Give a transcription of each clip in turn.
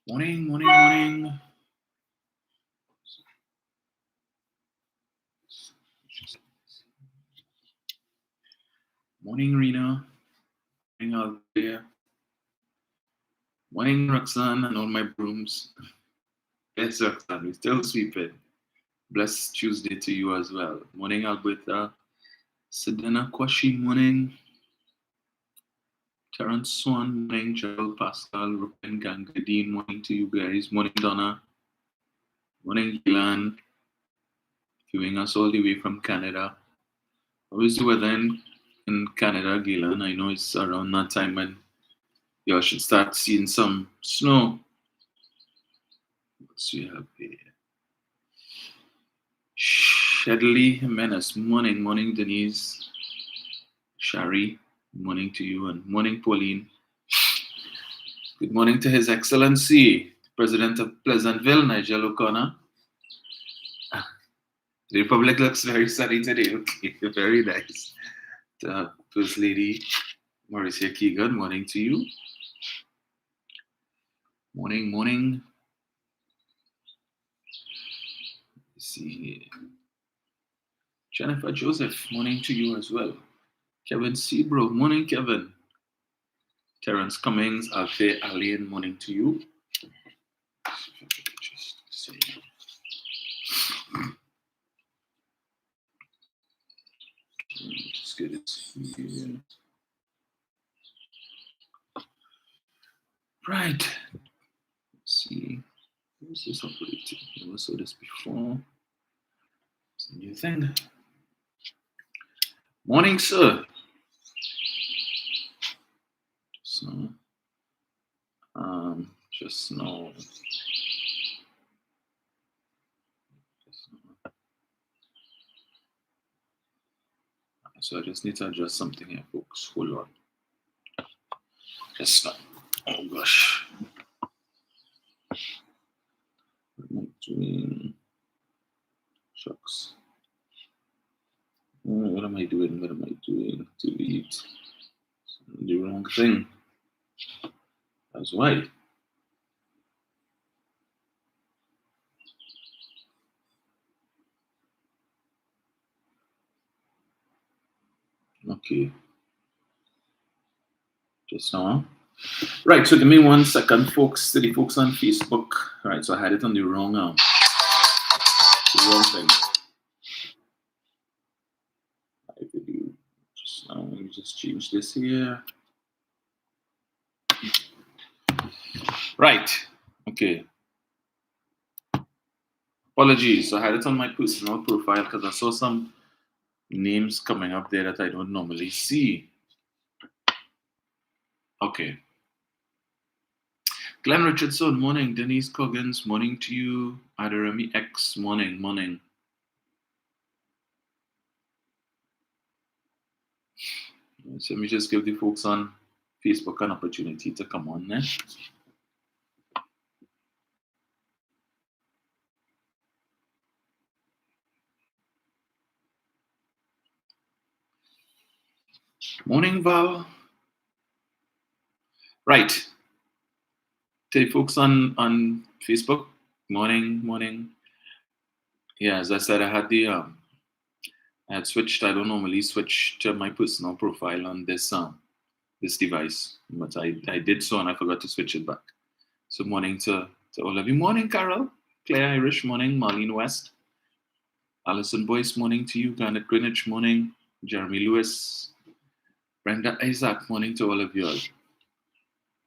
Morning, morning, morning. Morning, Rena. Morning, out there. Morning, Roxanne, and all my brooms. Yes, Roxanne, we still sweeping. Blessed Tuesday to you as well. Morning, Alberta. Sedena Kwashi, morning. Terrence Swan, morning. Gerald Pascal, Rupen Gangadine, morning to you guys. Morning, Donna. Morning, Gilan. Viewing us all the way from Canada. How is the weather in Canada, Gilan? I know it's around that time when you should start seeing some snow. What's we have here? Shedley Jimenez, morning, morning, Denise. Shari, morning to you, and morning, Pauline. Good morning to His Excellency, President of Pleasantville, Nigel O'Connor. The Republic looks very sunny today. Okay, very nice. First Lady Mauricia Keegan, morning to you. Morning, morning. Let's see here. Jennifer Joseph, morning to you as well. Kevin Sebro, morning, Kevin. Terrence Cummings, Alfie Alien, morning to you. Just get it here. Right. Let's see. Where's this operating? I never saw this before. It's a new thing. Morning, sir. Just now. So I just need to adjust something here, folks. Hold on. Just now. Oh gosh. What am I doing? Shucks. What am I doing? What am I doing? Delete. The wrong thing. That's why. Okay. Just now. Right, so give me 1 second, folks. To the folks on Facebook. Right, so I had it on the wrong thing. Just now, let me just change this here. Right. Okay. Apologies. I had it on my personal profile because I saw some names coming up there that I don't normally see. Okay. Glenn Richardson, morning. Denise Coggins, morning to you. Adarami X, morning, morning. So let me just give the folks on Facebook an opportunity to come on there. Morning, Val. Right. To the folks on Facebook, morning, morning. Yeah, as I said, I had switched. I don't normally switch to my personal profile on this this device, but I did so and I forgot to switch it back. So morning to all of you. Morning, Carol. Claire Irish, morning. Marlene West. Alison Boyce, morning to you. Garnet Greenwich, morning. Jeremy Lewis. Brenda Isaac, morning to all of you all.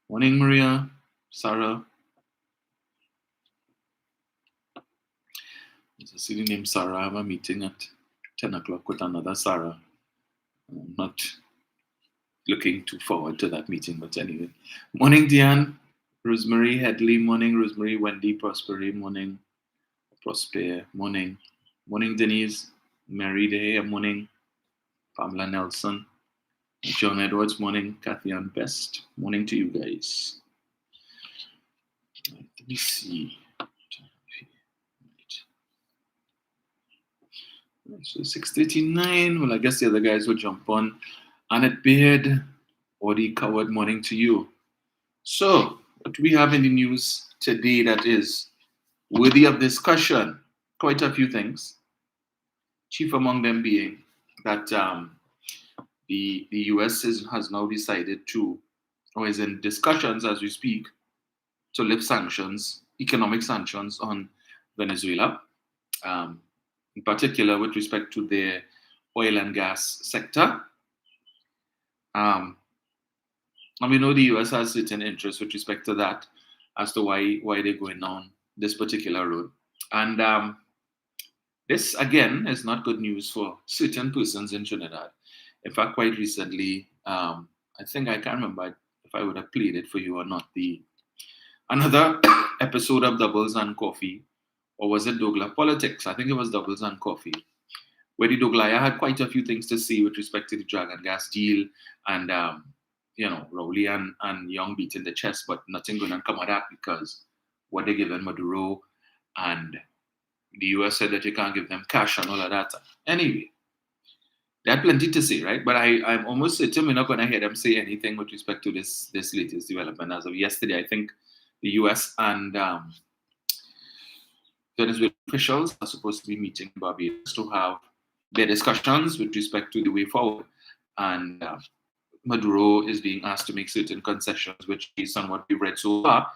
Morning, Maria. Sarah. I see the name Sarah. I have a meeting at 10 o'clock with another Sarah. I'm not looking too forward to that meeting, but anyway. Morning, Diane. Rosemary Headley, morning. Rosemary, Wendy, Prosperi, morning. Prosper, morning. Morning, Denise. Mary Day, morning. Pamela Nelson. John Edwards, morning. Kathy Ann Best, morning to you guys. Right, let me see. Right, so 6:39. Well, I guess the other guys will jump on. Annette Beard, Audie Coward, morning to you. So, what we have in the news today that is worthy of discussion? Quite a few things. Chief among them being that the US has now decided to, or is in discussions as we speak, to lift sanctions, economic sanctions on Venezuela, um, in particular with respect to their oil and gas sector. Um, and we know the US has certain interests with respect to that as to why they're going down this particular road. And this, again, is not good news for certain persons in Trinidad. In fact, quite recently, I think I can't remember if I would have played it for you or not. The another episode of Doubles and Coffee, or was it Douglas Politics? I think it was Doubles and Coffee, where the Douglaya had quite a few things to say with respect to the Dragon Gas deal and, Rowley and Young beating the chest, but nothing going to come of that because what they given Maduro and the US said that you can't give them cash and all of that. Anyway, they had plenty to say, right? But I'm almost certain we're not going to hear them say anything with respect to this latest development. As of yesterday, I think the US and Venezuelan officials are supposed to be meeting in Barbados to have their discussions with respect to the way forward. And Maduro is being asked to make certain concessions, which, based on what we've read so far,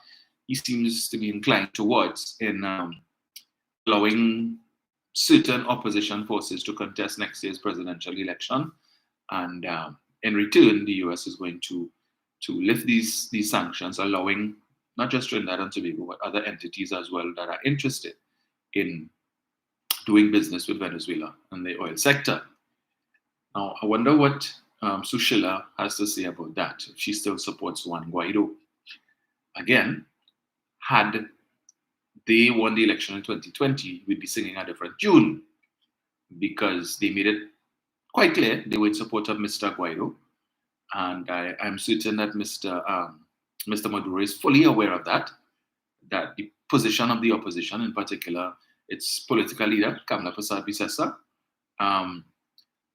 he seems to be inclined towards in allowing certain opposition forces to contest next year's presidential election. And in return, the US is going to lift these sanctions, allowing not just Trinidad and Tobago, but other entities as well that are interested in doing business with Venezuela and the oil sector. Now, I wonder what Sushila has to say about that, if she still supports Juan Guaido. Again, had they won the election in 2020, we'd be singing a different tune because they made it quite clear they were in support of Mr. Guaido. And I'm certain that Mr. Maduro is fully aware of that the position of the opposition, in particular, its political leader, Kamla Prasad Bisesa.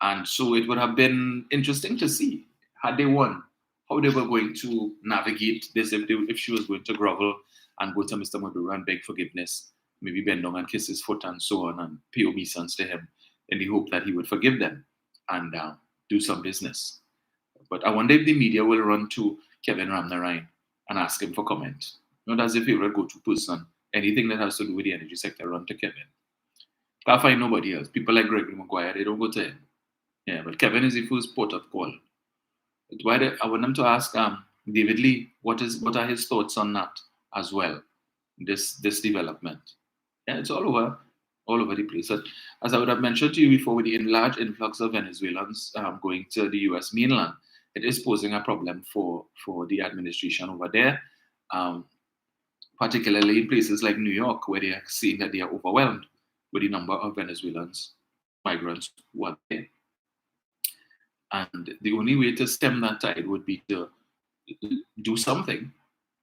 And so it would have been interesting to see, had they won, how they were going to navigate this if she was going to grovel and go to Mr. Maduro and beg forgiveness, maybe bend down and kiss his foot and so on and pay obeisance to him in the hope that he would forgive them and do some business. But I wonder if the media will run to Kevin Ramnarine and ask him for comment. Not as a favorite go-to person. Anything that has to do with the energy sector, run to Kevin. Can't find nobody else. People like Gregory Maguire, they don't go to him. Yeah, but Kevin is the first port of call. I want them to ask David Lee what are his thoughts on that as well. This development. Yeah, it's all over the place. As I would have mentioned to you before, with the large influx of Venezuelans going to the US mainland, it is posing a problem for the administration over there, particularly in places like New York, where they are seeing that they are overwhelmed with the number of Venezuelans, migrants who are there. And the only way to stem that tide would be to do something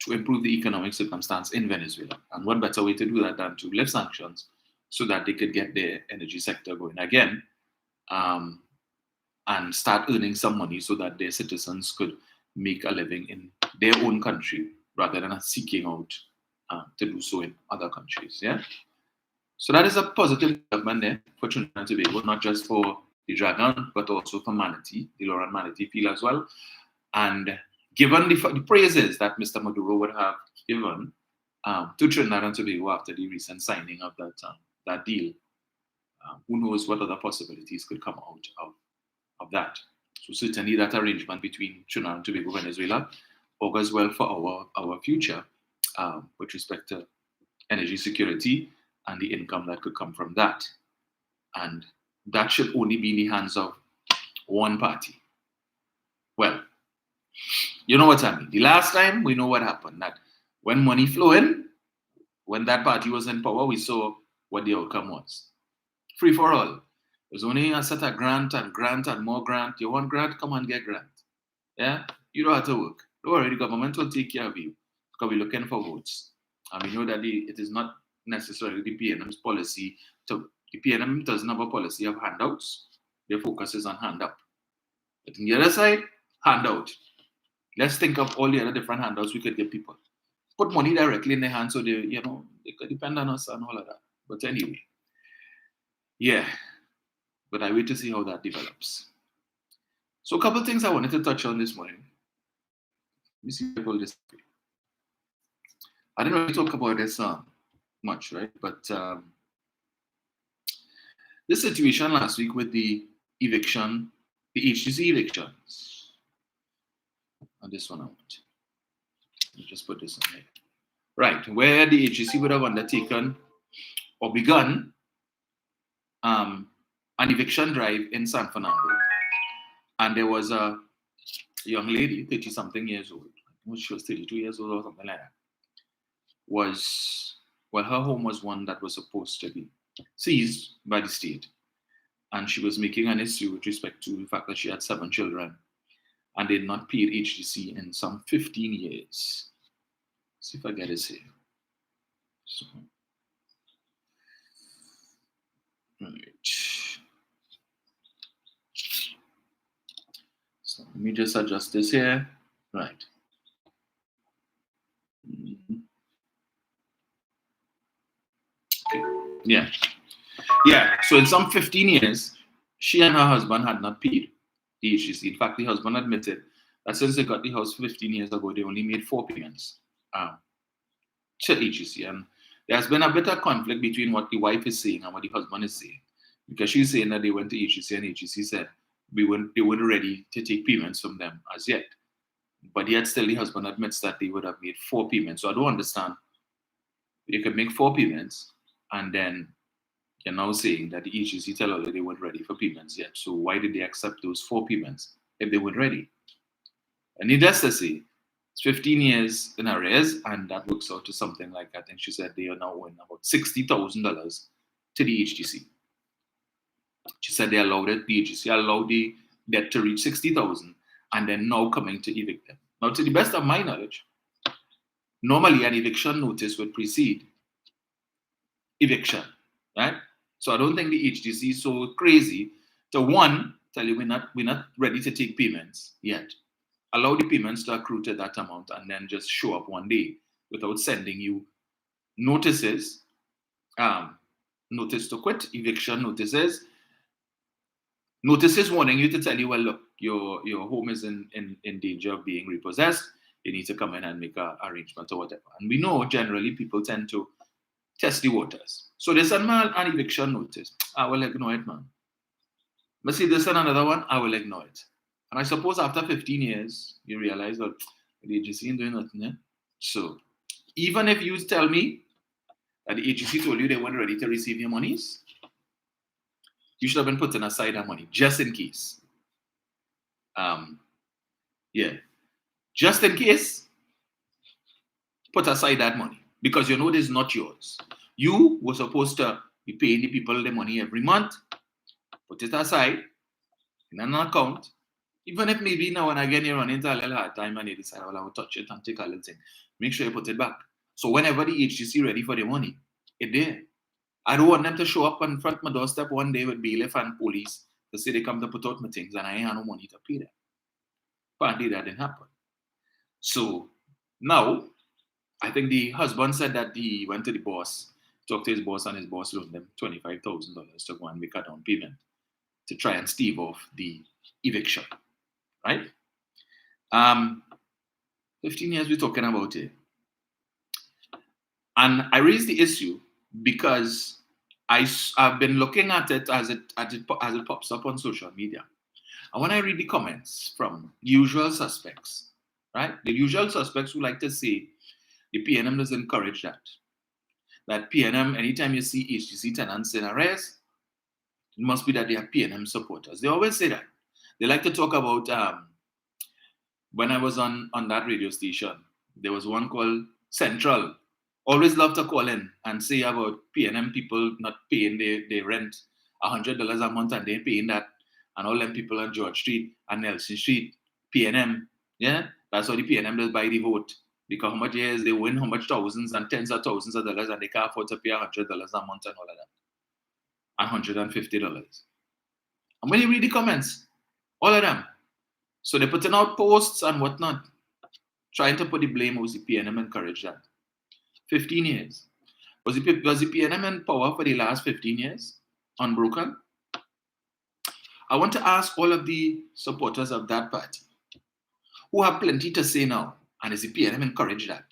to improve the economic circumstance in Venezuela. And what better way to do that than to lift sanctions so that they could get their energy sector going again and start earning some money so that their citizens could make a living in their own country rather than seeking out to do so in other countries. Yeah. So that is a positive development there for Trinidad and Tobago, not just for the Dragon, but also for Manatee, the Laurent Manatee field as well. And given the praises that Mr. Maduro would have given to Trinidad and Tobago after the recent signing of that deal, who knows what other possibilities could come out of that. So certainly that arrangement between Trinidad and Tobago, Venezuela, augurs well for our future with respect to energy security and the income that could come from that. And that should only be in the hands of one party. Well, you know what I mean. The last time, we know what happened. That when money flow in, when that party was in power, we saw what the outcome was. Free for all. There's only a set of grant and more grant. You want grant? Come and get grant. Yeah? You don't have to work. Don't worry, the government will take care of you because we're looking for votes. And we know that it is not necessarily the PNM's policy the PNM doesn't have a policy of handouts. Their focus is on hand up. But on the other side, handout. Let's think of all the other different handouts we could give people. Put money directly in their hands so they could depend on us and all of that. But anyway, yeah. But I wait to see how that develops. So a couple of things I wanted to touch on this morning. Let me see if I pull this. I didn't really talk about this much, right? But this situation last week with the eviction, the HTC evictions. And this one I want. Let me just put this on here. Right, where the HTC would have undertaken or begun an eviction drive in San Fernando. And there was a young lady, 30-something years old, she was 32 years old or something like that, her home was one that was supposed to be seized by the state. And she was making an issue with respect to the fact that she had 7 children and they had not paid HTC in some 15 years. Let's see if I get this here. So, right. So let me just adjust this here. Right. Okay. Yeah. Yeah. So in some 15 years, she and her husband had not paid the HTC. In fact, the husband admitted that since they got the house 15 years ago, they only made 4 payments to HTC. And there's been a bit of conflict between what the wife is saying and what the husband is saying. Because she's saying that they went to HTC and HTC said they weren't ready to take payments from them as yet. But yet still the husband admits that they would have made 4 payments. So I don't understand. You could make 4 payments and then you're now saying that the HTC tell her that they weren't ready for payments yet. So why did they accept those 4 payments if they weren't ready? And needless to say, it's 15 years in arrears, and that works out to something like, I think she said they are now owing about $60,000 to the HTC. She said the HTC allowed the debt to reach 60,000 and then now coming to evict them. Now, to the best of my knowledge, normally an eviction notice would precede eviction, right? So I don't think the HTC is so crazy to, one, tell you we're not ready to take payments yet. Allow the payments to accrue to that amount and then just show up one day without sending you notices, notice to quit, eviction notices warning you to tell you, well, look, your home is in danger of being repossessed. You need to come in and make an arrangement or whatever. And we know generally people tend to test the waters. So they send me an eviction notice. I will ignore it, man. But see, this and another one, I will ignore it. And I suppose after 15 years, you realize that the agency ain't doing nothing. Eh? So even if you tell me that the agency told you they weren't ready to receive your monies, you should have been putting aside that money just in case. Just in case, put aside that money because you know it is not yours. You were supposed to be paying the people the money every month. Put it aside in an account. Even if maybe now and again you run into a little hard time and you decide, well, I will touch it and take a little thing. Make sure you put it back. So whenever the HTC ready for the money, it's there. I don't want them to show up in front of my doorstep one day with bailiff and police to say they come to put out my things and I ain't have no money to pay them. Apparently that didn't happen. So now, I think the husband said that he went to the boss, talked to his boss, and his boss loaned them $25,000 to go and make a down payment to try and stave off the eviction. Right? 15 years we're talking about it. And I raised the issue because I've been looking at it as it pops up on social media. And when I read the comments from usual suspects, right? The usual suspects who like to say the PNM does encourage that. That PNM, anytime you see HTC tenants in arrest, it must be that they are PNM supporters. They always say that. They like to talk about, when I was on that radio station, there was one called Central. Always love to call in and say about PNM people not paying their rent $100 a month and they're paying that. And all them people on George Street and Nelson Street, PNM, yeah? That's how the PNM does buy the vote. Because how much years they win, how much thousands and tens of thousands of dollars, and they can't afford to pay $100 a month and all of that. $150. And when you read the comments, all of them, So they're putting out posts and whatnot, trying to put the blame. Was the PNM encouraged that? 15 years. Was the PNM in power for the last 15 years? Unbroken? I want to ask all of the supporters of that party who have plenty to say now, and is the PNM encouraged that?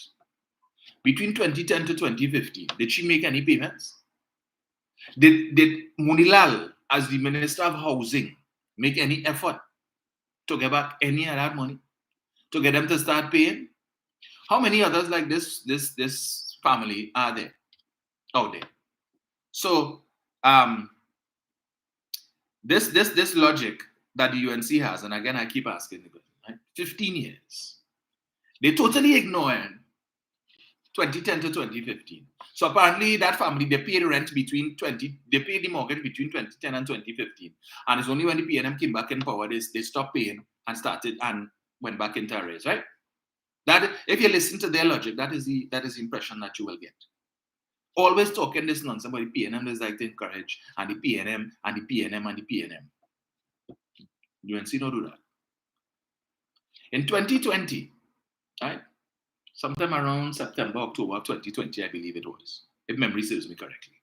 Between 2010 to 2015, did she make any payments? Did Munilal, as the Minister of Housing, make any effort to get back any of that money? To get them to start paying? How many others like this family are there out there? So this logic that the UNC has, and again I keep asking, right? 15 years. They totally ignored 2010 to 2015. So apparently that family, they paid rent they paid the mortgage between 2010 and 2015. And it's only when the PNM came back in power, they stopped paying and started and went back into arrears, right? That, if you listen to their logic, that is the impression that you will get. Always talking this nonsense about the PNM is like to encourage, and the PNM, and the PNM, and the PNM. UNC don't do that. In 2020, right? Sometime around September, October of 2020, I believe it was, if memory serves me correctly.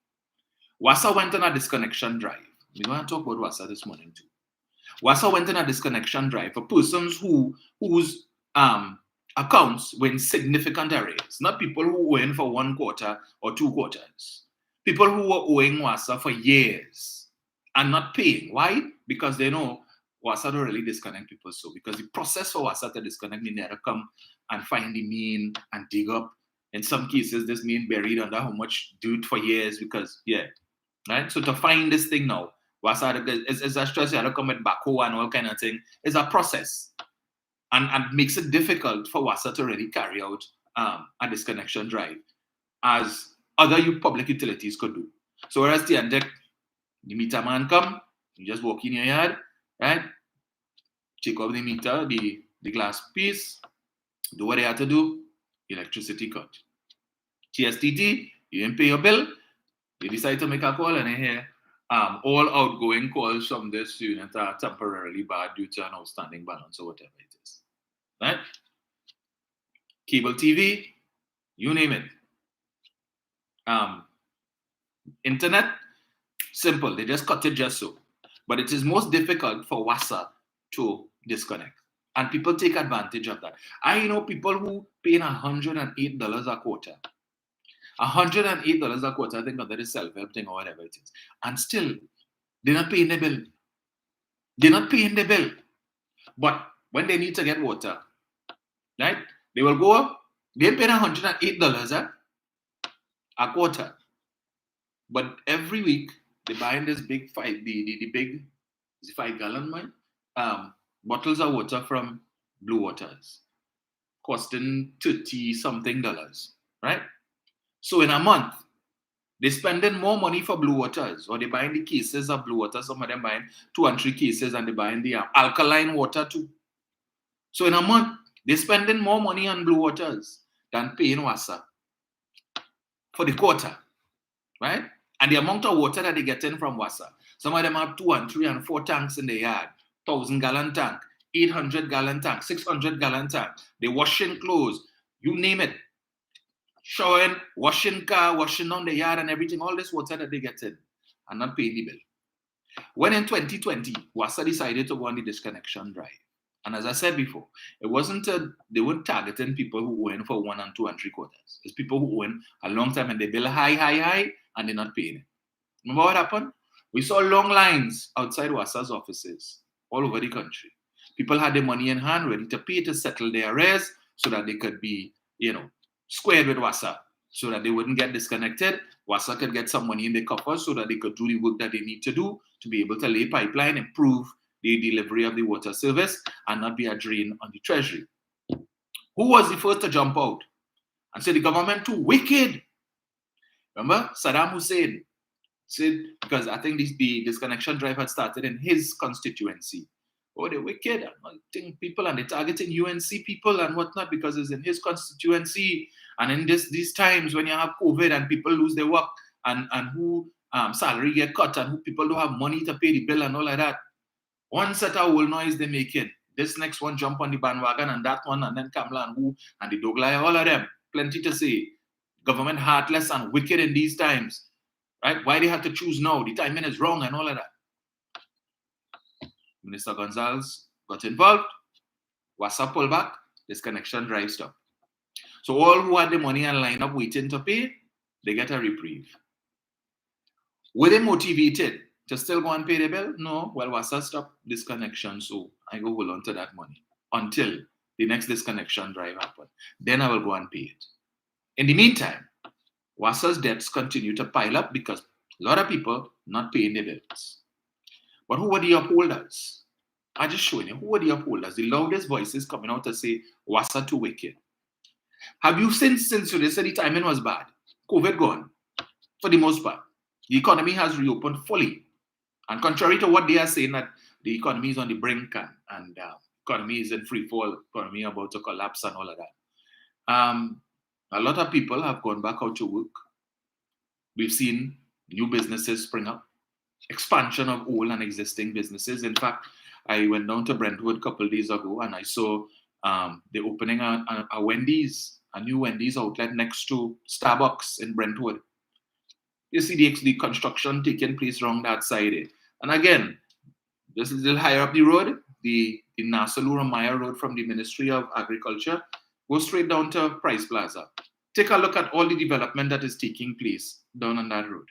WASA went on a disconnection drive. We're going to talk about WASA this morning too. WASA went on a disconnection drive for persons whose accounts were in significant arrears, not people who were in for 1 quarter or 2 quarters. People who were owing WASA for years and not paying. Why? Because they know WASA don't really disconnect people. So because the process for WASA to disconnect, they never come and find the mean and dig up. In some cases, this mean buried under how much due for years because, yeah, right? So to find this thing now, WASA is a stress, you have to come with backhoe and all kind of thing. It's a process. And makes it difficult for WASA to really carry out a disconnection drive as other public utilities could do. So whereas the meter man come, you just walk in your yard, right? Check off the meter, the glass piece, do what they have to do, electricity cut. TSTT, you didn't pay your bill, you decide to make a call and I hear all outgoing calls from this unit are temporarily bad due to an outstanding balance or whatever it is. Right? Cable TV, you name it. Internet, simple. They just cut it just so. But it is most difficult for WASA to disconnect. And people take advantage of that. I know people who pay $108 a quarter. $108 a quarter, I think that is self-help thing or whatever it is. And still, they're not paying the bill. They're not paying the bill. But when they need to get water, right, they will go up. They pay $108 a quarter. But every week, they buy this big the big 5-gallon bottles of water from Blue Waters, costing $30-something, right? So in a month, they're spending more money for Blue Waters, or they're buying the cases of Blue Water. Some of them buying 2 and 3 cases, and they're buying the alkaline water too. So in a month, they're spending more money on Blue Waters than paying WASA for the quarter, right? And the amount of water that they get in from WASA. Some of them have 2 and 3 and 4 tanks in the yard, 1,000-gallon tank, 800-gallon tank, 600-gallon tank. They're washing clothes, you name it. Showering, washing car, washing down the yard and everything, all this water that they get in and not paying the bill. When in 2020, WASA decided to go on the disconnection drive. And as I said before, it wasn't they weren't targeting people who went for 1 and 2 and 3 quarters. It's people who went a long time and they bill high, and they're not paying it. Remember what happened? We saw long lines outside WASA's offices all over the country. People had their money in hand, ready to pay to settle their arrears so that they could be, squared with WASA, so that they wouldn't get disconnected. WASA could get some money in their coffers so that they could do the work that they need to do to be able to lay pipeline, improve the delivery of the water service, and not be a drain on the treasury. Who was the first to jump out and say the government too wicked? Remember, Saddam Hussein said, because I think the disconnection drive had started in his constituency. Oh, they're wicked. I'm think people and they're targeting UNC people and whatnot because it's in his constituency. And in these times when you have COVID and people lose their work and who salary get cut and who people don't have money to pay the bill and all like that. One set of old noise they're making. this next one jump on the bandwagon, and that one, and then Kamala and who, and the Doglai, all of them. Plenty to say. Government heartless and wicked in these times. Right? Why they have to choose now? The timing is wrong and all of that. Minister Gonzalez got involved. WASA pulled back. Disconnection drive stopped. So all who had the money and line up waiting to pay, they get a reprieve. Were they motivated to still go and pay the bill? No. Well, WASA stopped disconnection, so I go hold on to that money until the next disconnection drive happens. Then I will go and pay it. In the meantime, WASA's debts continue to pile up because a lot of people not paying their bills. But who were the upholders? I just showing you who were the upholders. The loudest voices coming out to say WASA too wicked. Have you since they said the timing was bad? COVID gone for the most part. The economy has reopened fully, and contrary to what they are saying that the economy is on the brink and economy is in free fall, economy about to collapse and all of that. A lot of people have gone back out to work. We've seen new businesses spring up, expansion of old and existing businesses. In fact, I went down to Brentwood a couple of days ago and I saw the opening a Wendy's, a new Wendy's outlet next to Starbucks in Brentwood. You see the construction taking place around that side. And again, this is a little higher up the road, the Nasalura-Maya Road from the Ministry of Agriculture. Go straight down to Price Plaza. Take a look at all the development that is taking place down on that road.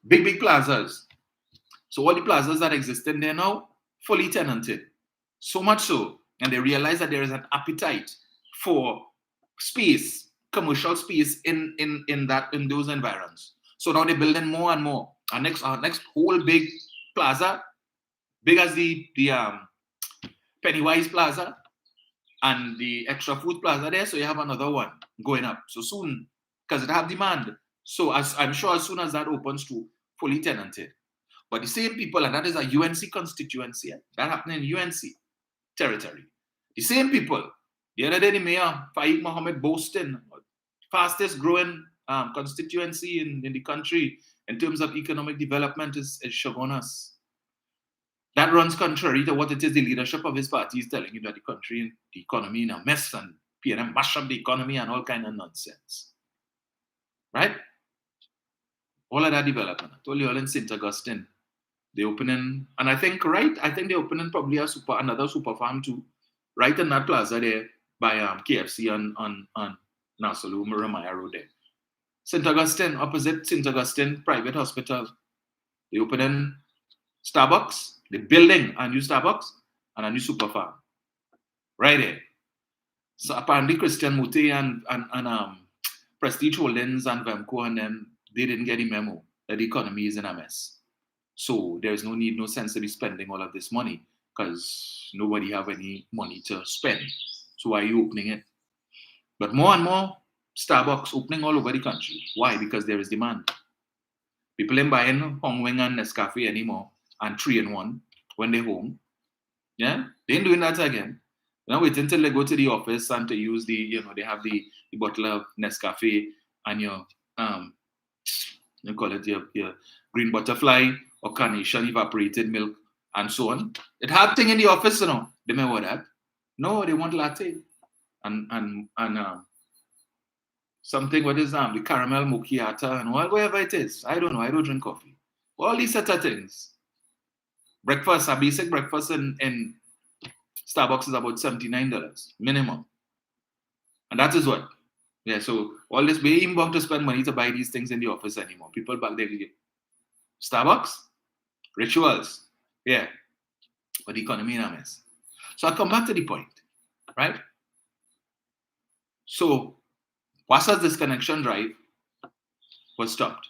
Big plazas. So all the plazas that existed there now, fully tenanted. So much so, and they realize that there is an appetite for space, commercial space in those environs. So now they're building more and more. Our next whole big plaza, big as the Pennywise Plaza, and the extra food plaza there, so you have another one going up. So soon, because it have demand. So I'm sure as soon as that opens to fully tenanted. But the same people, and that is a UNC constituency, that happened in UNC territory. The same people, the other day the mayor, Faiq Mohammed boasting, fastest growing constituency in the country in terms of economic development is Shogunas. That runs contrary to what it is the leadership of his party is telling you, that the country and the economy in a mess and PNM mash up the economy and all kind of nonsense. Right? All of that development. I told you all in St. Augustine. They're opening, and I think they're opening probably another super farm too, right in that plaza there by KFC on Nassau-Maya Road there. St. Augustine, opposite St. Augustine Private Hospital. They're opening Starbucks. They're building a new Starbucks and a new super farm. Right there. So apparently Christian Mute and Prestige Holdings and Vemco and them, they didn't get the memo that the economy is in a mess. So there's no need, no sense to be spending all of this money because nobody have any money to spend. So why are you opening it? But more and more Starbucks opening all over the country. Why? Because there is demand. People ain't buying Hong Wing and Nescafe anymore and 3-in-1 when they're home. Yeah? They ain't doing that again. Now wait until they go to the office and to use they have the bottle of Nescafe and your you call it your green butterfly or carnation evaporated milk and so on. It had thing in the office, They may want that. No, they want latte and something. What is the caramel macchiato and whatever it is. I don't know. I don't drink coffee. All these set of things. Breakfast, a basic breakfast in Starbucks is about $79 minimum, and that is what. Yeah. So all this, we ain't about to spend money to buy these things in the office anymore. People back there, Starbucks, rituals, yeah. But the economy in a mess. So I come back to the point, right? So WASA's disconnection drive was stopped.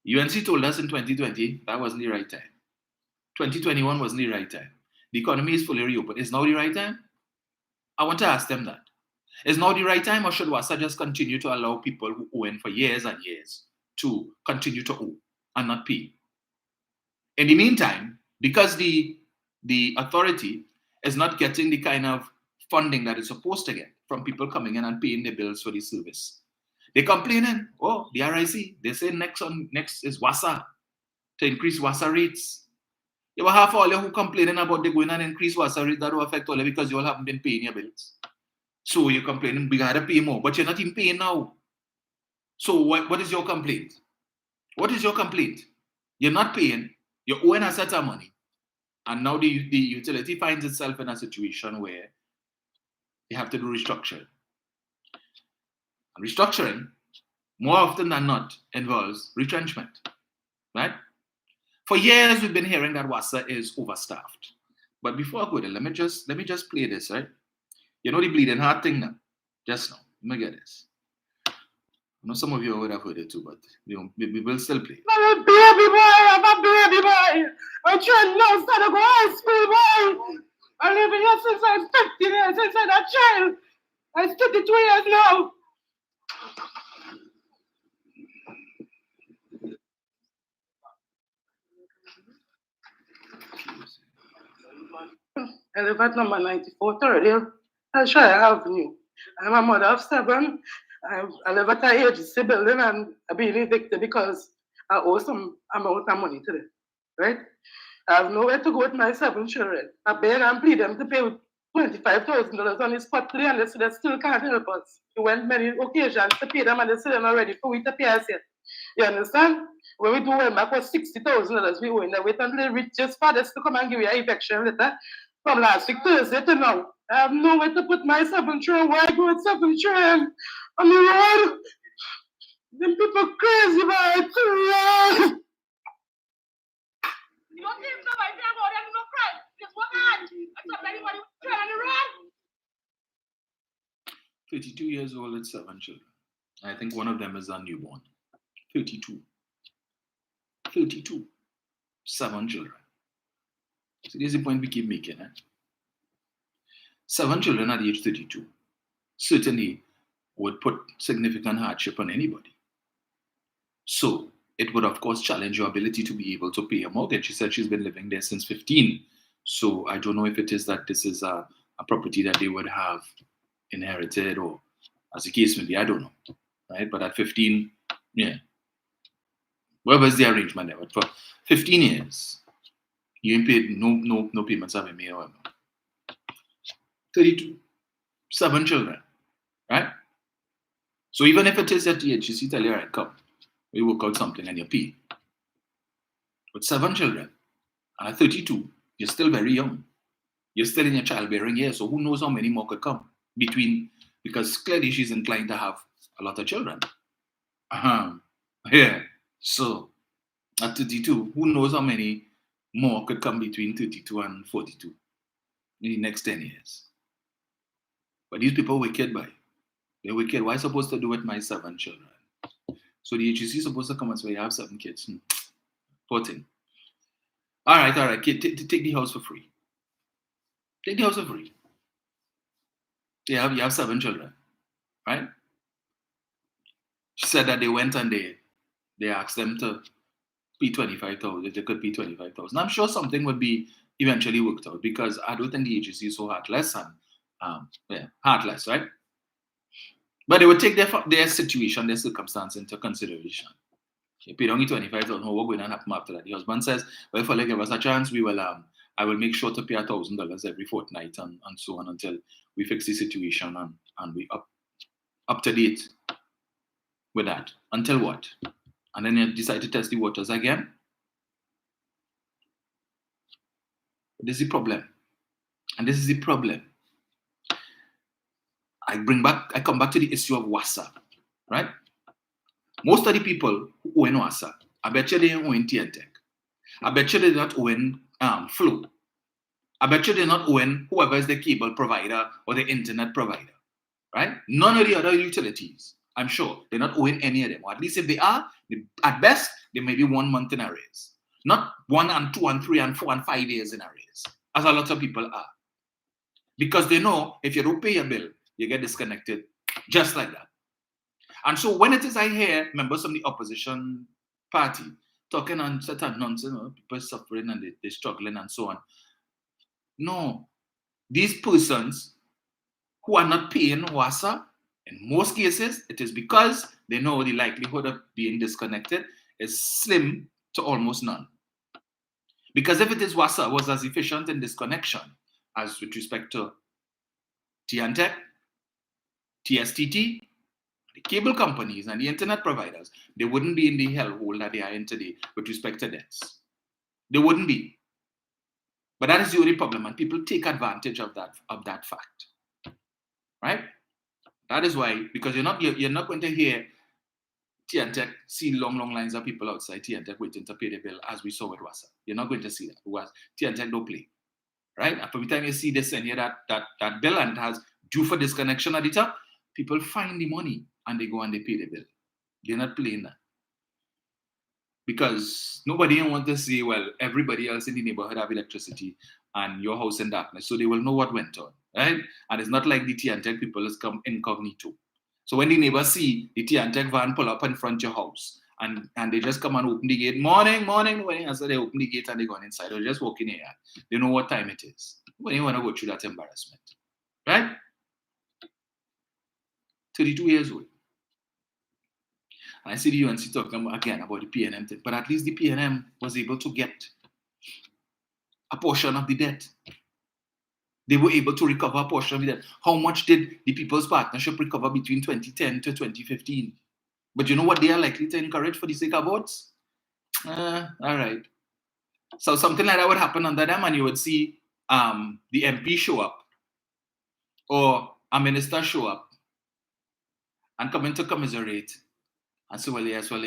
UNC told us in 2020 that wasn't the right time. 2021 wasn't the right time. The economy is fully reopened. Is now the right time? I want to ask them that. Is now the right time, or should WASA just continue to allow people who owe in for years and years to continue to owe and not pay? In the meantime, because the authority is not getting the kind of funding that it's supposed to get from people coming in and paying their bills for the service, they're complaining. Oh, the RIC, they say next is WASA to increase WASA rates. You will have all you who complaining about they going and increase WASA rate that will affect all because you all haven't been paying your bills. So you're complaining we gotta pay more, but you're not even paying now. So what is your complaint? What is your complaint? You're not paying, you're owing a set of money, and now the utility finds itself in a situation where you have to do restructuring. And restructuring, more often than not, involves retrenchment, right? For years, we've been hearing that WASA is overstaffed. But before I go there, let me just play this, right? You know the bleeding heart thing now? Just now. Let me get this. I know some of you would have heard it too, but we will still play. I'm a baby boy, I'm a baby boy. I'm trying now to go high school, boy. I live here since I was 15 years, since I was a child. I'm 32 years now. I live at number 94 Third Hill, Shire Avenue. I'm a mother of 7. I live at a agency building and I've been evicted because I owe some amount of money to them, right? I have nowhere to go with my 7 children. I beg and plead them to pay $25,000 on the spot today and they still can't help us. We went many occasions to pay them and they still not ready for we to pay us yet. You understand? When we do went back was $60,000, we were in there wait until they reach just fathers to come and give you an eviction letter from last week Thursday to now. I have nowhere to put my 7 children. Where I go with 7 children on the road? Them people crazy, man. You don't think somebody tell about them no cry. Just walk on. I thought anybody was trying on the road. 32 years old with 7 children. I think one of them is a newborn. 32. 32. 7 children. So this is the point we keep making. 7 children at age 32 certainly would put significant hardship on anybody. So it would, of course, challenge your ability to be able to pay a mortgage. She said she's been living there since 15. So I don't know if it is that this is a property that they would have inherited or as the case may be, I don't know. Right? But at 15, yeah. Where was the arrangement there? But for 15 years, you ain't paid no payments have been made. 32. 7 children. Right? So even if it is at the age, you see, tell you, all right, come. We work out something and you pay. But 7 children, and at 32, you're still very young. You're still in your childbearing years, so who knows how many more could come between, because clearly she's inclined to have a lot of children. Yeah. So at 32, who knows how many more could come between 32 and 42 in the next 10 years. But these people wicked by. They're wicked. Why supposed to do with my 7 children? So the HEC is supposed to come and say, you have 7 kids. Poor thing. All right. Kid, take the house for free. Take the house for free. You have 7 children, right? She said that they went and they asked them to pay 25,000. If they could pay 25,000. I'm sure something would be eventually worked out because I don't think the agency is so heartless and heartless, right? But they would take their situation, their circumstance into consideration. You pay only 25,000. What going to happen after that? The husband says, "Well, if you give us a chance, we will. I will make sure to pay $1,000 every fortnight and so on until we fix the situation and we up to date with that. Until what? And then you decide to test the waters again. This is the problem, and this is the problem. I come back to the issue of WASA, right? Most of the people who own WASA, I bet you they own TNTech. I bet you they're not own Flow. I bet you they're not own whoever is the cable provider or the internet provider, right? None of the other utilities. I'm sure they're not owing any of them. Or at least if they are, at best, they may be 1 month in arrears. Not 1 and 2 and 3 and 4 and 5 years in arrears, as a lot of people are. Because they know if you don't pay your bill, you get disconnected just like that. And so when it is I hear members from the opposition party talking on certain nonsense, people suffering and they're struggling and so on. No, these persons who are not paying WASA, in most cases, it is because they know the likelihood of being disconnected is slim to almost none. Because if it is WASA was as efficient in disconnection as with respect to TNTech, TSTT, the cable companies and the internet providers, they wouldn't be in the hellhole that they are in today with respect to debts. They wouldn't be. But that is the only problem, and people take advantage of that fact. Right? That is why, because you're not going to hear TNTech see long lines of people outside TNTech waiting to pay the bill, as we saw with WASA. You're not going to see that. Because TNTech don't play. Right? And every time you see this and hear that bill and it has due for disconnection at the top, people find the money and they go and they pay the bill. They're not playing that. Because nobody wants to say, well, everybody else in the neighborhood have electricity and your house in darkness, so they will know what went on, right? And it's not like the TNTech people has come incognito. So when the neighbors see the TNTech van pull up in front of your house and they just come and open the gate, morning, and so they open the gate and they go inside, or just walk in here, they know what time it is. Nobody want to go through that embarrassment, right? 32 years old. I see the UNC talking again about the PNM thing, but at least the PNM was able to get a portion of the debt. They were able to recover a portion of the debt. How much did the People's Partnership recover between 2010 to 2015? But you know what they are likely to encourage for the sake of votes? All right. So something like that would happen under them, and you would see the MP show up or a minister show up and come in to commiserate. And say, well, yes, well,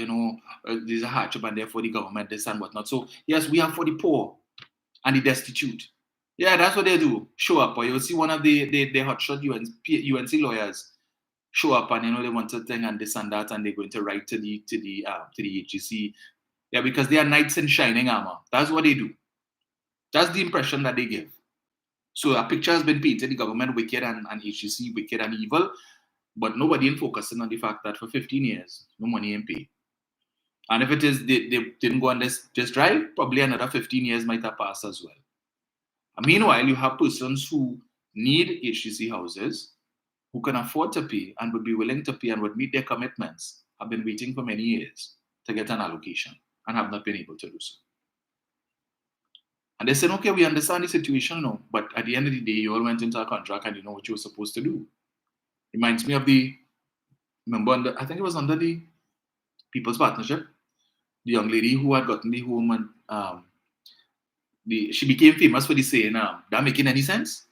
there's a hardship and therefore the government, this and whatnot. So, yes, we are for the poor and the destitute. Yeah, that's what they do. Show up. Or you'll see one of the hotshot UNC lawyers show up and, they want to thing and this and that, and they're going to write to the HGC. Yeah, because they are knights in shining armor. That's what they do. That's the impression that they give. So a picture has been painted, the government wicked and HGC wicked and evil. But nobody in focusing on the fact that for 15 years, no money in pay. And if it is, they didn't go on this drive, probably another 15 years might have passed as well. And meanwhile, you have persons who need HGC houses, who can afford to pay and would be willing to pay and would meet their commitments, have been waiting for many years to get an allocation and have not been able to do so. And they said, okay, we understand the situation now, but at the end of the day, you all went into a contract and you know what you were supposed to do. Reminds me of I think it was under the People's Partnership, the young lady who had gotten the home and she became famous for the saying, that making any sense?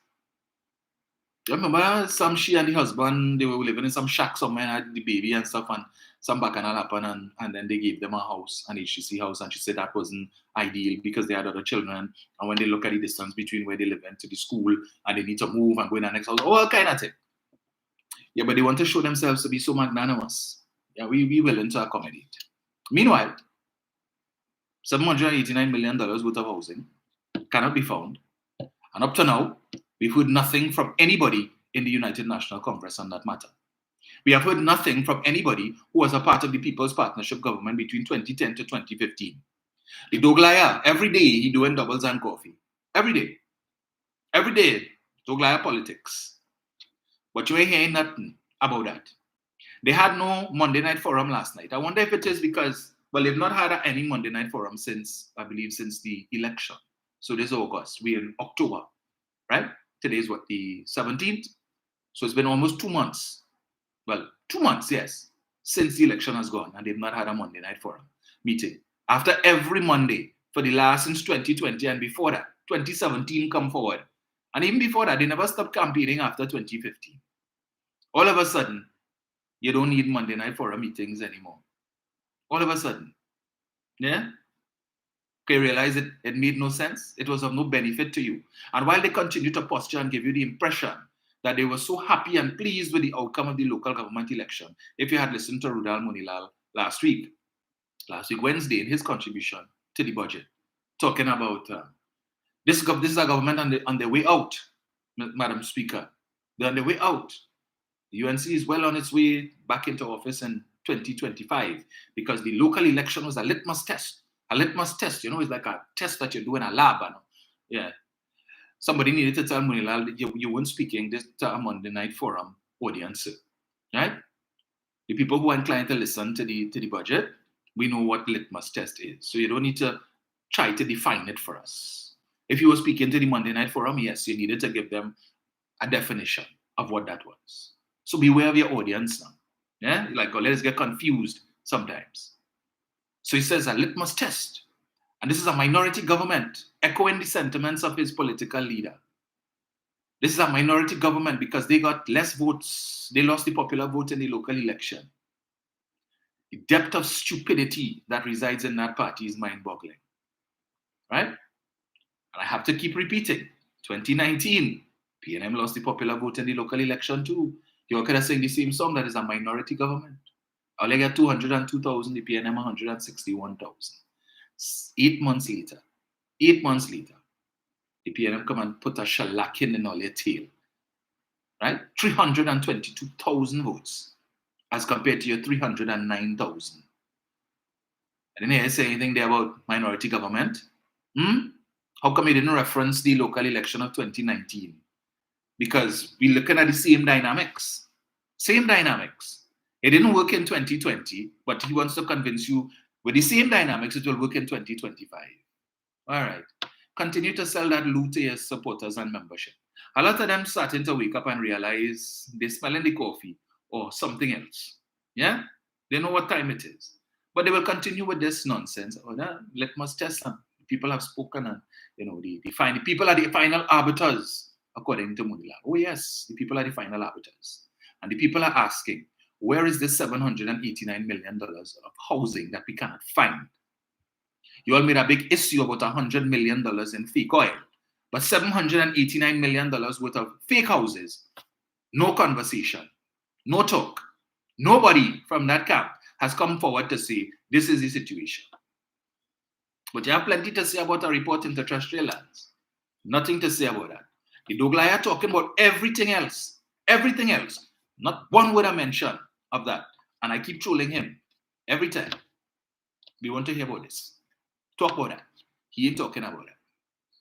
You remember she and the husband, they were living in some shack somewhere, had the baby and stuff, and some bacchanal happened, and then they gave them a house, an HGC house, and she said that wasn't ideal because they had other children, and when they look at the distance between where they live and to the school, and they need to move and go in the next house, all kind of thing. Yeah, but they want to show themselves to be so magnanimous. Yeah, we willing to accommodate. Meanwhile, $789 million worth of housing cannot be found. And up to now, we've heard nothing from anybody in the United National Congress on that matter. We have heard nothing from anybody who was a part of the People's Partnership government between 2010 to 2015. The Doglaya, every day he doing doubles and coffee. Every day. Every day, Doglaya politics. But you ain't hearing nothing about that. They had no Monday night forum last night. I wonder if it is because, well, they've not had any Monday night forum since the election. So this is August. We're in October, right? Today is what, the 17th? So it's been almost 2 months. Well, 2 months, yes, since the election has gone, and they've not had a Monday night forum meeting. After every Monday for the last since 2020 and before that, 2017 come forward. And even before that, they never stopped campaigning after 2015. All of a sudden, you don't need Monday night forum meetings anymore. All of a sudden. Yeah? Okay, realize it made no sense. It was of no benefit to you. And while they continue to posture and give you the impression that they were so happy and pleased with the outcome of the local government election, if you had listened to Rudal Munilal last week Wednesday, in his contribution to the budget, talking about this is a government on their way out, Madam Speaker. They're on their way out. The UNC is well on its way back into office in 2025 because the local election was a litmus test. A litmus test, it's like a test that you do in a lab. Yeah. Somebody needed to tell Munilal that you weren't speaking this to a Monday night forum audience. Right? The people who are inclined to listen to the budget, we know what litmus test is. So you don't need to try to define it for us. If you were speaking to the Monday Night Forum, yes, you needed to give them a definition of what that was. So beware of your audience now. Yeah, like, let us get confused sometimes. So he says a litmus test. And this is a minority government, echoing the sentiments of his political leader. This is a minority government because they got less votes. They lost the popular vote in the local election. The depth of stupidity that resides in that party is mind-boggling. Right? And I have to keep repeating. 2019, PNM lost the popular vote in the local election too. You're kind of saying the same song, that is a minority government. I'll get 202,000, the PNM 161,000. 8 months later, the PNM come and put a shellacking in all your tail. Right? 322,000 votes as compared to your 309,000. I didn't hear you say anything there about minority government. How come you didn't reference the local election of 2019? Because we're looking at the same dynamics. Same dynamics. It didn't work in 2020, but he wants to convince you with the same dynamics, it will work in 2025. All right. Continue to sell that loot to your supporters and membership. A lot of them starting to wake up and realize they're smelling the coffee or something else. Yeah? They know what time it is. But they will continue with this nonsense. Oh, litmus test. People have spoken, and the people are the final arbiters, according to Mudila. Oh yes, the people are the final arbiters. And the people are asking, where is this $789 million of housing that we cannot find? You all made a big issue about $100 million in fake oil, but $789 million worth of fake houses. No conversation, no talk. Nobody from that camp has come forward to say this is the situation. But you have plenty to say about a report into terrestrial lands. Nothing to say about that. The Doglaya talking about everything else. Everything else. Not one word I mention of that. And I keep trolling him every time. We want to hear about this. Talk about that. He ain't talking about that.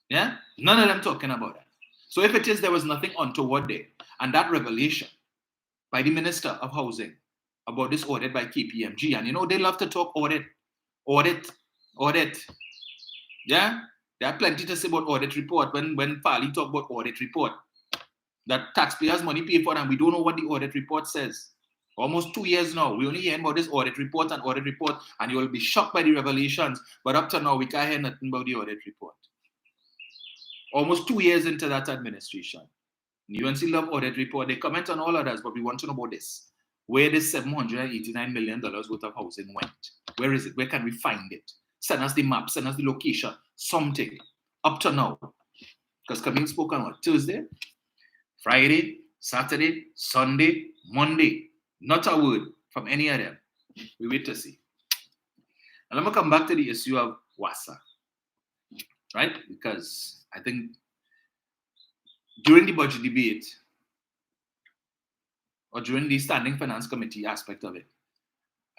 Yeah? None of them talking about that. So if it is there was nothing untoward there, and that revelation by the Minister of Housing about this audit by KPMG, and they love to talk audit. Yeah? There are plenty to say about audit report when Fali talk about audit report. That taxpayers' money paid for, and we don't know what the audit report says. Almost 2 years now, we only hear about this audit report, and you will be shocked by the revelations. But up to now, we can't hear nothing about the audit report. Almost 2 years into that administration. UNC love audit report. They comment on all others, but we want to know about this. Where this $789 million worth of housing went. Where is it? Where can we find it? Send us the map, send us the location, something. Up to now. Because Camille spoke on what? Tuesday, Friday, Saturday, Sunday, Monday. Not a word from any of them. We wait to see. And I'm going to come back to the issue of WASA. Right? Because I think during the budget debate, or during the Standing Finance Committee aspect of it,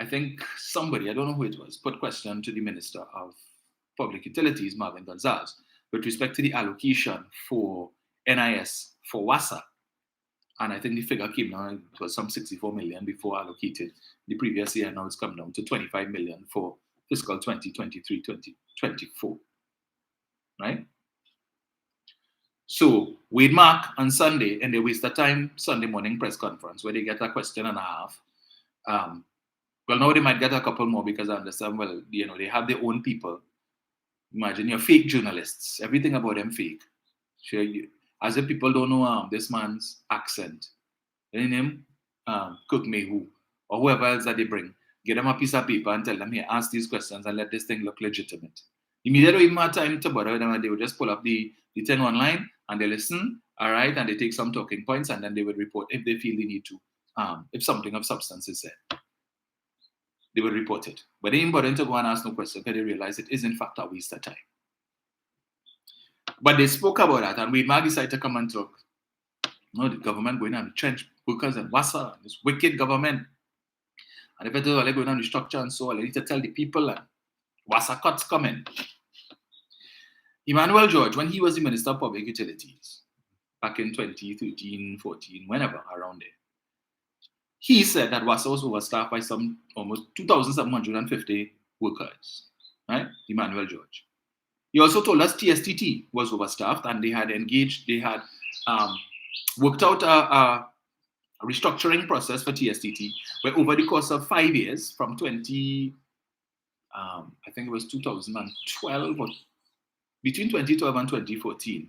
I think somebody, I don't know who it was, put question to the Minister of Public Utilities, Marvin Gonzalez, with respect to the allocation for NIS for WASA. And I think the figure came down, it was some 64 million before allocated the previous year. Now it's come down to 25 million for fiscal 2023-2024. Right? So Wade Mark on Sunday, and they waste the time Sunday morning press conference where they get a question and a half. Well, now they might get a couple more because I understand, well, they have their own people. Imagine you're fake journalists. Everything about them fake. As if people don't know this man's accent. Their name, Cook Mehu, or whoever else that they bring. Get them a piece of paper and tell them, here, ask these questions and let this thing look legitimate. The media don't even have time to bother them, and they will just pull up the thing online and they listen, all right, and they take some talking points and then they would report if they feel they need to, if something of substance is said. They will report it. But they ain't bothering to go and ask no question because they realize it is in fact a waste of time. But they spoke about that, and we might decide to come and talk. No, the government going on trench workers and WASA, this wicked government. And if it is all going on the structure and so on, they need to tell the people and WASA cuts coming. Emmanuel George, when he was the Minister of Public Utilities, back in 2013, 14, whenever, around there, he said that WASA was overstaffed by some almost 2,750 workers, right? Emmanuel George. He also told us TSTT was overstaffed and they had worked out a restructuring process for TSTT, where over the course of 5 years, from I think it was 2012, or between 2012 and 2014,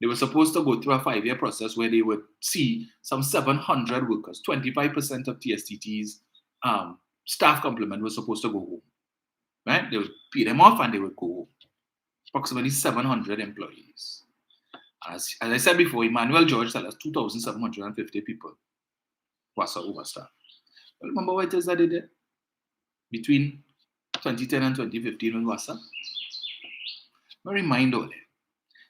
they were supposed to go through a 5-year process where they would see some 700 workers, 25% of TSTT's staff complement was supposed to go home. Right? They would pay them off and they would go home. Approximately 700 employees. As I said before, Emmanuel George said that's 2,750 people was overstaffed. Remember what it is that they did between 2010 and 2015 with WASA? But remind all them,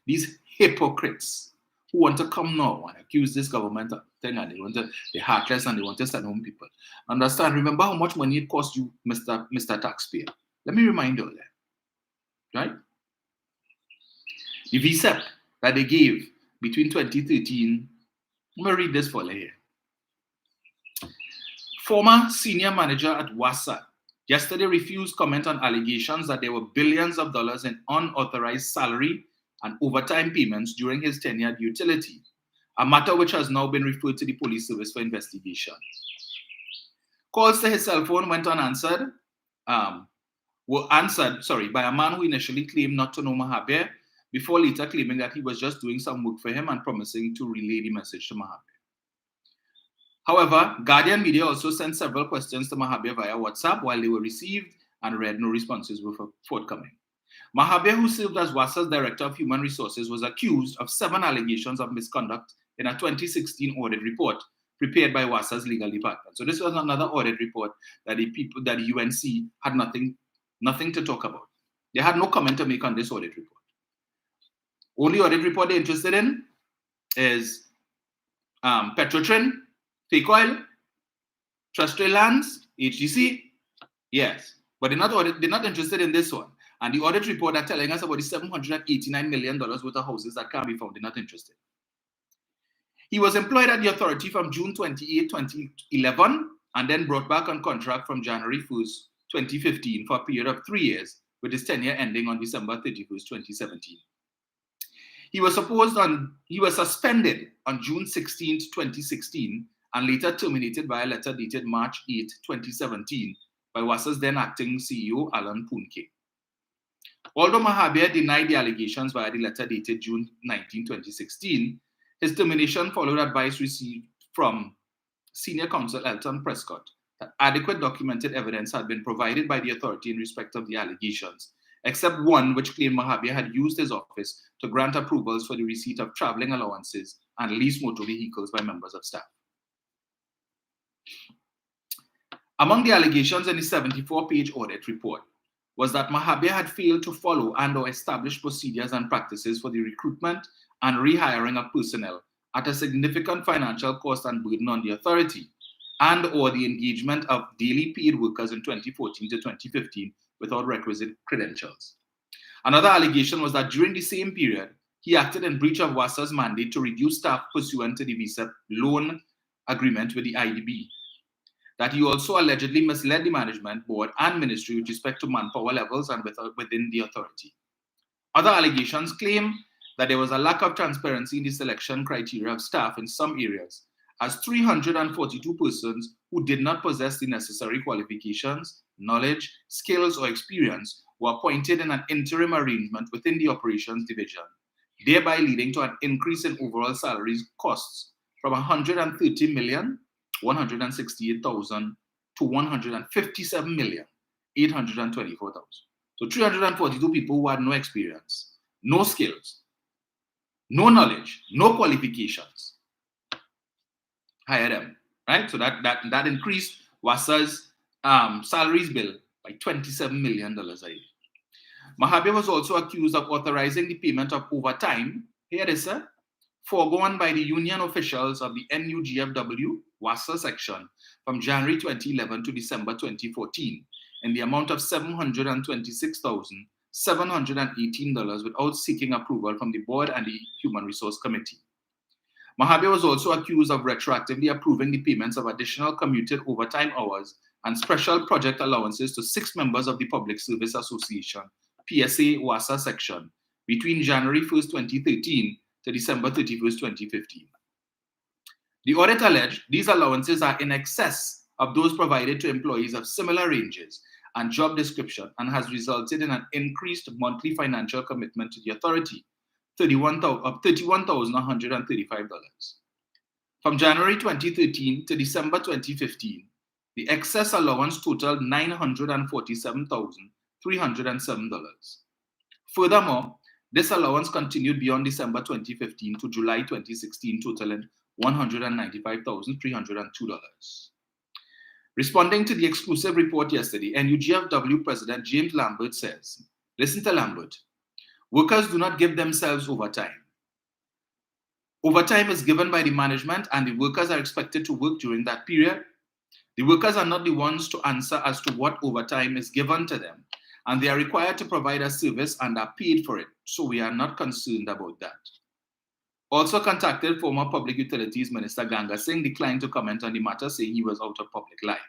these hypocrites who want to come now and accuse this government of thing, and they're heartless and they want to send home people. Understand? Remember how much money it cost you, Mr. Taxpayer. Let me remind all them, right? The VSEP that they gave between 2013, I'm going to read this for you here. Former senior manager at WASA yesterday refused comment on allegations that there were billions of dollars in unauthorized salary and overtime payments during his tenure at the utility, a matter which has now been referred to the police service for investigation. Calls to his cell phone went unanswered, were answered by a man who initially claimed not to know Mahabir, before later claiming that he was just doing some work for him and promising to relay the message to Mahabir. However, Guardian Media also sent several questions to Mahabir via WhatsApp. While they were received and read, no responses were forthcoming. Mahabir, who served as WASA's Director of Human Resources, was accused of 7 allegations of misconduct in a 2016 audit report prepared by WASA's legal department. So this was another audit report that the UNC had nothing to talk about. They had no comment to make on this audit report. Only audit report they're interested in is Petrotrin, fake oil, terrestrial lands, HGC, yes. But they're not interested in this one. And the audit report are telling us about the $789 million worth of houses that can be found. They're not interested. He was employed at the authority from June 28, 2011, and then brought back on contract from January 1st, 2015 for a period of 3 years, with his tenure ending on December 31st, 2017. He was suspended on June 16, 2016, and later terminated by a letter dated March 8, 2017, by WASA's then acting CEO, Alan Poonke. Although Mahabir denied the allegations via the letter dated June 19, 2016, his termination followed advice received from Senior Counsel Elton Prescott that adequate documented evidence had been provided by the authority in respect of the allegations, except one which claimed Mahabir had used his office to grant approvals for the receipt of traveling allowances and leased motor vehicles by members of staff. Among the allegations in the 74-page audit report was that Mahabir had failed to follow and/or establish procedures and practices for the recruitment and rehiring of personnel at a significant financial cost and burden on the authority, and/or the engagement of daily paid workers in 2014 to 2015 without requisite credentials. Another allegation was that during the same period, he acted in breach of WASA's mandate to reduce staff pursuant to the VSEP loan agreement with the IDB. That he also allegedly misled the management board and ministry with respect to manpower levels and within the authority. Other allegations claim that there was a lack of transparency in the selection criteria of staff in some areas, as 342 persons who did not possess the necessary qualifications, knowledge, skills, or experience were appointed in an interim arrangement within the operations division, thereby leading to an increase in overall salaries costs from $130,168,000 to $157,824,000. So 342 people who had no experience, no skills, no knowledge, no qualifications. Hire them, right? So that increased WASA's salaries bill by $27 million a year. Mahabir was also accused of authorizing the payment of overtime, here it is, foregone by the union officials of the NUGFW WASA section from January 2011 to December 2014 in the amount of $726,718 without seeking approval from the board and the Human Resource Committee. Mahabir was also accused of retroactively approving the payments of additional commuted overtime hours and special project allowances to 6 members of the Public Service Association, PSA WASA section between January 1st, 2013 to December 31st, 2015. The audit alleged these allowances are in excess of those provided to employees of similar ranges and job description and has resulted in an increased monthly financial commitment to the authority of $31,135. From January 2013 to December 2015, the excess allowance totaled $947,307. Furthermore, this allowance continued beyond December 2015 to July 2016, totaling $195,302. Responding to the exclusive report yesterday, NUGFW President James Lambert says, listen to Lambert, workers do not give themselves overtime. Overtime is given by the management and the workers are expected to work during that period. The workers are not the ones to answer as to what overtime is given to them, and they are required to provide a service and are paid for it, so we are not concerned about that. Also contacted former Public Utilities Minister Ganga Singh declined to comment on the matter, saying he was out of public life.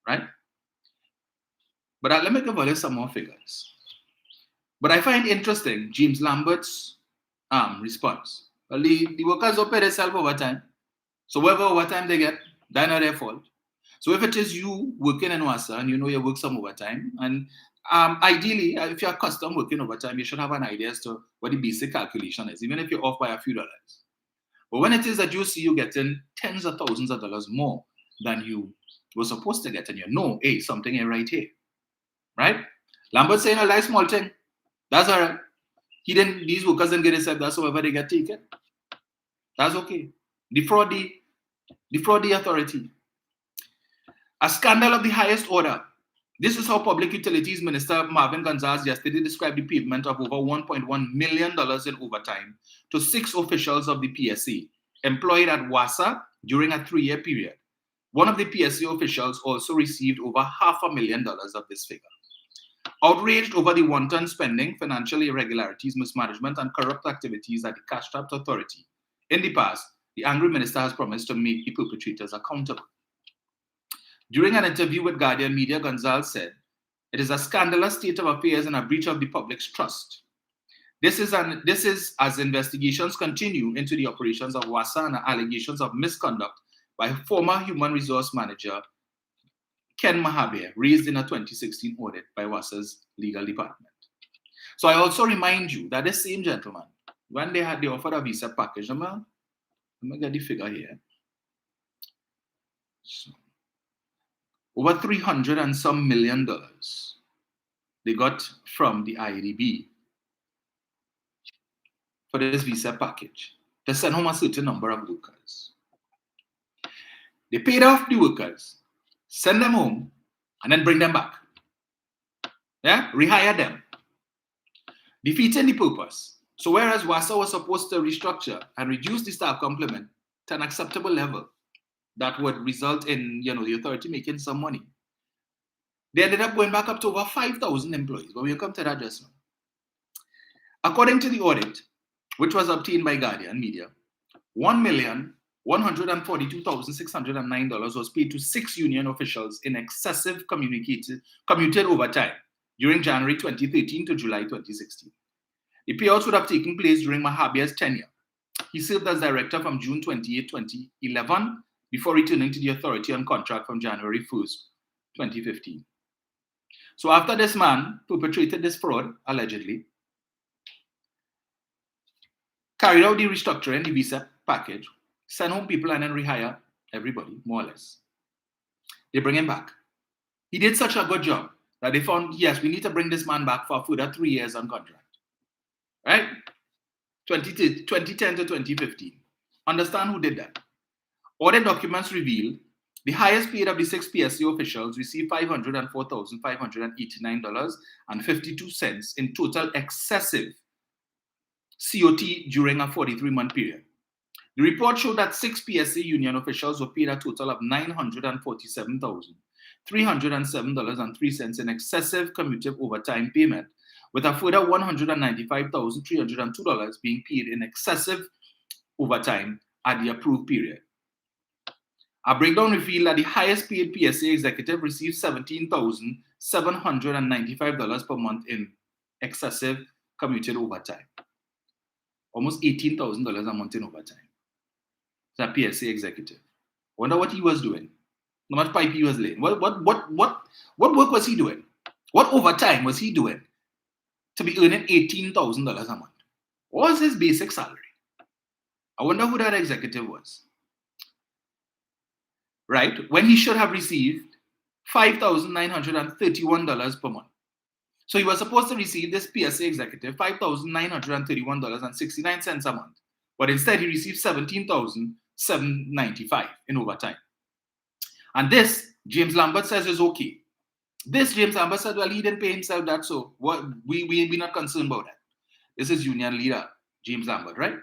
Right? But let me give you some more figures. But I find interesting James Lambert's response. Well, the workers don't pay themselves overtime. So whatever overtime they get, that's not their fault. So if it is you working in WASA and you know you work some overtime, and ideally, if you're accustomed working overtime, you should have an idea as to what the basic calculation is, even if you're off by a few dollars. But when it is that you see you getting tens of thousands of dollars more than you were supposed to get, and you know, hey, something ain't right here, right? Lambert saying a nice small thing. That's all right. These workers didn't get accepted, that's however they get taken. That's okay. Defraud the authority. A scandal of the highest order. This is how Public Utilities Minister Marvin Gonzalez yesterday described the payment of over $1.1 million in overtime to 6 officials of the PSA employed at WASA during a 3-year period. One of the PSA officials also received over $500,000 of this figure. Outraged over the wanton spending, financial irregularities, mismanagement, and corrupt activities at the cash-strapped authority, in the past, the angry minister has promised to make the perpetrators accountable. During an interview with Guardian Media, Gonzalez said, "It is a scandalous state of affairs and a breach of the public's trust. This is as investigations continue into the operations of WASA and allegations of misconduct by former Human Resource Manager Ken Mahabir, raised in a 2016 audit by WASA's legal department." So I also remind you that this same gentleman, when they offered a visa package, let me get the figure here. So, over $300 and some million they got from the IDB for this visa package to send home a certain number of workers. They paid off the workers, send them home, and then bring them back. Yeah? Rehire them. Defeating the purpose. So whereas WASA was supposed to restructure and reduce the staff complement to an acceptable level that would result in the authority making some money, they ended up going back up to over 5,000 employees. But we'll come to that just now. According to the audit, which was obtained by Guardian Media, $1,142,609 was paid to 6 union officials in excessive commuted overtime during January 2013 to July 2016. The payouts would have taken place during Mahabir's tenure. He served as director from June 28, 2011, before returning to the authority on contract from January 1st, 2015. So after this man perpetrated this fraud, allegedly, carried out the restructuring, the visa package, send home people and then rehire everybody, more or less, they bring him back. He did such a good job that they found, yes, we need to bring this man back for a further 3 years on contract. Right? 2010 to 2015. Understand who did that. Audit documents reveal the highest paid of the 6 PSA officials received $504,589.52 in total excessive COT during a 43-month period. The report showed that 6 PSA union officials were paid a total of $947,307.03 in excessive cumulative overtime payment, with a further $195,302 being paid in excessive overtime at the approved period. A breakdown revealed that the highest paid PSA executive received $17,795 per month in excessive commuted overtime. Almost $18,000 a month in overtime. It's a PSA executive. Wonder what he was doing. How much pipe he was laying. What work was he doing? What overtime was he doing to be earning $18,000 a month? What was his basic salary? I wonder who that executive was. Right? When he should have received $5,931 per month. So he was supposed to receive, this PSA executive, $5,931.69 a month. But instead he received $17,795 in overtime. And this, James Lambert says, is okay. This, James Lambert said, well, he didn't pay himself that, so what, we're not concerned about that. This is union leader, James Lambert, right?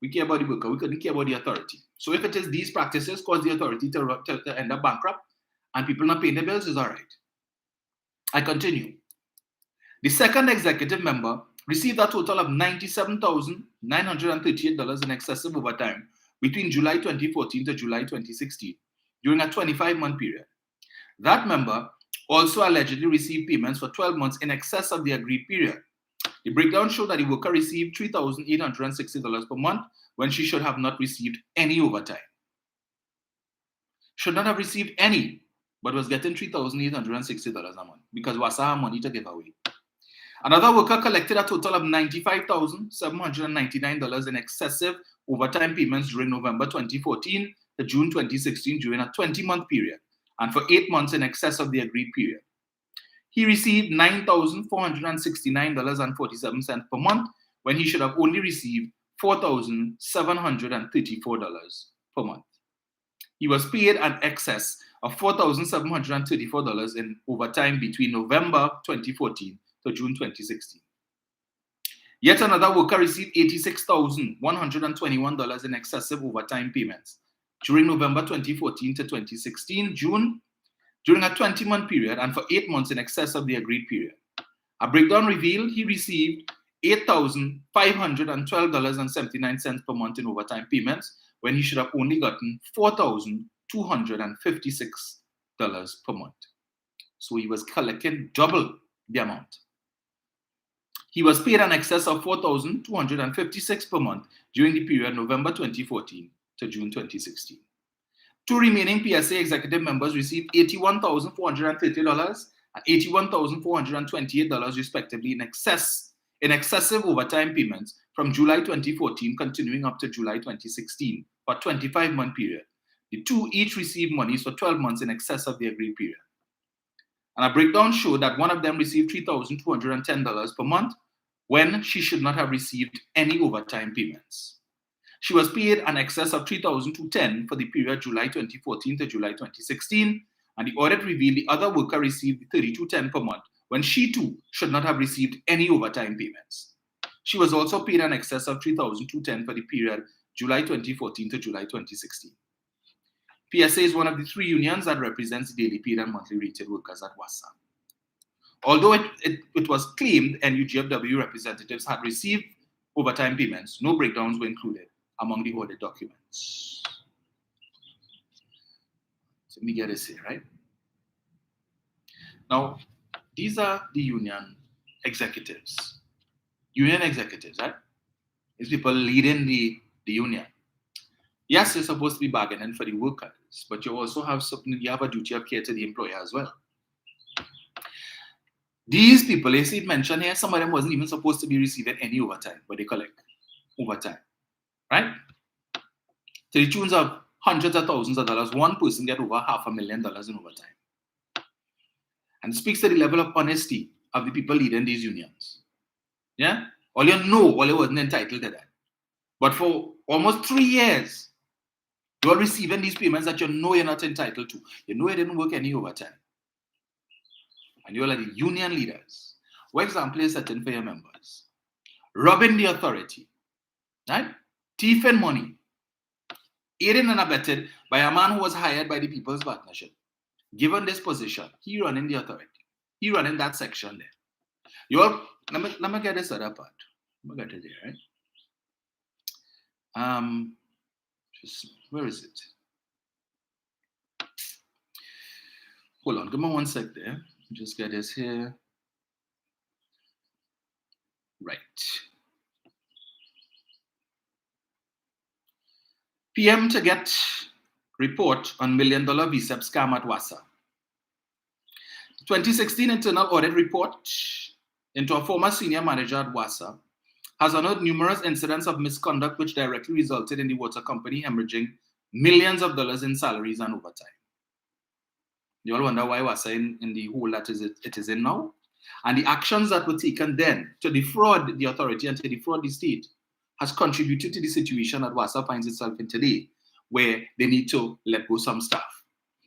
We care about the worker, we couldn't care about the authority. So if it is these practices cause the authority to end up bankrupt and people not paying their bills, is all right. I continue. The second executive member received a total of $97,938 in excessive overtime between July 2014 to July 2016 during a 25-month period. That member also allegedly received payments for 12 months in excess of the agreed period. The breakdown showed that the worker received $3,860 per month when she should have not received any overtime. Should not have received any, but was getting $3,860 a month because WASA had money to give away. Another worker collected a total of $95,799 in excessive overtime payments during November 2014 to June 2016 during a 20-month period and for 8 months in excess of the agreed period. He received $9,469.47 per month when he should have only received $4,734 per month. He was paid an excess of $4,734 in overtime between November 2014 to June 2016. Yet another worker received $86,121 in excessive overtime payments during November 2014 to 2016, June, during a 20-month period and for 8 months in excess of the agreed period. A breakdown revealed he received $8,512.79 per month in overtime payments when he should have only gotten $4,256 per month. So he was collecting double the amount. He was paid an excess of $4,256 per month during the period November 2014 to June 2016. Two remaining PSA executive members received $81,430 and $81,428 respectively in excessive overtime payments from July 2014 continuing up to July 2016 for a 25-month period. The two each received monies for 12 months in excess of the agreed period. And a breakdown showed that one of them received $3,210 per month when she should not have received any overtime payments. She was paid an excess of $3,210 for the period July 2014 to July 2016, and the audit revealed the other worker received $3,210 per month when she too should not have received any overtime payments. She was also paid an excess of $3,210 for the period July 2014 to July 2016. PSA is one of the three unions that represents daily paid and monthly rated workers at WASA. Although it was claimed NUGFW representatives had received overtime payments, no breakdowns were included among the audit documents. So let me get this here, right? Now, these are the union executives. Union executives, right? These people leading the union. Yes, you're supposed to be bargaining for the workers, but you also have a duty of care to the employer as well. These people, you see it mentioned here, some of them wasn't even supposed to be receiving any overtime, but they collect overtime, right? To the tunes of hundreds of thousands of dollars, one person get over $500,000 in overtime. And it speaks to the level of honesty of the people leading these unions. Yeah? All you wasn't entitled to that. But for almost 3 years, you're receiving these payments that you know you're not entitled to. You know you didn't work any overtime. And you're like the union leaders. What example is setting for your members? Robbing the authority, right? Thieving money. Aided and abetted by a man who was hired by the People's Partnership. Given this position, he running the authority. He running that section there. Let me get this other part. Let me get it there, right? Where is it? Hold on, give me one sec there. Just get this here. Right. PM to get report on $1 million VSEP scam at WASA. 2016 internal audit report into a former senior manager at WASA has unearthed numerous incidents of misconduct which directly resulted in the water company hemorrhaging millions of dollars in salaries and overtime. You all wonder why WASA in the hole that it is in now? And the actions that were taken then to defraud the authority and to defraud the state has contributed to the situation that WASA finds itself in today, where they need to let go some staff.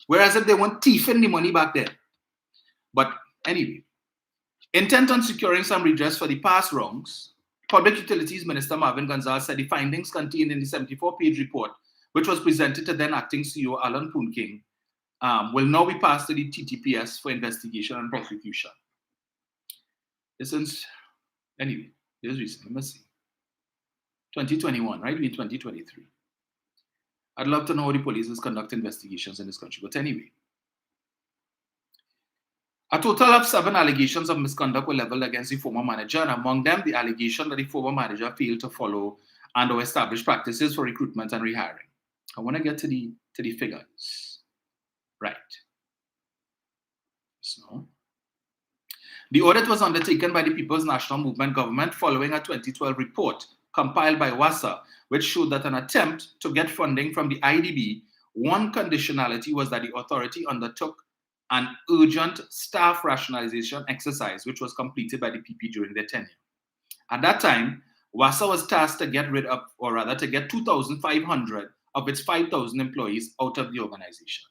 Whereas if they weren't thieving the money back then. But anyway, intent on securing some redress for the past wrongs, Public Utilities Minister Marvin Gonzalez said the findings contained in the 74-page report, which was presented to then acting CEO Alan Poon-King, will now be passed to the TTPS for investigation and prosecution. Anyway, here's recent. Let me see. 2021, right? We're in 2023. I'd love to know how the police is conducting investigations in this country. But anyway, a total of 7 allegations of misconduct were leveled against the former manager, and among them, the allegation that the former manager failed to follow and/or establish practices for recruitment and rehiring. I want to get to the figures. Right. So, the audit was undertaken by the People's National Movement government following a 2012 report compiled by WASA, which showed that an attempt to get funding from the IDB, one conditionality was that the authority undertook an urgent staff rationalization exercise, which was completed by the PP during their tenure. At that time, WASA was tasked to get rid of, or rather to get 2,500 of its 5,000 employees out of the organization.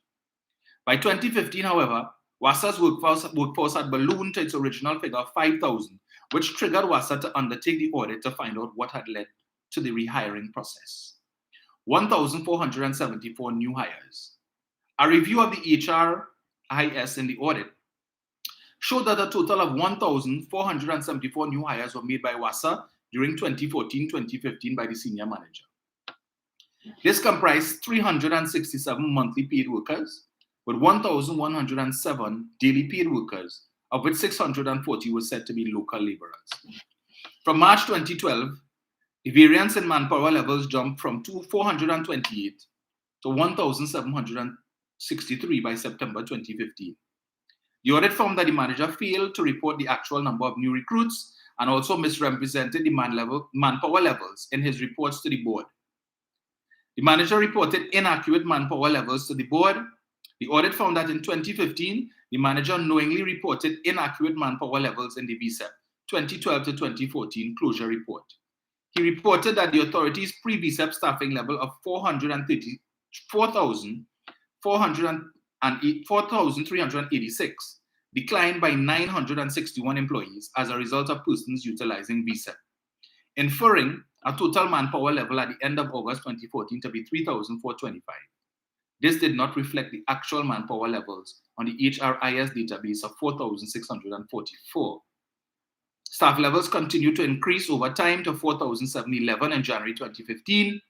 By 2015, however, WASA's workforce had ballooned to its original figure of 5,000, which triggered WASA to undertake the audit to find out what had led to the rehiring process. 1,474 new hires. A review of the HRIS in the audit showed that a total of 1,474 new hires were made by WASA during 2014-2015 by the senior manager. This comprised 367 monthly paid workers, with 1,107 daily paid workers, of which 640 were said to be local laborers. From March 2012, the variance in manpower levels jumped from 428 to 1,763 by September 2015. The audit found that the manager failed to report the actual number of new recruits and also misrepresented the manpower levels in his reports to the board. The manager reported inaccurate manpower levels to the board. The audit found that in 2015, the manager knowingly reported inaccurate manpower levels in the VSEP 2012 to 2014 closure report. He reported that the authority's pre-VSEP staffing level of 4,386 declined by 961 employees as a result of persons utilizing VSEP, inferring a total manpower level at the end of August 2014 to be 3,425. This did not reflect the actual manpower levels on the HRIS database of 4,644. Staff levels continued to increase over time to 4,711 in January 2015,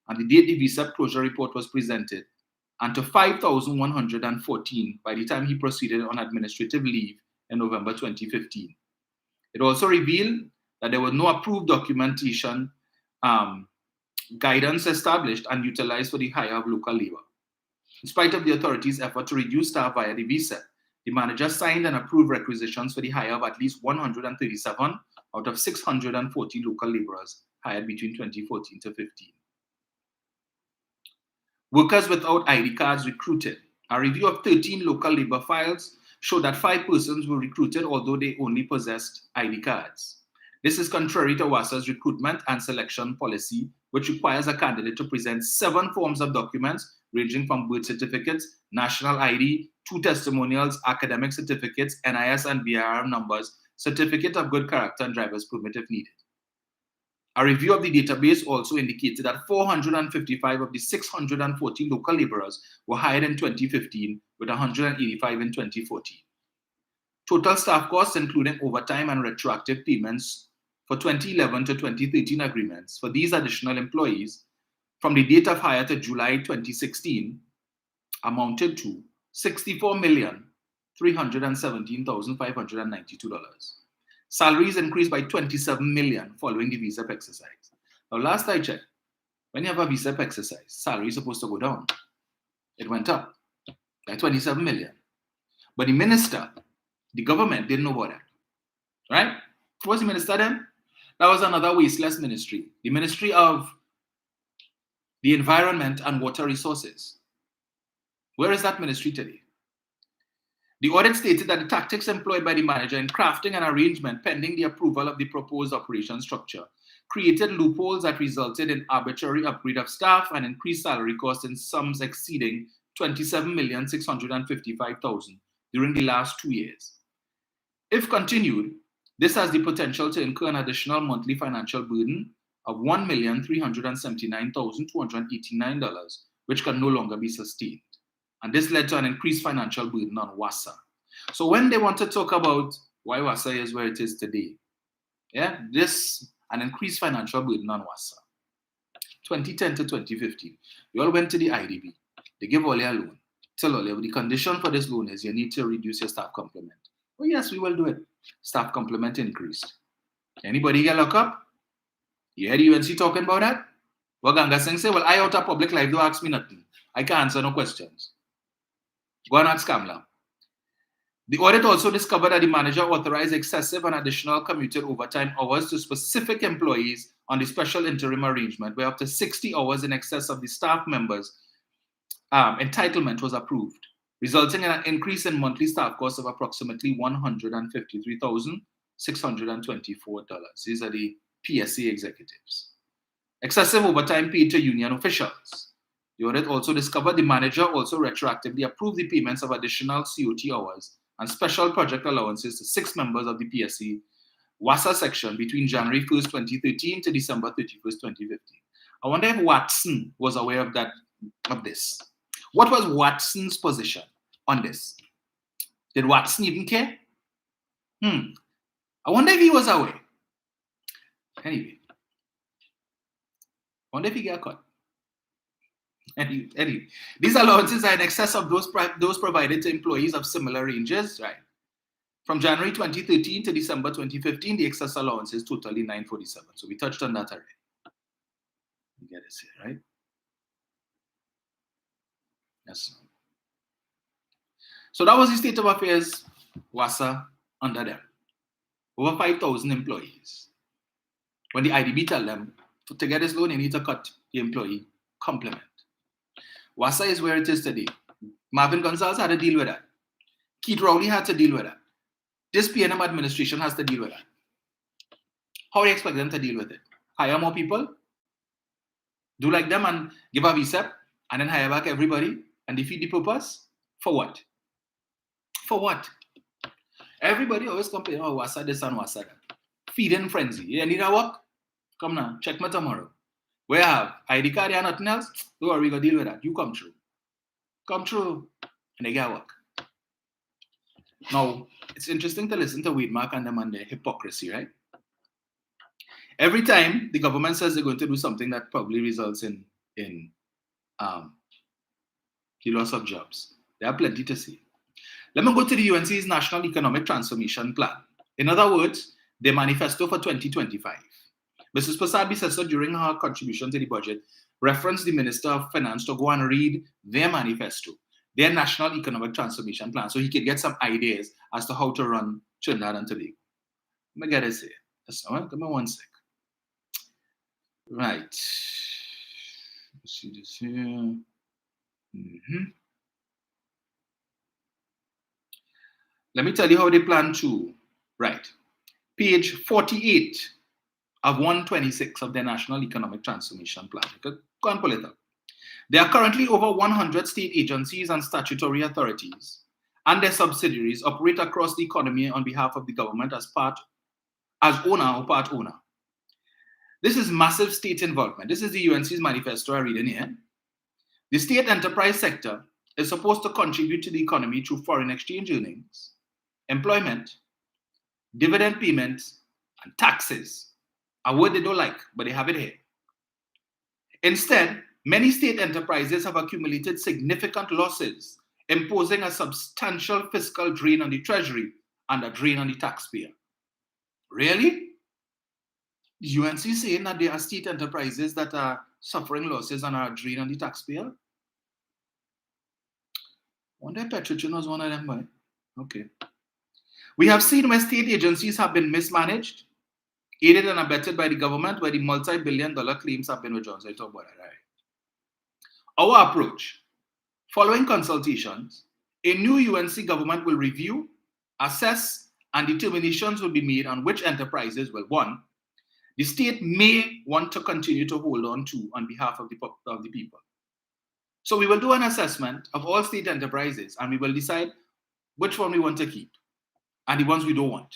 and the date the VSEP closure report was presented, and to 5,114 by the time he proceeded on administrative leave in November 2015. It also revealed that there was no approved documentation guidance established and utilized for the hire of local labor. In spite of the authority's effort to reduce staff via the VSEP, the manager signed and approved requisitions for the hire of at least 137 out of 640 local laborers hired between 2014 to 15. Workers without ID cards recruited. A review of 13 local labor files showed that 5 persons were recruited although they only possessed ID cards. This is contrary to WASA's recruitment and selection policy, which requires a candidate to present 7 forms of documents ranging from birth certificates, national ID, 2 testimonials, academic certificates, NIS and VRM numbers, certificate of good character, and driver's permit if needed. A review of the database also indicated that 455 of the 640 local laborers were hired in 2015, with 185 in 2014. Total staff costs, including overtime and retroactive payments for 2011 to 2013 agreements for these additional employees from the date of hire to July 2016, amounted to $64,317,592. Salaries increased by 27 million following the visa exercise. Now, last I checked, when you have a visa exercise, salary is supposed to go down. It went up by 27 million. But the minister, the government didn't know about that. Right? Who was the minister then? That was another wasteless ministry. The Ministry of the Environment and Water Resources. Where is that ministry today? The audit stated that the tactics employed by the manager in crafting an arrangement pending the approval of the proposed operation structure created loopholes that resulted in arbitrary upgrade of staff and increased salary costs in sums exceeding 27,655,000 during the last 2 years. If continued, this has the potential to incur an additional monthly financial burden of $1,379,289, which can no longer be sustained. And this led to an increased financial burden on WASA. So when they want to talk about why WASA is where it is today, an increased financial burden on WASA. 2010 to 2015, you all went to the IDB. They give all your loan. Tell all you, the condition for this loan is you need to reduce your staff complement. Oh yes, we will do it. Staff complement increased. Anybody get locked up? You hear the UNC talking about that? Waganga Singh say, well, I out of public life, don't ask me nothing. I can't answer no questions. Go and ask Kamla. The audit also discovered that the manager authorized excessive and additional commuted overtime hours to specific employees on the special interim arrangement, where up to 60 hours in excess of the staff members' entitlement was approved, resulting in an increase in monthly staff costs of approximately $153,624. These are the PSA executives. Excessive overtime paid to union officials. The audit also discovered the manager also retroactively approved the payments of additional COT hours and special project allowances to 6 members of the PSC WASA section between January 1st, 2013 to December 31st, 2015. I wonder if Watson was aware of this. What was Watson's position on this? Did Watson even care? I wonder if he was aware. Anyway, I wonder if he got caught. Anyway, these allowances are in excess of those provided to employees of similar ranges, right? From January 2013 to December 2015, the excess allowance is totally $947. So we touched on that already. You get this here, right? Yes. So that was the state of affairs, WASA under them. Over 5,000 employees. When the IDB tell them, to get this loan, you need to cut the employee complement. WASA is where it is today. Marvin Gonzalez had to deal with that. Keith Rowley had to deal with that. This PNM administration has to deal with that. How do you expect them to deal with it? Hire more people? Do like them and give a visa and then hire back everybody and defeat the purpose? For what? For what? Everybody always complain, oh, WASA this and WASA that. Feeding frenzy. You need a work? Come now, check me tomorrow. Where I have ID card and nothing else? Don't worry, we gonna deal with that. You come through. Come through. And they get work. Now, it's interesting to listen to Weidmark and them and their hypocrisy, right? Every time the government says they're going to do something that probably results in the loss of jobs, they have plenty to say. Let me go to the UNC's National Economic Transformation Plan. In other words, their manifesto for 2025. Mrs. Prasad-Bissessar, during her contribution to the budget, referenced the Minister of Finance to go and read their manifesto, their National Economic Transformation Plan, so he could get some ideas as to how to run Trinidad and Tobago. Let me get this here. Give me 1 sec. Right. Let's see this here. Let me tell you how they plan to. Right. Page 48 of 126 of their National Economic Transformation Plan. Go and pull it up. There are currently over 100 state agencies and statutory authorities and their subsidiaries operate across the economy on behalf of the government as owner or part owner. This is massive state involvement. This is the UNC's manifesto I read in here. The state enterprise sector is supposed to contribute to the economy through foreign exchange earnings, employment, dividend payments, and taxes. A word they don't like, but they have it here. Instead, many state enterprises have accumulated significant losses, imposing a substantial fiscal drain on the treasury and a drain on the taxpayer. Really? The UNC saying that there are state enterprises that are suffering losses and are draining on the taxpayer? I wonder if Petrochin was one of them, boy. Okay. We have seen where state agencies have been mismanaged, aided and abetted by the government, where the multi-billion-dollar claims have been withdrawn. So I talk about that, right? Our approach, following consultations, a new UNC government will review, assess, and determinations will be made on which enterprises will, one, the state may want to continue to hold on to on behalf of the people. So we will do an assessment of all state enterprises and we will decide which one we want to keep and the ones we don't want.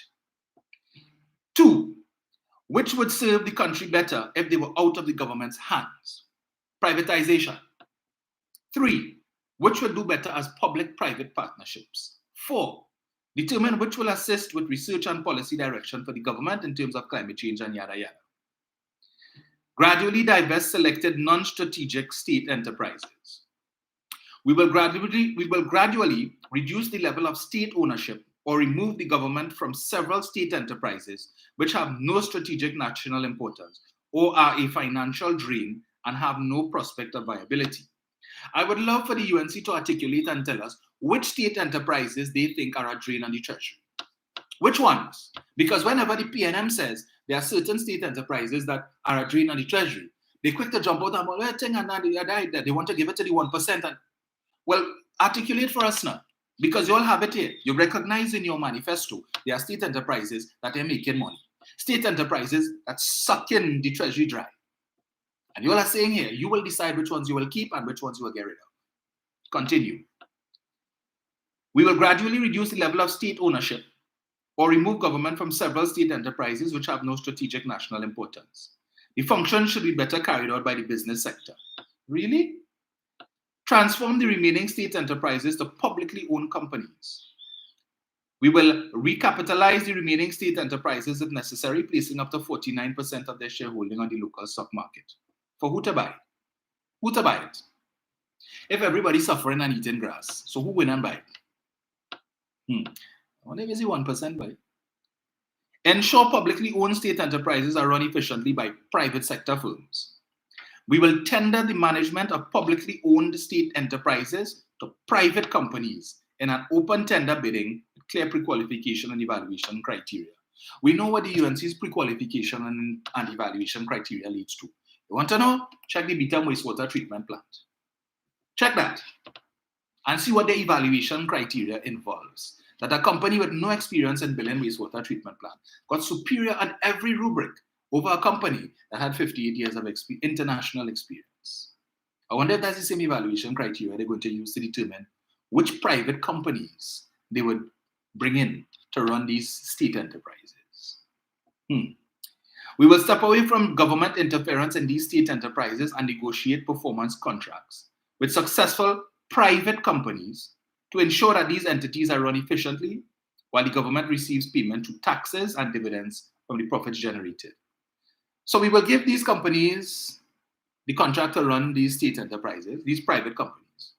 Two, which would serve the country better if they were out of the government's hands? Privatization. Three, which will do better as public-private partnerships? Four, determine which will assist with research and policy direction for the government in terms of climate change and yada yada. Gradually divest selected non-strategic state enterprises. We will gradually reduce the level of state ownership or remove the government from several state enterprises which have no strategic national importance or are a financial drain and have no prospect of viability. I would love for the UNC to articulate and tell us which state enterprises they think are a drain on the treasury. Which ones? Because whenever the PNM says there are certain state enterprises that are a drain on the treasury, they quick to jump out and they want to give it to the 1%. And, well, articulate for us now. Because you all have it here. You recognize in your manifesto there are state enterprises that are making money. State enterprises that suck in the treasury dry. And you all are saying here, you will decide which ones you will keep and which ones you will get rid of. Continue. We will gradually reduce the level of state ownership or remove government from several state enterprises which have no strategic national importance. The function should be better carried out by the business sector. Really? Transform the remaining state enterprises to publicly owned companies. We will recapitalize the remaining state enterprises if necessary, placing up to 49% of their shareholding on the local stock market. For who to buy? Who to buy it? If everybody's suffering and eating grass, so who win and buy it? I wonder if it's 1% buy. Ensure publicly owned state enterprises are run efficiently by private sector firms. We will tender the management of publicly owned state enterprises to private companies in an open tender bidding with clear pre-qualification and evaluation criteria. We know what the UNC's pre-qualification and evaluation criteria leads to. You want to know? Check the Beta wastewater treatment plant. Check that and see what the evaluation criteria involves. That a company with no experience in building wastewater treatment plant got superior at every rubric over a company that had 58 years of international experience. I wonder if that's the same evaluation criteria they're going to use to determine which private companies they would bring in to run these state enterprises. We will step away from government interference in these state enterprises and negotiate performance contracts with successful private companies to ensure that these entities are run efficiently while the government receives payment through taxes and dividends from the profits generated. So we will give these companies the contract to run these state enterprises, these private companies,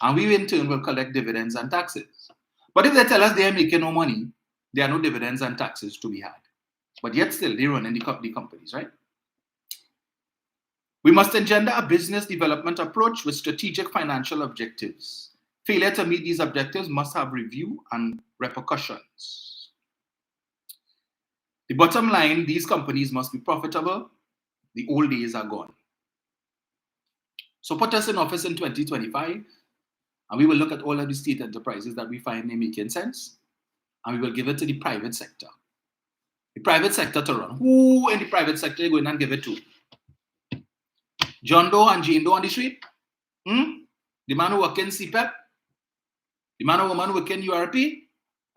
and we in turn will collect dividends and taxes. But if they tell us they are making no money, there are no dividends and taxes to be had. But yet still, they run in the companies, right? We must engender a business development approach with strategic financial objectives. Failure to meet these objectives must have review and repercussions. The bottom line, these companies must be profitable. The old days are gone. So put us in office in 2025, and we will look at all of the state enterprises that we find making sense, and we will give it to the private sector. The private sector to run. Who in the private sector are you going and give it to? John Doe and Jane Doe on the street? The man who work in CPEP? The man or woman who work in URP?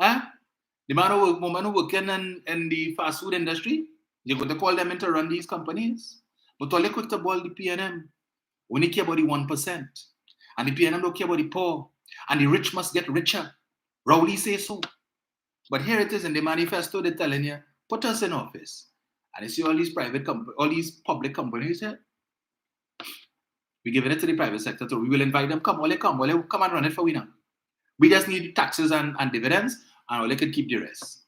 The man or woman who work in the fast food industry? You're going to call them in to run these companies? But all they quick to ball the PNM. Only care about the 1%. And the PNM don't care about the poor. And the rich must get richer. Rowley says so. But here it is in the manifesto, they're telling you, put us in office. And you see all these all these public companies here. We give it to the private sector too. We will invite them, come and run it for we now. We just need taxes and dividends, and all they can keep the rest.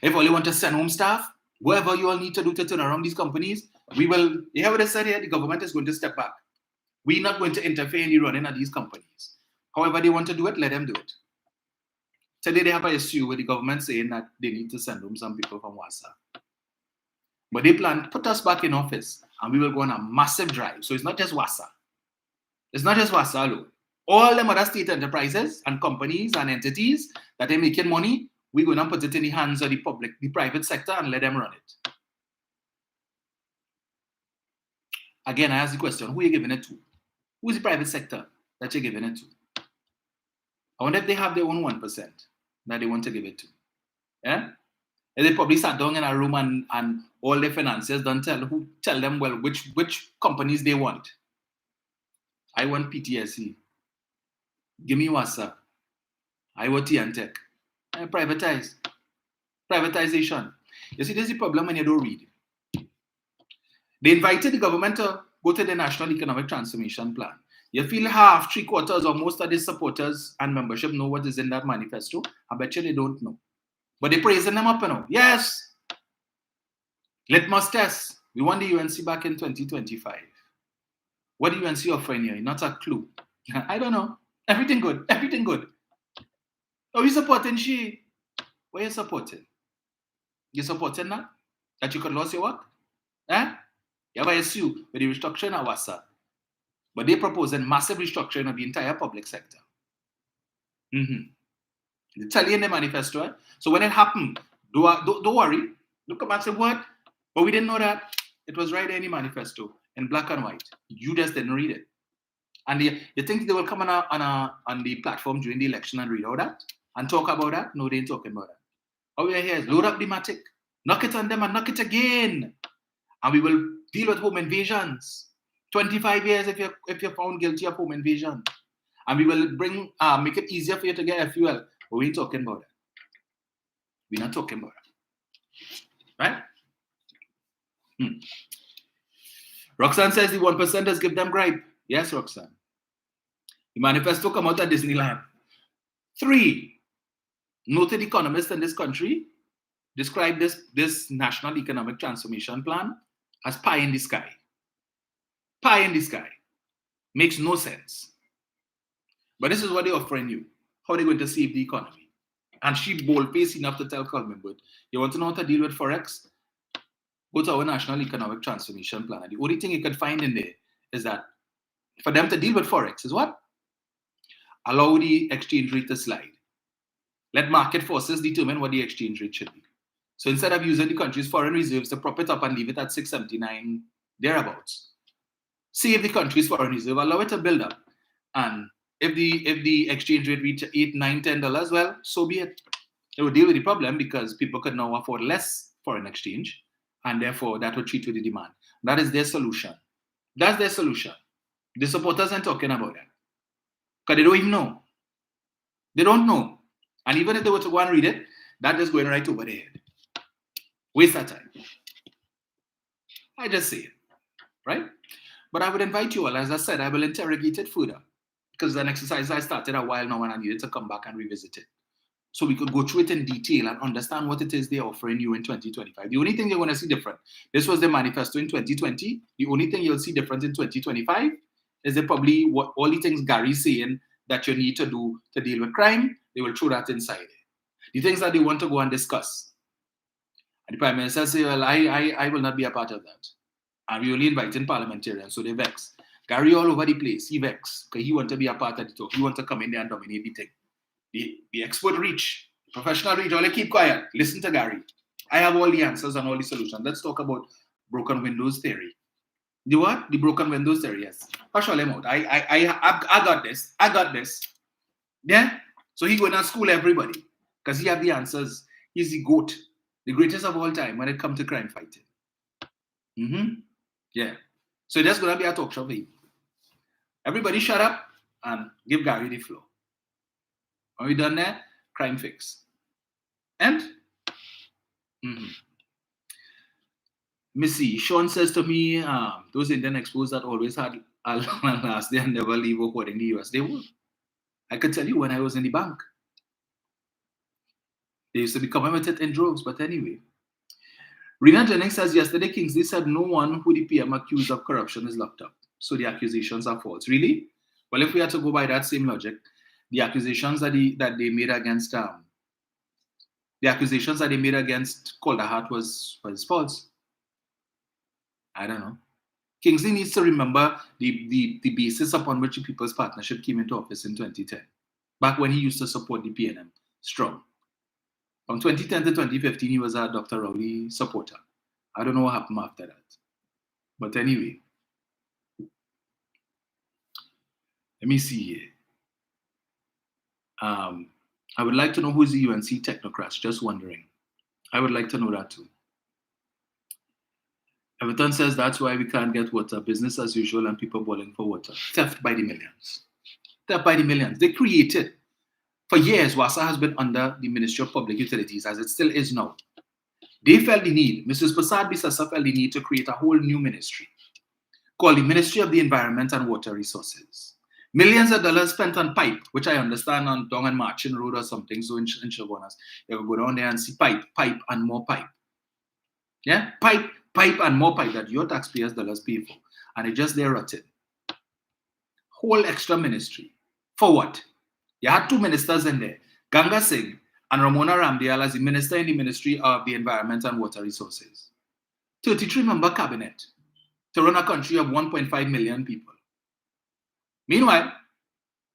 If all you want to send home staff, Whatever you all need to do to turn around these companies, we will. You hear what I said here? The government is going to step back. We're not going to interfere in the running of these companies. However they want to do it, let them do it. Today they have an issue with the government saying that they need to send home some people from WASA. But they plan to put us back in office and we will go on a massive drive. So it's not just WASA. It's not just WASA alone. All them other state enterprises and companies and entities that are making money, we're going to put it in the hands of the public, the private sector, and let them run it. Again, I ask the question, who are you giving it to? Who's the private sector that you're giving it to? I wonder if they have their own 1% that they want to give it to. Yeah? And they probably sat down in a room and all their financiers don't tell them, well, which companies they want. I want PTSC. Give me WASA. I want Tech. I privatize. Privatization. You see, this is the problem when you don't read. They invited the government to go to the National Economic Transformation Plan. You feel half, 3/4, or most of the supporters and membership know what is in that manifesto. I bet you they don't know. But they're praising them up, you know. Yes. Litmus test. We won the UNC back in 2025. What the UNC offering you? Not a clue. I don't know. Everything good. Everything good. Are we supporting she? What are you supporting? You supporting that? That you could lose your work? Eh? You have an issue with the restructuring of WASA. But they're proposing massive restructuring of the entire public sector. They tell you in the manifesto. Eh? So when it happened, don't worry. Look up and say, what? But we didn't know that. It was right there in the manifesto, in black and white. You just didn't read it. And you think they will come on the platform during the election and read all that? And talk about that? No, they ain't talking about that. All we are here is load up the matic, knock it on them and knock it again. And we will deal with home invasions. 25 years if you're found guilty of home invasion. And we will make it easier for you to get FUL. But we ain't talking about that. We're not talking about that. Right? Roxanne says the 1%ers give them gripe. Yes, Roxanne. The manifesto come out at Disneyland. 3 noted economists in this country describe this National Economic Transformation Plan as pie in the sky. Pie in the sky. Makes no sense. But this is what they're offering you. How they're going to save the economy. And she bold-faced enough to tell Colvin, you want to know how to deal with Forex? Go to our National Economic Transformation Plan. And the only thing you can find in there is that for them to deal with Forex is what? Allow the exchange rate to slide. Let market forces determine what the exchange rate should be. So instead of using the country's foreign reserves to prop it up and leave it at 679 thereabouts, save the country's foreign reserve, allow it to build up. And if the exchange rate reaches $8, $9, $10, well, so be it. It will deal with the problem because people could now afford less foreign exchange, and therefore that will treat with the demand. That is their solution. That's their solution. The supporters aren't talking about that. Because they don't even know. They don't know. And even if they were to go and read it, that is going right over their head. Waste that time. I just say it. Right? But I would invite you all, as I said, I will interrogate it further. Because it's an exercise I started a while now and I needed to come back and revisit it. So we could go through it in detail and understand what it is they're offering you in 2025. The only thing you're going to see different, this was the manifesto in 2020. The only thing you'll see different in 2025 is that probably what all the things Gary's saying that you need to do to deal with crime, they will throw that inside. The things that they want to go and discuss. And the Prime Minister says, well, I will not be a part of that. And we only inviting parliamentarians, so they vex. Gary all over the place, he vex, because he want to be a part of the talk. He want to come in there and dominate the thing. The expert reach, the professional reach, all keep quiet. Listen to Gary. I have all the answers and all the solutions. Let's talk about broken windows theory. The what? The broken windows theory, yes. Hush all him out. I got this. I got this. Yeah? So he going to school everybody because he have the answers. He's the GOAT, the greatest of all time when it comes to crime fighting. Yeah. So that's going to be a talk show for you. Everybody shut up and give Gary the floor. Are we done there? Crime fix. And? Missy, Sean says to me, those Indian expos that always had a long last day and never leave according to the US, they will. I could tell you when I was in the bank. They used to be coming with it in droves, but anyway. Rena Jennings says, yesterday Kingsley said no one who the PM accused of corruption is locked up. So the accusations are false. Really? Well, if we had to go by that same logic, the accusations that they made against Calderhart was false. I don't know. Kingsley needs to remember the basis upon which the People's Partnership came into office in 2010, back when he used to support the PNM strong. From 2010 to 2015, he was a Dr. Rowley supporter. I don't know what happened after that. But anyway, let me see here. I would like to know who's the UNC technocrats, just wondering. I would like to know that too. Everton says that's why we can't get water. Business as usual and people boiling for water. Theft by the millions. Theft by the millions. They created. For years, WASA has been under the Ministry of Public Utilities, as it still is now. They felt the need, Mrs. Prasad Bisasa felt the need to create a whole new ministry called the Ministry of the Environment and Water Resources. Millions of dollars spent on pipe, which I understand on Dong and Marchin Road or something, so in Chaguanas, you can go down there and see pipe and more pipe. Yeah, pipe and more pipe that your taxpayers' dollars pay for. And it just there rotted. Whole extra ministry. For what? You had two ministers in there, Ganga Singh and Ramona Ramdiyal as the minister in the Ministry of the Environment and Water Resources. 33-member cabinet to run a country of 1.5 million people. Meanwhile,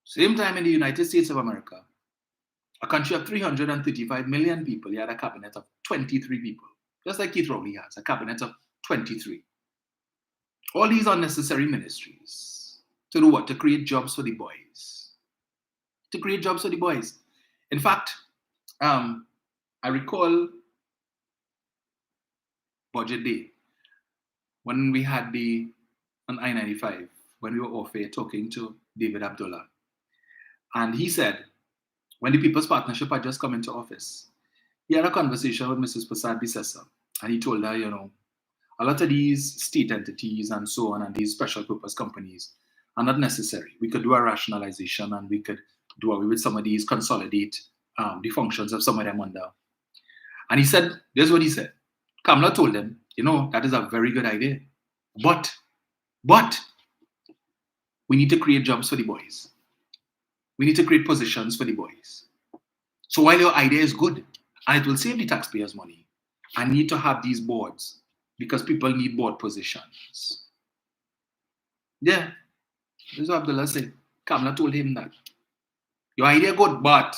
same time in the United States of America, a country of 335 million people, you had a cabinet of 23 people. Just like Keith Rowley has, a cabinet of 23. All these unnecessary ministries. To do what? To create jobs for the boys. To create jobs for the boys. In fact, I recall budget day when we had on I-95, when we were off air talking to David Abdullah. And he said, when the People's Partnership had just come into office, he had a conversation with Mrs. Prasad Bisasa. And he told her, a lot of these state entities and so on, and these special purpose companies are not necessary. We could do a rationalization and we could do away with some of these, consolidate the functions of some of them under. And he said, this is what he said. Kamala told him, that is a very good idea. But we need to create jobs for the boys. We need to create positions for the boys. So while your idea is good, and it will save the taxpayers money, I need to have these boards because people need board positions. Yeah, this is what Abdullah said. Kamala told him that. Your idea good, but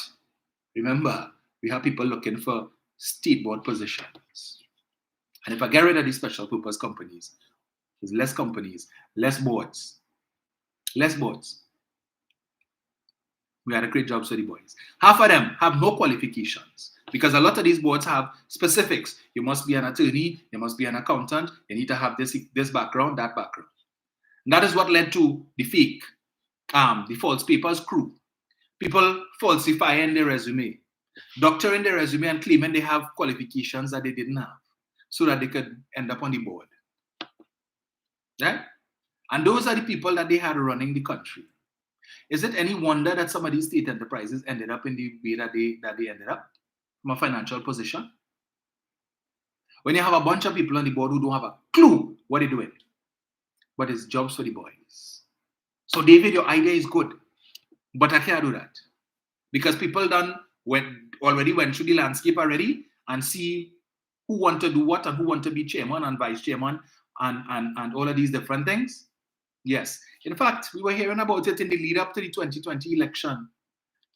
remember, we have people looking for state board positions. And if I get rid of these special purpose companies, there's less companies, less boards. Less boards. We got to create jobs for the boys. Half of them have no qualifications because a lot of these boards have specifics. You must be an attorney, you must be an accountant, you need to have this background, that background. And that is what led to the fake, the false papers crew. People falsifying their resume, doctoring their resume and claiming they have qualifications that they didn't have so that they could end up on the board. Right? And those are the people that they had running the country. Is it any wonder that some of these state enterprises ended up in the way that they ended up from a financial position? When you have a bunch of people on the board who don't have a clue what they're doing, but it's jobs for the boys. So David, your idea is good, but I can't do that because people already went through the landscape already and see who want to do what and who want to be chairman and vice chairman and all of these different things. Yes. In fact, we were hearing about it in the lead up to the 2020 election.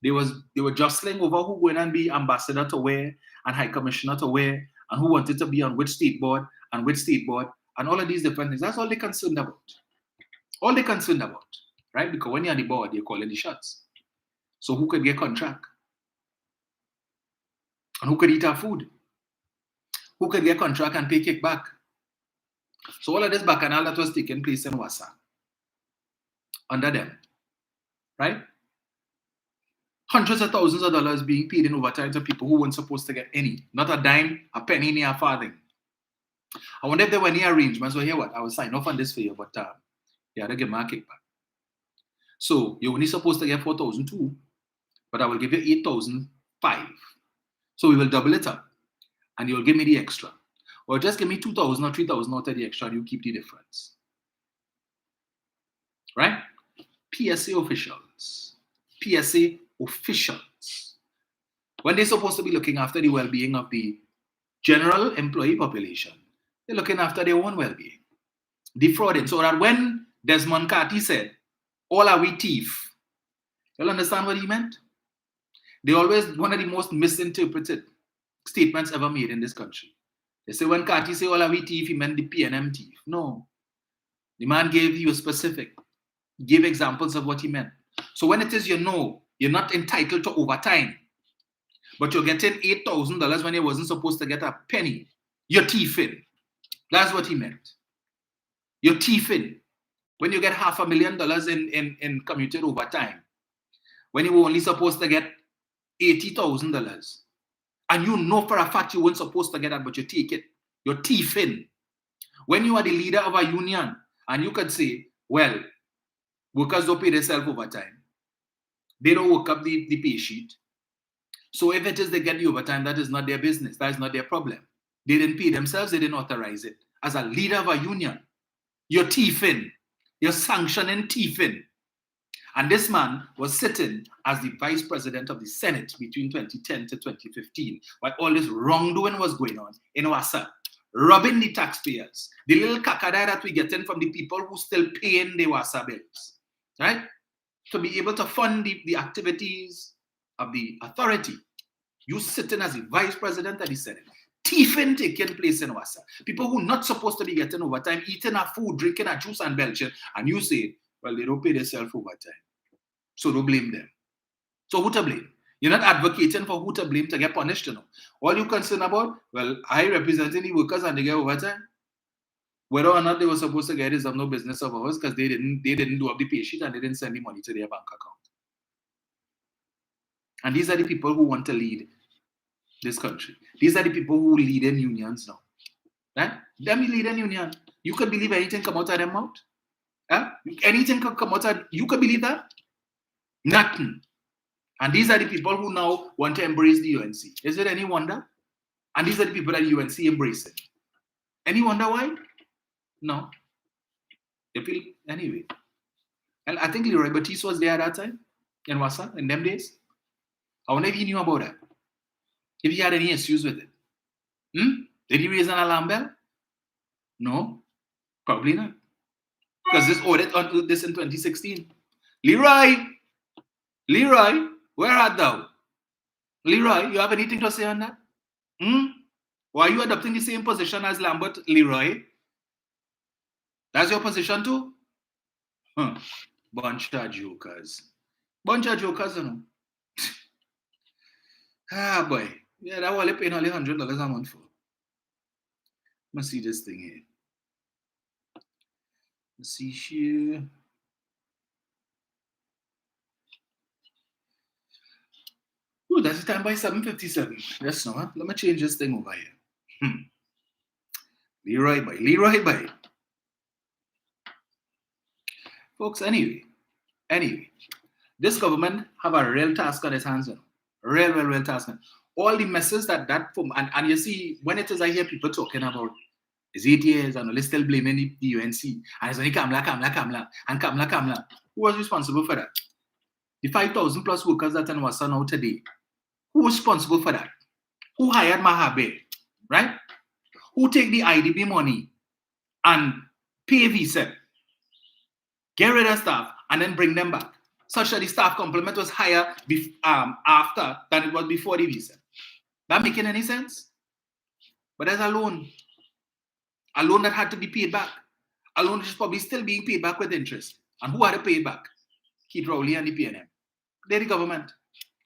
They were jostling over who going and be ambassador to where and high commissioner to where and who wanted to be on which state board and all of these different things. That's all they're concerned about. All they're concerned about, right? Because when you're on the board, you're calling the shots. So who could get contract? And who could eat our food? Who could get contract and pay kickback? So all of this bacchanal that was taking place in WASA, under them, right? Hundreds of thousands of dollars being paid in overtime to people who weren't supposed to get any. Not a dime, a penny, near a farthing. I wonder if there were any arrangements. Well, here what? I will sign off on this for you, but you had to give me a kickback. So you're only supposed to get 4,002, but I will give you 8,005. So we will double it up, and you'll give me the extra. or just give me 2,000 or 3,000 out of the extra, and you keep the difference. Right? PSA officials. PSA officials. When they're supposed to be looking after the well-being of the general employee population, they're looking after their own well-being. Defrauding. So that when Desmond Carty said, all are we thief, you'll understand what he meant? They always, one of the most misinterpreted statements ever made in this country. They say when Carty say all are we thief, he meant the PNM thief. No. The man gave you a specific, gave examples of what he meant. So when it is you're not entitled to overtime, but you're getting $8,000 when you wasn't supposed to get a penny, you're thieving. That's what he meant. You're thieving. When you get $500,000 in commuted overtime, when you were only supposed to get $80,000, and you know for a fact you weren't supposed to get that, but you take it, you're thieving. When you are the leader of a union, and you could say, well, workers don't pay themselves overtime. They don't work up the pay sheet. So if it is they get the overtime, that is not their business. That is not their problem. They didn't pay themselves. They didn't authorize it. As a leader of a union, you're thieving. You're sanctioning thieving. And this man was sitting as the vice president of the Senate between 2010 to 2015, while all this wrongdoing was going on in WASA, robbing the taxpayers, the little kakada that we get in from the people who still paying the WASA bills, right? To be able to fund the activities of the authority. You sitting as the vice president of the Senate, thieving taking place in WASA. People who not supposed to be getting overtime, eating a food, drinking a juice and belching, and you say, well, they don't pay themselves overtime. So don't blame them. So who to blame? You're not advocating for who to blame to get punished, you know. All you're concerned about, well, I representing the workers and they get overtime. Whether or not they were supposed to get is of no business of ours because they didn't do up the pay sheet and they didn't send the money to their bank account. And these are the people who want to lead this country. These are the people who lead in unions now. Right? Them lead in union. You could believe anything come out of their mouth? Huh? Anything could come out of, you could believe that? Nothing. And these are the people who now want to embrace the UNC. Is it any wonder? And these are the people that UNC embrace it. Any wonder why? No. They feel anyway. And I think Leroy Batiste was there at that time in WASA in them days. I wonder if he knew about that. If he had any issues with it. Did he raise an alarm bell? No. Probably not. Because this audit on this in 2016. Leroy, where art thou? Leroy, you have anything to say on that? Why are you adopting the same position as Lambert, Leroy? That's your position too? Bunch of jokers. Bunch of jokers, you know. Ah, boy. Yeah, that was paying only $100 a month for. Let's see this thing here. Let's see here. Oh, that's the time by 7:57. Yes, no, huh? Let me change this thing over here. Leroy boy. Folks, anyway, this government have a real task on its hands, you know. Real task. All the messes that and you see, when it is I hear people talking about it's 8 years and they're still blaming the UNC, and it's only Kamla. Who was responsible for that? The 5,000 plus workers that in WASA now today. Who was responsible for that? Who hired Mahabe, right? Who take the IDB money and pay visa, get rid of staff, and then bring them back, such that the staff complement was higher after than it was before the visa? That making any sense? But there's a loan that had to be paid back. A loan that is probably still being paid back with interest. And who had to pay it back? Keith Rowley and the PNM. They're the government.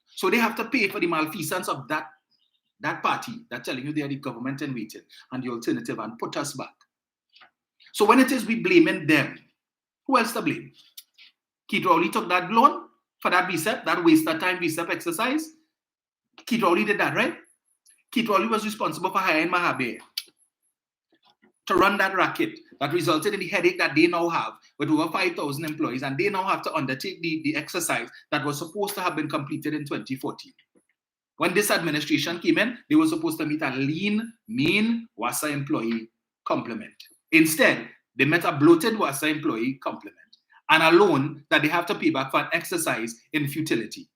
So they have to pay for the malfeasance of that party that's telling you they are the government in waiting and the alternative and put us back. So when it is we blaming them, who else to blame? Keith Rowley took that loan for that VSEP, that waste of time VSEP exercise. Keith Rowley did that, right? Keith Rowley was responsible for hiring Mahabe to run that racket that resulted in the headache that they now have with over 5,000 employees, and they now have to undertake the exercise that was supposed to have been completed in 2014. When this administration came in, they were supposed to meet a lean, mean WASA employee complement. Instead, they met a bloated WASA employee complement and a loan that they have to pay back for an exercise in futility.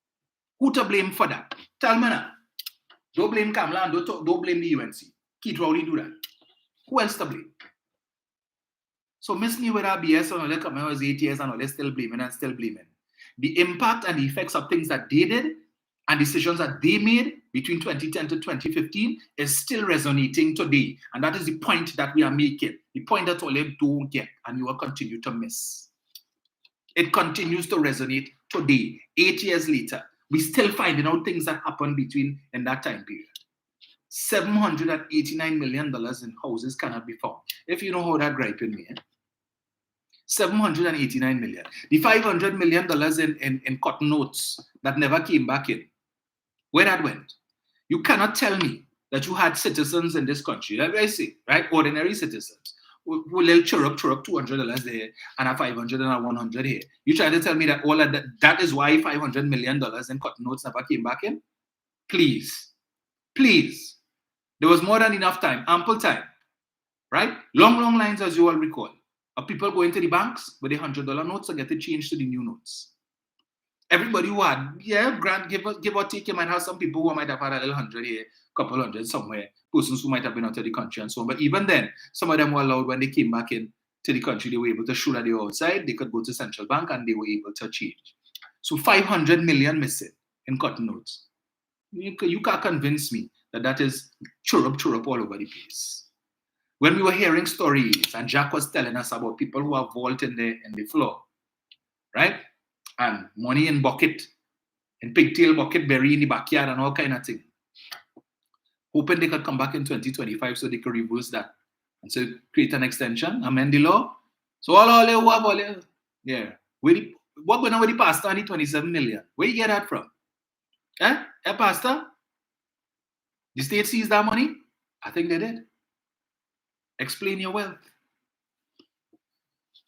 Who to blame for that? Tell me now. Don't blame Kamala and don't blame the UNC. Keith Rowley do that. Who else to blame? So miss me with our BS on all the coming was 8 years and all they're still blaming and still blaming. The impact and the effects of things that they did and decisions that they made between 2010 to 2015 is still resonating today. And that is the point that we are making. The point that all you don't get and you will continue to miss. It continues to resonate today, 8 years later. We're still finding out things that happened between in that time period. $789 million in houses cannot be found. If you know how that griping me, $789 million. The $500 million in cotton notes that never came back in. Where that went? You cannot tell me that you had citizens in this country, like I say, right? Ordinary citizens who will chirrup $200 there and a 500 and a 100 here. You try to tell me that all of that is why $500 million in cotton notes never came back in? Please. Please. There was more than enough time, ample time, right? Long lines, as you all recall, of people going to the banks with the $100 notes to get it changed to the new notes. Everybody who had, grant, give or take, you might have some people who might have had a little 100 here, couple hundred somewhere, persons who might have been out of the country and so on. But even then, some of them were allowed when they came back in to the country, they were able to show that they were outside, they could go to central bank and they were able to change. So 500 million missing in cotton notes. You can't convince me that is chirrup all over the place. When we were hearing stories and Jack was telling us about people who are vault in the floor, right? And money in bucket, in pigtail bucket, bury in the backyard and all kind of thing. Hoping they could come back in 2025 so they could reverse that. And so create an extension, amend the law. So what going on with the pastor and the 27 million? Where you get that from? Pastor? The state seized that money? I think they did. Explain your wealth.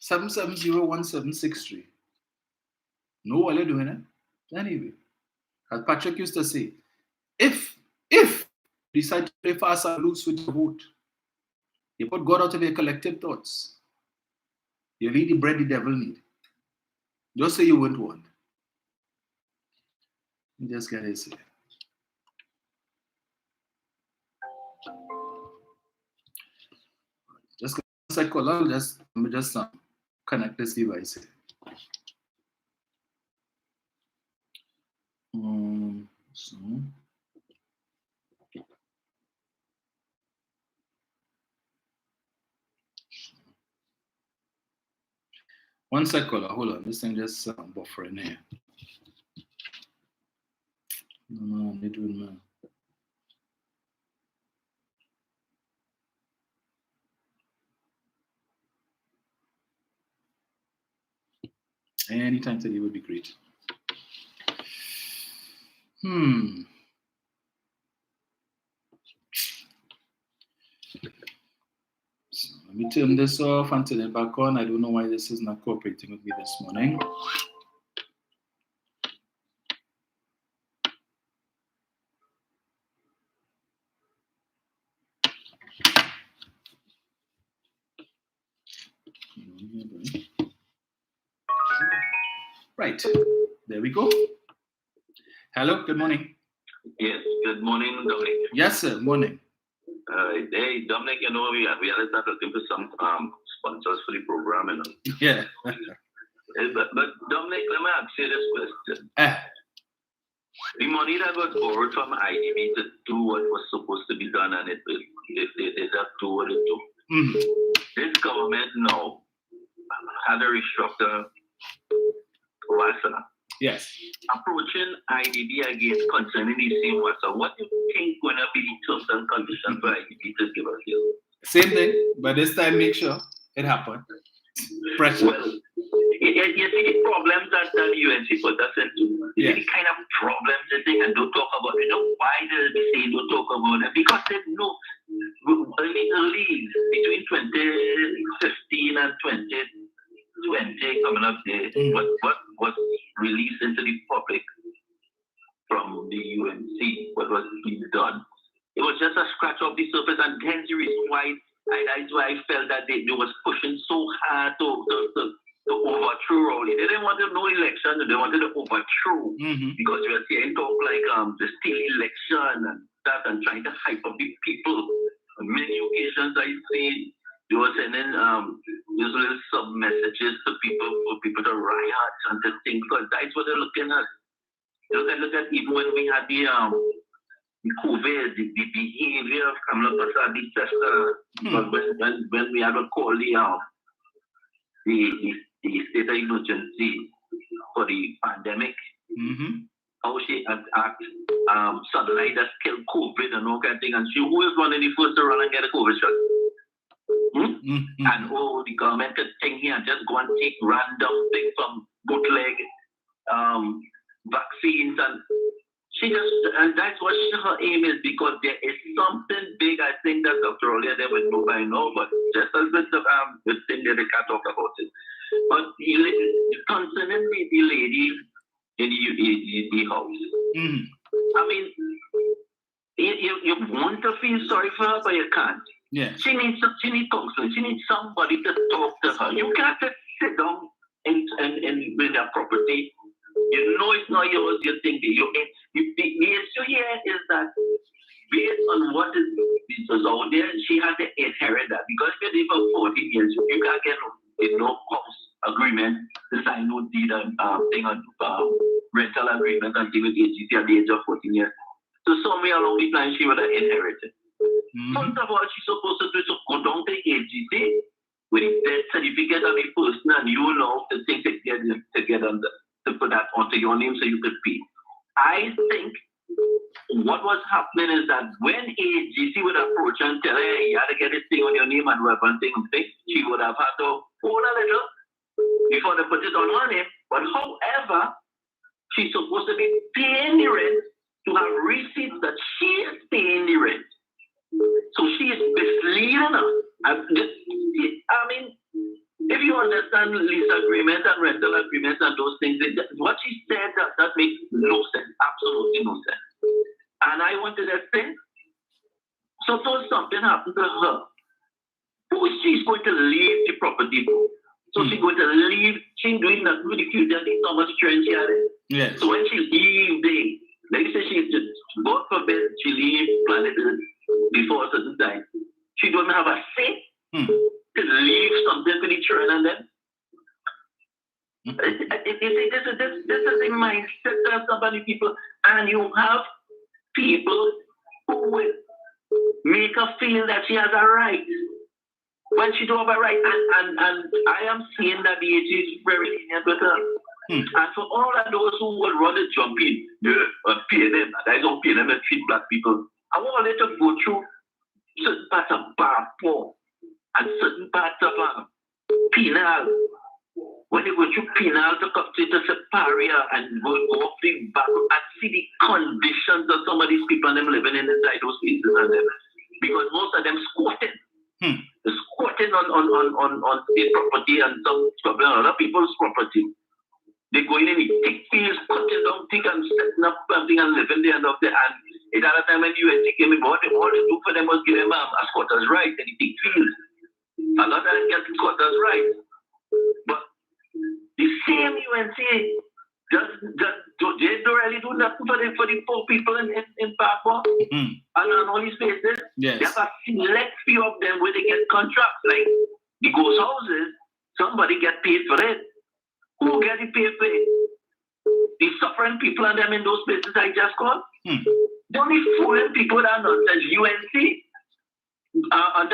7701763. Know what you're doing, Anyway, as Patrick used to say, if you decide to play fast and loose with your vote, you put God out of your collective thoughts, you eat the bread the devil need. Just say you won't want. You just get it. Just let me just connect this device here. So one sec, caller. Hold on. This thing just buffering here. No, I'm doing that. Anytime today would be great. So let me turn this off and turn it back on. I don't know why this is not cooperating with me this morning. Right, there we go. Hello, good morning. Yes, good morning, Dominic. Yes, sir, morning. Hey, Dominic, we are looking for some sponsors for the program. Yeah. but Dominic, let me ask you this question. The money that was borrowed from IDB to do what was supposed to be done, and they did not do what it do. This government now had a restructure WASA. Yes. Approaching IDB again concerning the same WASA, what do you think going to be the terms and conditions for IDB to give us here? Same thing, but this time make sure it happened. Pressure. Well, you see the problems that the UNC put us into. You see the kind of problems that they can don't talk about. You know why they say don't talk about it? Because they know early between 2015 and 2020 coming up there, what was released into the public from the UNC, what was being done. It was just a scratch of the surface, and hence the reason why I felt that they was pushing so hard to overthrow Rowley. They didn't want to no election, they wanted to overthrow because we were seeing talk like the steal election and that, and trying to hype up the people. On many occasions I see they were sending these little sub messages to people for people to riot and to think, because that's what they're looking at. Look at even when we had the COVID, the behavior of Kamala Prasad, when we had to call the state of emergency for the pandemic, how she act suddenly just killed COVID and all kind of thing, and she who is one of the first to run and get a COVID shot. And the government could think here and just go and take random things from bootleg vaccines, and she just, and that's what her aim is, because there is something big, I think, that Dr. Olia there would know by now, but just a bit of the thing that they can't talk about it. But concerning the lady in the house, I mean, you want to feel sorry for her, but you can't. Yeah. She needs counseling. She needs somebody to talk to her. You can't just sit down and with her property. You know it's not yours. You think the issue here is that based on what is out there, she had to inherit that, because if you live for 14 years, you can't get no house agreement to sign no deed and thing on rental agreement until the age at the age of 14 years. So somewhere along the line, she would have inherited. First of all, she's supposed to go down to AGC with the death certificate of the person, and you know the thing to get on to put that onto your name so you could pay. I think what was happening is that when AGC would approach and tell her, hey, you had to get this thing on your name and one thing, she would have had to hold a little before they put it on her name. But however, she's supposed to be paying the rent to have receipts that she is paying the rent. So she is misleading us. I mean, if you understand lease agreement and rental agreements and those things, what she said, that makes no sense, absolutely no sense. And I wanted to say, suppose something happened to her, who is she going to leave the property for? So she's going to leave, she's doing that with the future, there's so much strength she had. Yes. So when she leaves, like you say, she's just, God forbid, she leaves planet Earth before a certain time. She don't have a say to leave something for the children and them. This is the mindset of so many people, and you have people who will make her feel that she has a right when she don't have a right, and I am seeing that the AG is very lenient with her. And for all of those who would rather jump in, pay them, and I don't pay them and treat black people, I want them to go through certain parts of Barpo and certain parts of penal. When they go through penal to come to Separia and go off the back and see the conditions of some of these people and them living inside those places and them, because most of them squatting. They're squatting on state property and some other people's property. They go in the thick fields, cutting down thick and setting up something and living there and up there. And at that time when UNC came in, all they do for them was give them a squatter's right in the thick fields. A lot of them get squatter's right. But the same UNC they don't really do nothing for the poor people in Papua and on all these places. Yes. There's a select few of them where they get contracts, like the ghost houses, somebody get paid for it. Who get the pay for it? The suffering people and them in those places I just called. Don't be fooling people that nonsense. UNC and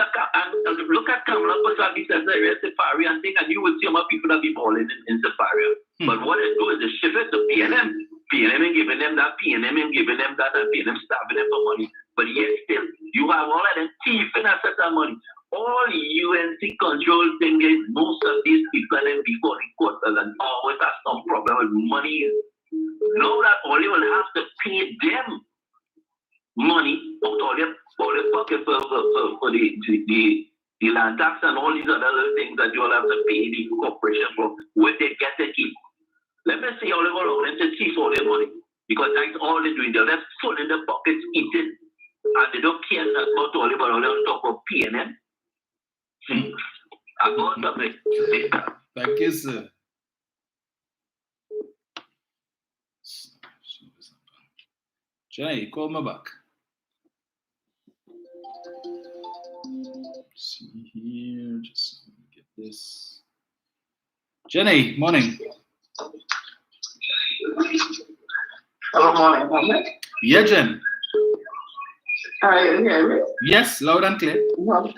look at Kamala Prasad, he says the Safari and thing, and you will see how much people that be balling in Safari. But what they do is they shift it to PNM. PNM and giving them that, PNM and giving them that, and PNM starving them for money. But yet still, you have all of them thieving assets and money. All UNC control thing is most of these people and before the quarters and always have some problem with money. Know that all you will have to pay them money out all your pocket for the land tax and all these other little things that you all have to pay the corporation for, where they get to keep. Let me see all over and to thief all their money. Because that's all they're doing. They're left full in the pockets eating. And they don't care about all about all on top of paying them. I'm going to make it. Thank you, sir. Jay, call me back. See here, just get this. Jenny, morning. Hello, morning. Yeah, Jen. Hi, hear me? Yes, loud and clear. Morning,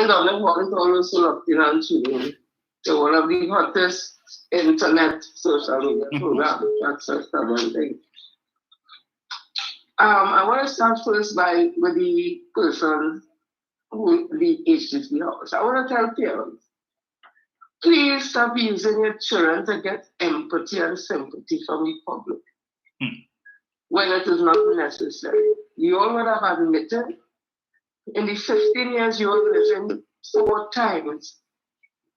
darling. Morning, always locked in and tuning. So one of the hottest internet social media programs. That's a stubborn thing. I want to start first with the person who the HTC house. I want to tell parents, please stop using your children to get empathy and sympathy from the public when it is not necessary. You all would have admitted in the 15 years you all lived in 4 times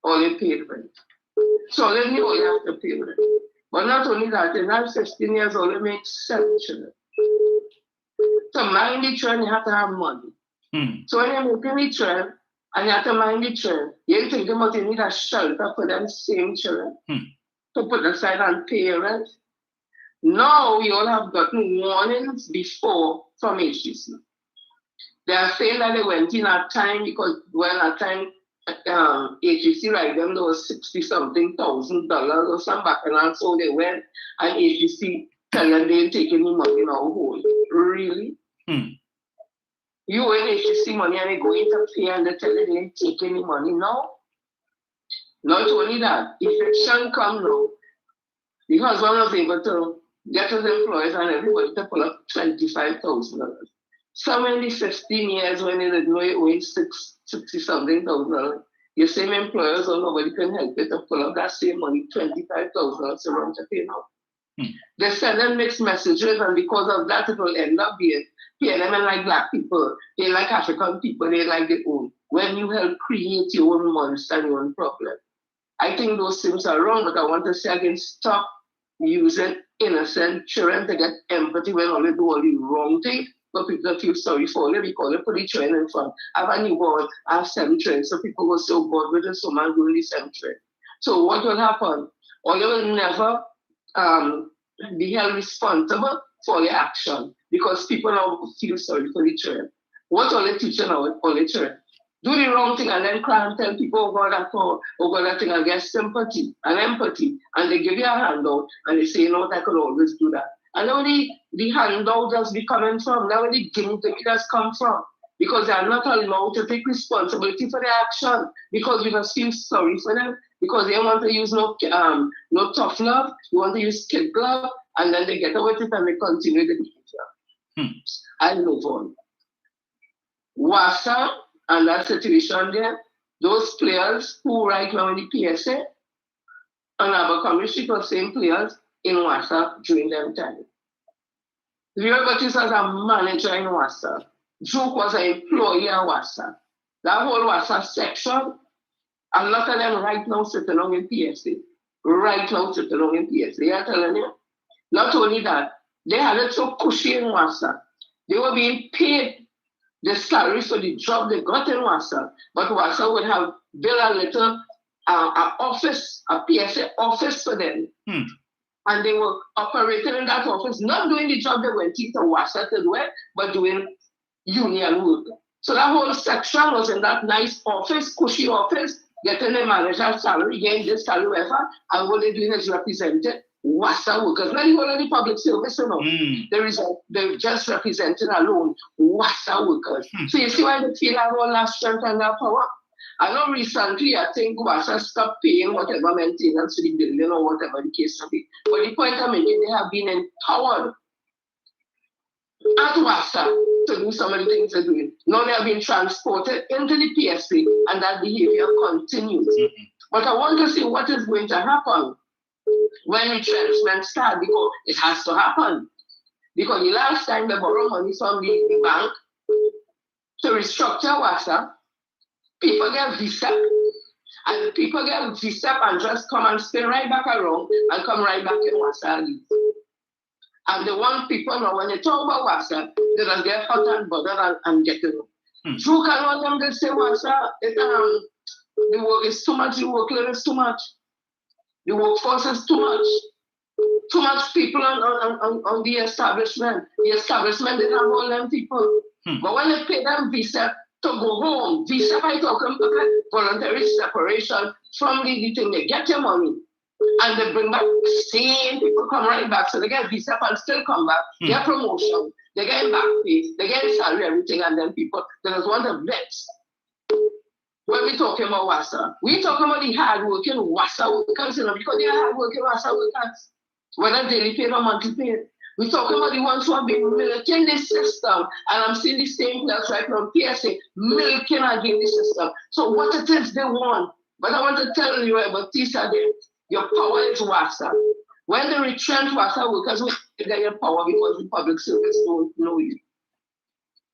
all you paid rent. So then you only have to pay rent. But not only that, in that 15 years all you make 7 children. To mind the children, you have to have money. So when you're making the children, and you have to mind the children, you're thinking about you need a shelter for them same children to put aside and pay rent. Now you all have gotten warnings before from HTC. They are saying that they went in at time because at time HTC like them there was $60-something thousand or some back and so they went and HTC tell them they didn't take any money in our hole. Really? You in HTC money and they go into pay and they tell you they didn't take any money. No. Not only that, eviction come now. Because one was able to get his employees and everybody to pull up $25,000. So in the 15 years when they didn't know it owing $60-something thousand, your same employers or nobody can help you to pull up that same money, $25,000 to run to pay now. They send them mixed messages and because of that it will end up being PNM and like black people, they like African people, they like their own. When you help create your own monster and your own problem. I think those things are wrong, but I want to say again, stop using innocent children to get empathy when all they do all the wrong thing. But people feel sorry for them because they put the children in front. I have a newborn, I have 7 children, so people will say, oh God, with this woman doing the 7 children. So what will happen? Or they will never be held responsible for their action because people now feel sorry for the children. What are they teaching now? All the children? Do the wrong thing and then cry and tell people, oh God, that thing, I get sympathy and empathy. And they give you a handout and they say, you know what, I could always do that. And now the handout does be coming from, now the guilt does come from. Because they are not allowed to take responsibility for their action. Because we just feel sorry for them. Because they want to use no tough love, they want to use kid glove, and then they get away with it and they continue the behavior. I move on. WASA and that situation there, those players who right now in the PSA and Abercrombie Street were same players in WASA during them time. Rio Batis was a manager in WASA. Duke was an employee at WASA. That whole WASA section, a lot of them right now sitting on in PSA. Right now sitting on in PSA. I'm telling you. Not only that, they had it so cushy in WASA. They were being paid the salaries for the job they got in WASA, but WASA would have built a little office, a PSA office for them. And they were operating in that office, not doing the job they went into WASA to do it, but doing union work. So that whole section was in that nice office, cushy office, getting a manager's salary, getting this salary, whatever, and what they're doing is represented WASA workers, not even only public service, you know. They're just representing alone WASA workers. So you see why they feel have all that strength and that power? I know recently, I think WASA stopped paying whatever maintenance to the building or whatever the case may be. But the point I'm making, they have been empowered at WASA to do some of the things they're doing. Now they have been transported into the PSP and that behavior continues. But I want to see what is going to happen when retrenchment starts, because it has to happen. Because the last time they borrowed money from the bank to restructure WASA, people get visa. And people get visa and just come and spin right back around and come right back in WASA. And they want people now, when they talk about WASA, they just get hot and bothered and get to know. True can want them to say WASA, the work is too much, the workload is too much, the workforce is too much people on the establishment. The establishment didn't have all them people. But when they pay them visa to go home, visa by talking about voluntary separation from the thing, they get your money. And they bring back the same people come right back. So they get visa and still come back, get promotion, they get back pay, they get salary, everything, and then people, they just want to vex. When we talking about WASA, we talking about the hard-working WASA workers, because they are hard-working WASA workers, whether daily paid or monthly paid. We talking about the ones who have been milking the system, and I'm seeing the same place right now, PSA, milking again the system. So what it is they want, but I want to tell you about Tisa there. Your power is WASA. When they retrench WASA workers, will get your power because the public service don't know you.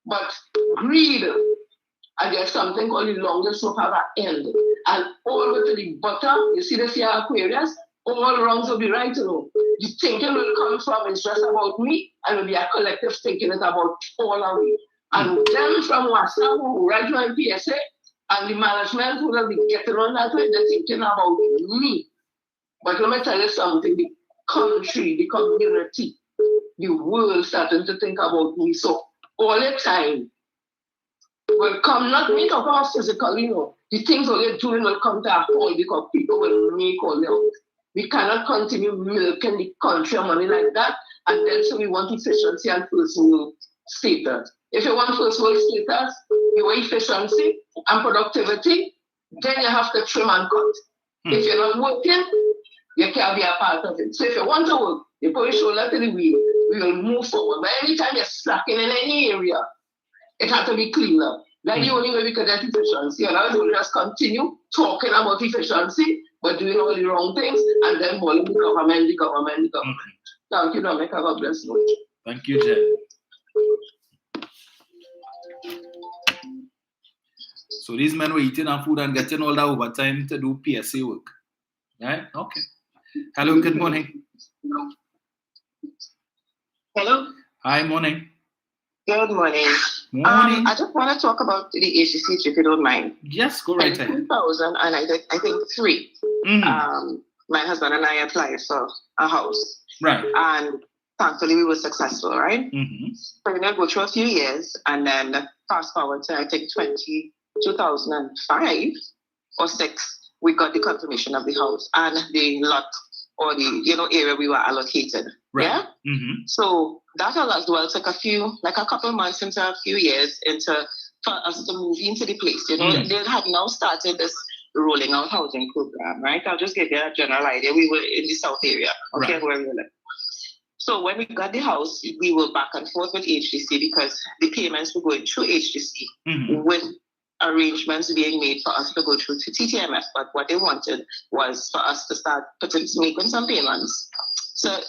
But greed, and there's something called the longest rope have an end. And all the way to the bottom, you see this here Aquarius, all wrongs will be right, The thinking will come from it's just about me, and will be a collective thinking it's about all of we. And them from WASA who right now in PSA, and the management who will be getting on that way, they're thinking about me. But let me tell you something, the country, the community, the world starting to think about me. So all the time will come, not me talk about physically, the things all you're doing will come to a point because people will make all the We cannot continue milking the country of money like that. And then so we want efficiency and first world status. If you want first world status, you want efficiency and productivity, then you have to trim and cut. If you're not working, you can't be a part of it. So if you want to work, you put your shoulder to the wheel, we will move forward. But anytime you're slacking in any area, it has to be cleaned up. That's the only way we can get efficiency. Otherwise, we'll just continue talking about efficiency, but doing all the wrong things, and then blaming the government. Thank you, Dominic. God bless you. Thank you, Jen. So these men were eating our food and getting all that overtime to do PSA work. Right? Okay. Hello, good morning. Hello. Hi, morning. Good morning. Morning. I just want to talk about the HCC, if you don't mind. Yes, go right ahead. In 2000, and I think 3, my husband and I applied for a house. Right. And thankfully we were successful, right? So we go through a few years, and then fast forward to, I think, 2005 or 6, we got the confirmation of the house and the lot or the area we were allocated. Right. Yeah. So that as well took a couple months into a few years for us to move into the place. They had now started this rolling out housing program, right? I'll just give you a general idea. We were in the south area, okay, where we live. So when we got the house, we were back and forth with HDC because the payments were going through HDC with arrangements being made for us to go through to TTMF. But what they wanted was for us to start making some payments to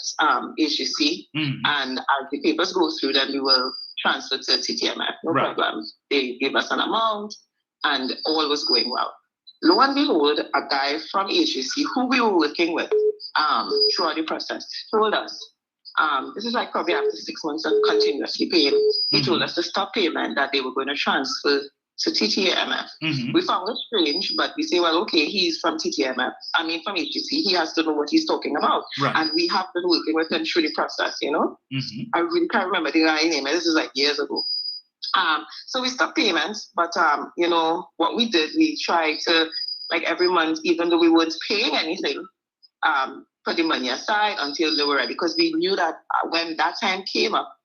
HDC, and as the papers go through, then we will transfer to TTMF. No problem. They gave us an amount, and all was going well. Lo and behold, a guy from HDC who we were working with throughout the process told us, this is like probably after 6 months of continuously paying, he told us to stop payment, that they were going to transfer to TTMF. We found it strange, but we say, well, okay, he's from TTMF. From HDC. He has to know what he's talking about. Right. And we have been working with him through the process, I really can't remember the guy's name. This is like years ago. So we stopped payments, but, what we did, we tried to, like every month, even though we weren't paying anything, put the money aside until they were ready, because we knew that when that time came up,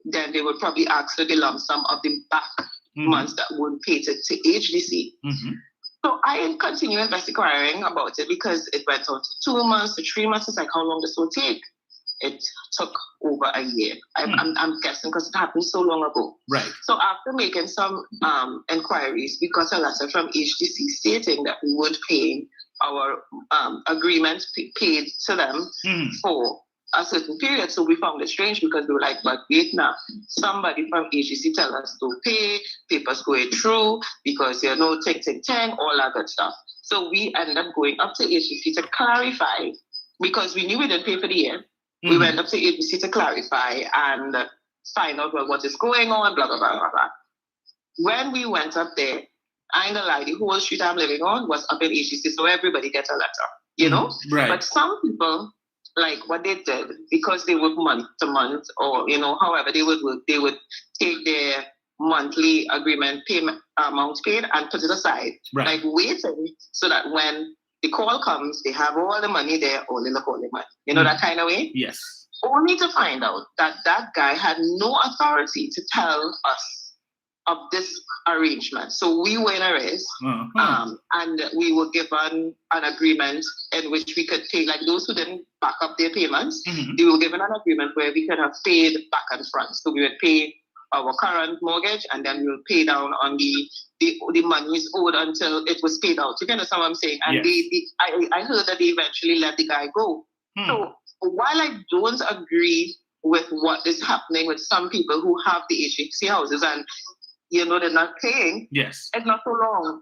then they would probably ask for the lump sum of the back months that would pay to HDC. So I continue investigating about it because it went on to 2 months to 3 months. It's like, how long this will take? It took over a year. I'm guessing because it happened so long ago. Right. So after making some inquiries, we got a letter from HDC stating that we would pay our agreement paid to them for a certain period. So we found it strange because we were like, but wait now, somebody from HDC tell us to pay, papers going through, because ting, all that good stuff. So we ended up going up to HDC to clarify, because we knew we didn't pay for the year. We went up to agency to clarify and find out what is going on, blah, blah, blah, blah, blah. When we went up there, I ain't gonna lie, the whole street I'm living on was up in agency, so everybody gets a letter, you know? Right. But some people, like what they did, because they work month to month, or, you know, however they would work, they would take their monthly agreement payment amount paid and put it aside, like waiting so that when the call comes, they have all the money there, all in the holy money. You know that kind of way? Yes. Only to find out that that guy had no authority to tell us of this arrangement. So we were in arrest, and we were given an agreement in which we could pay, like those who didn't back up their payments, they were given an agreement where we could have paid back and front. So we would pay our current mortgage, and then we will pay down on the monies owed until it was paid out. You can understand what I'm saying? And I heard that they eventually let the guy go. So while I don't agree with what is happening with some people who have the HHC houses and, you know, they're not paying, yes, it's not so long.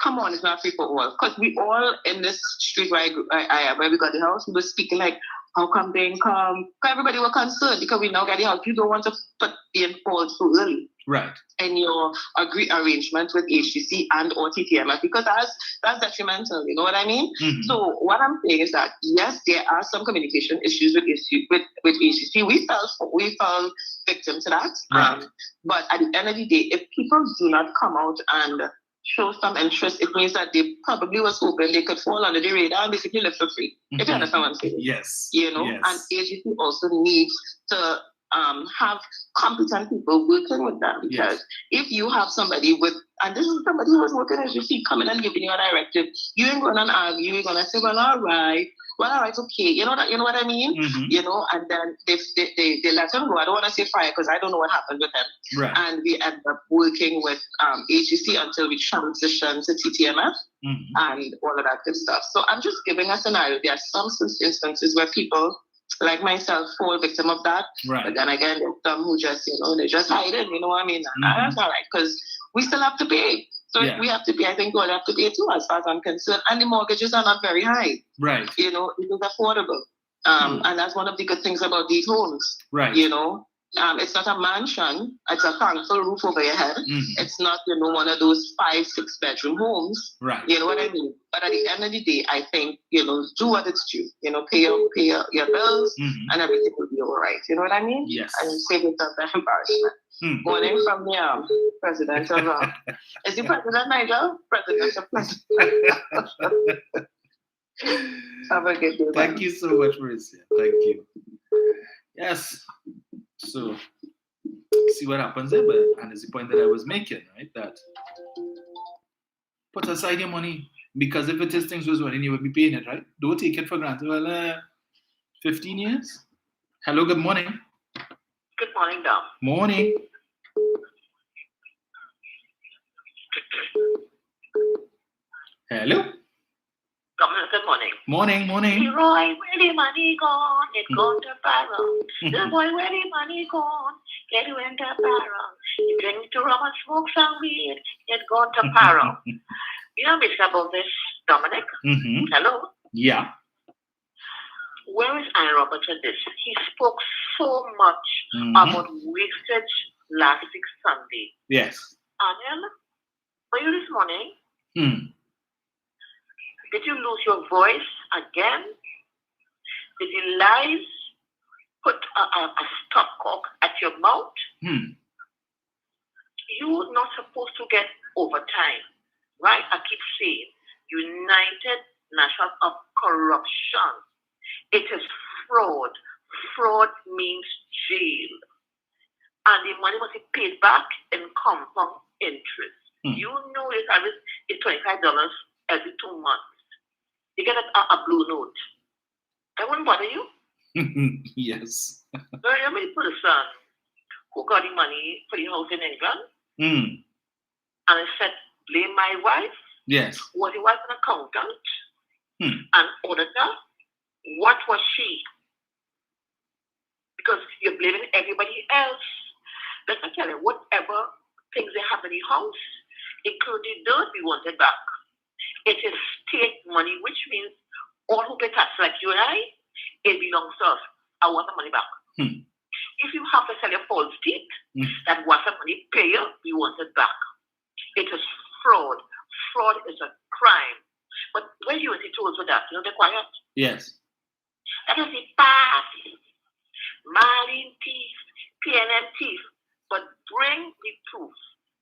Come on, it's not free for all. Because we all in this street where where we got the house, we were speaking like, how come they didn't come? Because everybody were concerned because we now got the house. You don't want to put the enforced so early. Right. In your arrangement with HTC and or TTMF, because that's detrimental, you know what I mean? So what I'm saying is that yes, there are some communication issues with HTC. We fell victim to that. Right. But at the end of the day, if people do not come out and show some interest, it means that they probably was hoping they could fall under the radar and basically live for free. If you understand what I'm saying. Yes. You know, yes. And agency also needs to have competent people working with them, because if you have somebody with, and this is somebody who was working as you see, coming and giving you a directive, you ain't going to argue, you're going to say, well, all right, okay, you know what I mean? You know, and then they let him go. I don't want to say fire because I don't know what happened with him. Right. And we end up working with HGC until we transition to TTMF and all of that good stuff. So I'm just giving a scenario. There are some instances where people like myself fall victim of that. Right. But then again, there's some who just, you know, they're just hiding, you know what I mean? And that's all right, because we still have to pay. So if we have to pay, I think we'll have to pay too, as far as I'm concerned. And the mortgages are not very high. Right. You know, it is affordable. And that's one of the good things about these homes. Right. You know, it's not a mansion. It's a thankful roof over your head. It's not, you know, one of those 5-6 bedroom homes. Right. You know what I mean? But at the end of the day, I think, you know, do what it's due. You know, pay your bills and everything will be all right. You know what I mean? Yes. And save yourself the embarrassment. Morning from the president of is the president Nigel? President of president. Have a good day. Thank you so much, Marissa. Thank you. Yes. So see what happens there, and it's the point that I was making, right? That put aside your money, because if it is things was running, you would be paying it, right? Don't take it for granted. Well, 15 years. Hello, good morning. Good morning, Dom. Morning. Hello. Good morning. Morning. Leroy, where the money gone? It gone to barrel. The boy, where the money gone? It went to barrel. He drink to rum and smoke some weed. It gone to barrel. You know, Mr. about this, Dominic? Hello? Yeah. Where is Ian Roberts in this? He spoke so much about wastage last week Sunday. Yes. Aniel, were you this morning? Did you lose your voice again? Did the lies put a stopcock at your mouth? You're not supposed to get overtime, right? I keep saying United National of Corruption. It is fraud. Fraud means jail. And the money must be paid back in compound interest. You know your service is $25 every 2 months. You get a blue note. I wouldn't bother you. Yes. Very many person who got the money for the house in England. And I said, blame my wife. Yes. Was the wife an accountant? An auditor? What was she? Because you're blaming everybody else. Let me tell you, whatever things they have in the house, including dirt, we want it back. It is state money, which means all who pay tax like you and I, it belongs to us. I want the money back. If you have to sell your false teeth, that WASA money pay you, we want it back. It is fraud. Fraud is a crime. But when you told you that, they're quiet. Yes. That is the past. Marine thief, PNM thief. But bring the proof